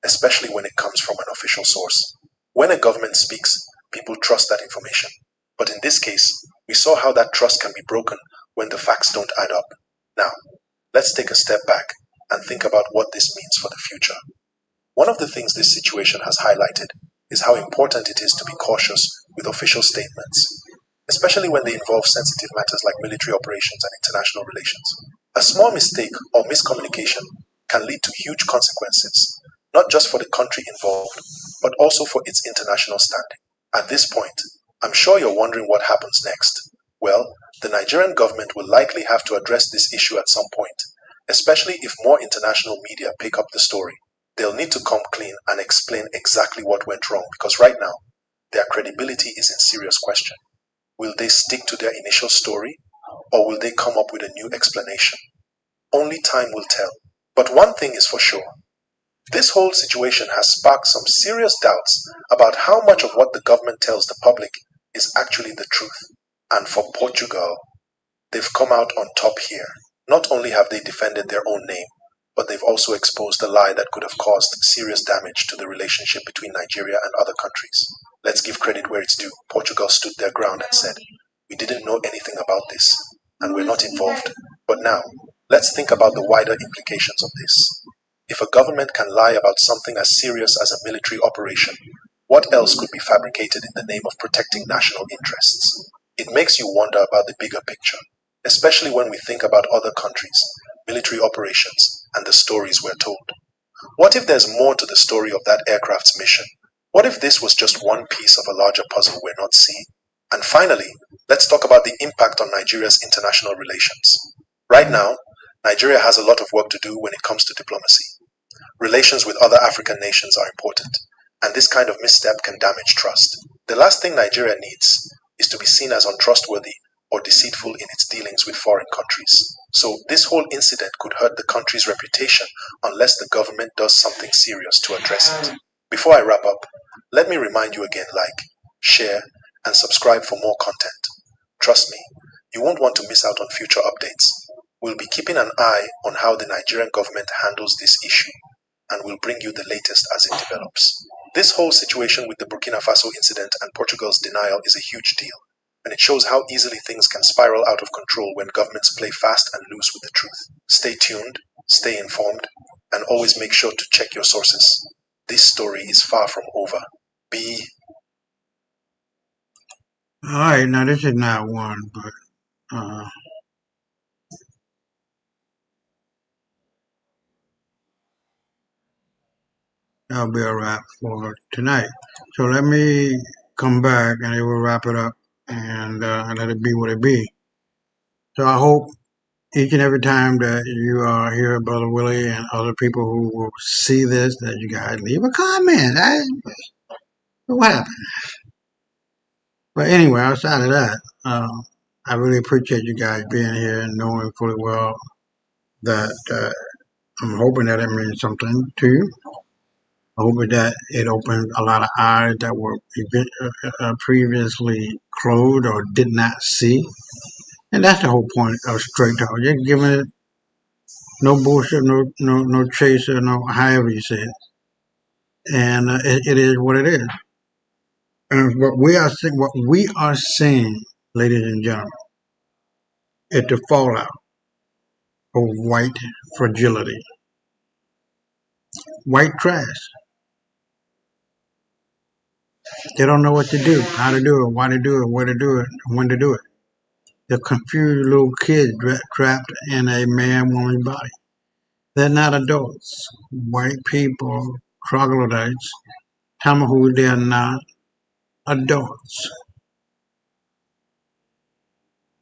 especially when it comes from an official source. When a government speaks, people trust that information. But in this case, we saw how that trust can be broken when the facts don't add up. Now, let's take a step back and think about what this means for the future. One of the things this situation has highlighted is how important it is to be cautious with official statements, especially when they involve sensitive matters like military operations and international relations. A small mistake or miscommunication can lead to huge consequences, not just for the country involved, but also for its international standing. At this point, I'm sure you're wondering what happens next. Well, the Nigerian government will likely have to address this issue at some point, especially if more international media pick up the story. They'll need to come clean and explain exactly what went wrong, because right now, their credibility is in serious question. Will they stick to their initial story, or will they come up with a new explanation? Only time will tell. But one thing is for sure. This whole situation has sparked some serious doubts about how much of what the government tells the public is actually the truth. And for Portugal, they've come out on top here. Not only have they defended their own name, but they've also exposed a lie that could have caused serious damage to the relationship between Nigeria and other countries. Let's give credit where it's due. Portugal stood their ground and said, "We didn't know anything about this, and we're not involved." But now, let's think about the wider implications of this. If a government can lie about something as serious as a military operation, what else could be fabricated in the name of protecting national interests? It makes you wonder about the bigger picture, especially when we think about other countries, military operations, and the stories we're told. What if there's more to the story of that aircraft's mission? What if this was just one piece of a larger puzzle we're not seeing? And finally, let's talk about the impact on Nigeria's international relations. Right now, Nigeria has a lot of work to do when it comes to diplomacy. Relations with other African nations are important, and this kind of misstep can damage trust. The last thing Nigeria needs is to be seen as untrustworthy or deceitful in its dealings with foreign countries. So this whole incident could hurt the country's reputation unless the government does something serious to address it. Before I wrap up, let me remind you again, like, share, and subscribe for more content. Trust me, you won't want to miss out on future updates. We'll be keeping an eye on how the Nigerian government handles this issue, and we'll bring you the latest as it develops. This whole situation with the Burkina Faso incident and Portugal's denial is a huge deal, and it shows how easily things can spiral out of control when governments play fast and loose with the truth. Stay tuned, stay informed, and always make sure to check your sources. This story is far from over. Be. All right, now this is not one, but that'll be a wrap for tonight. So let me come back and it will wrap it up and let it be what it be. So I hope each and every time that you are here, Brother Willie, and other people who will see this, that you guys leave a comment. What happened? But anyway, outside of that, I really appreciate you guys being here and knowing fully well that I'm hoping that it means something to you. I hope that it opens a lot of eyes that were previously closed or did not see. And that's the whole point of Straight Talk. Just giving it no bullshit, no chaser, no however you say it. And it is what it is. And what we are seeing, ladies and gentlemen, is the fallout of white fragility, white trash. They don't know what to do, how to do it, why to do it, where to do it, when to do it. They're confused little kids trapped in a man-woman body. They're not adults. White people, troglodytes, tell me who they're not adults.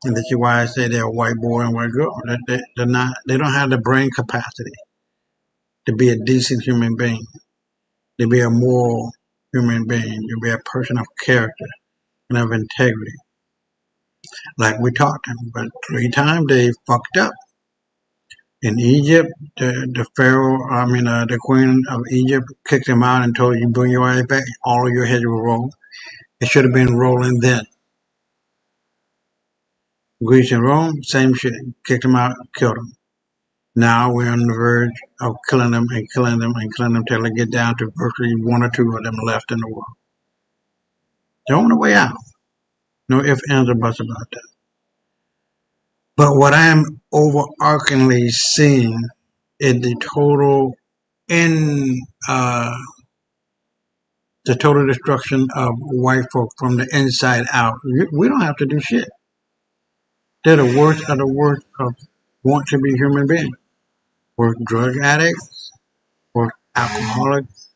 And that's why I say they're a white boy and white girl. They're not. They don't have the brain capacity to be a decent human being, to be a moral human being, to be a person of character and of integrity. Like we taught them, but 3 times they fucked up. In Egypt, the Pharaoh, the Queen of Egypt kicked him out and told you, bring your ass back. All of your heads will roll. It should have been rolling then. Greece and Rome, same shit. Kicked him out, killed him. Now we're on the verge of killing them and killing them and killing them till they get down to virtually 1 or 2 of them left in the world. They're on the way out. No ifs, ands, or buts about that. But what I'm overarchingly seeing is the total destruction of white folk from the inside out. We don't have to do shit. They're the worst of the worst of want to be human beings. Worst drug addicts, worst alcoholics,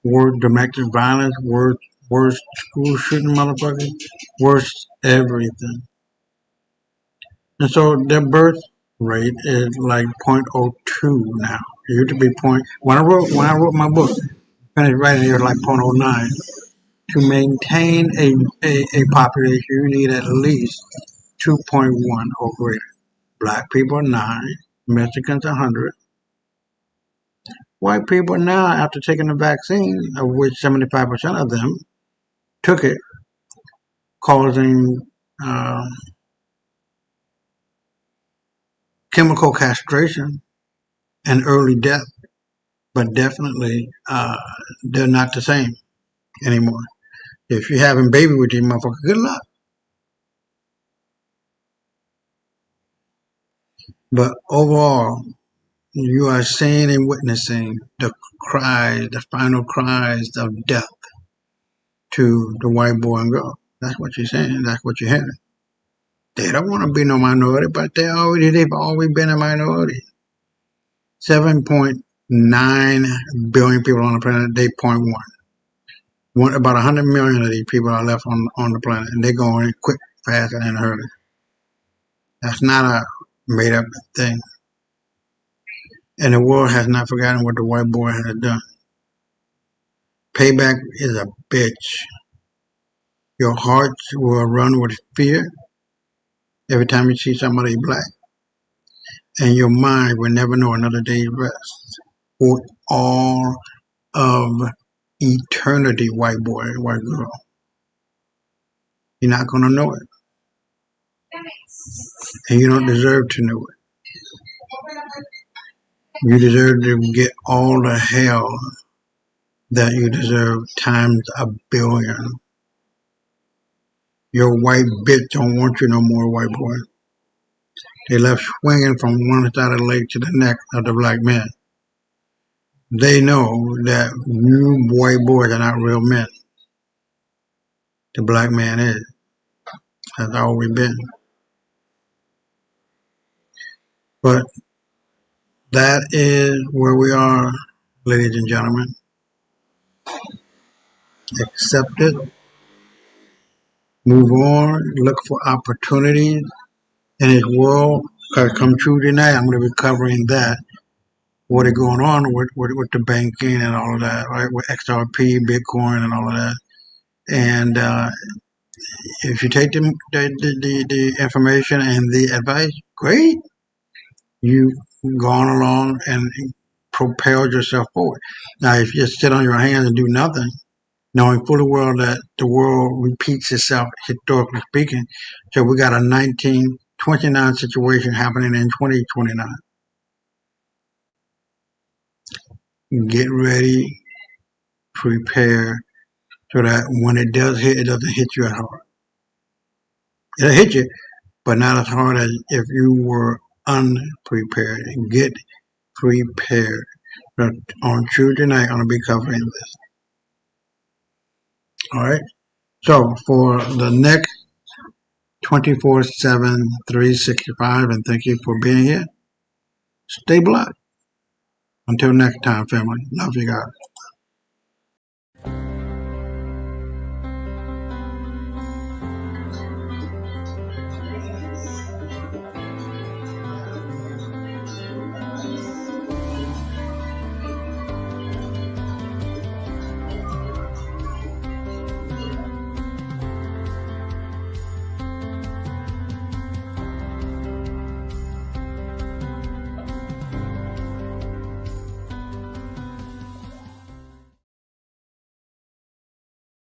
worst domestic violence, worst school shooting motherfuckers, worst everything. And so their birth rate is like 0.02 now. It used to be when I wrote my book, finished writing it was like 0.09. To maintain a population, you need at least 2.1 or greater. Black people 9, Mexicans 100. White people now, after taking the vaccine, of which 75% of them took it, causing chemical castration and early death, but definitely they're not the same anymore. If you're having baby with these motherfuckers, good luck. But overall, you are seeing and witnessing the cries, the final cries of death to the white boy and girl. That's what you're saying. That's what you're hearing. They don't want to be no minority, but they've always been a minority. 7.9 billion people on the planet, they 0.1. About 100 million of these people are left on the planet, and they're going quick, fast, and in a hurry. That's not a made-up thing. And the world has not forgotten what the white boy has done. Payback is a bitch. Your heart will run with fear every time you see somebody black. And your mind will never know another day's rest. For all of eternity, white boy, white girl. You're not going to know it. And you don't deserve to know it. You deserve to get all the hell that you deserve times a billion. Your white bitch don't want you no more, white boy. They left swinging from one side of the lake to the neck of the black man. They know that you white boys are not real men. The black man is. Has always been. But that is where we are, ladies and gentlemen. Accept it. Move on. Look for opportunities in this world. Because come Tuesday night, I'm going to be covering that. What is going on with the banking and all of that, right? With XRP, Bitcoin, and all of that. And if you take the information and the advice, great. You've gone along and propelled yourself forward. Now, if you just sit on your hands and do nothing, knowing fully well that the world repeats itself, historically speaking, so we got a 1929 situation happening in 2029. Get ready, prepare, so that when it does hit, it doesn't hit you as hard. It'll hit you, but not as hard as if you were unprepared. Get prepared. But on Tuesday night, I'm going to be covering this. All right? So for the next 24/7, 365, and thank you for being here, stay black. Until next time, family. Love you guys.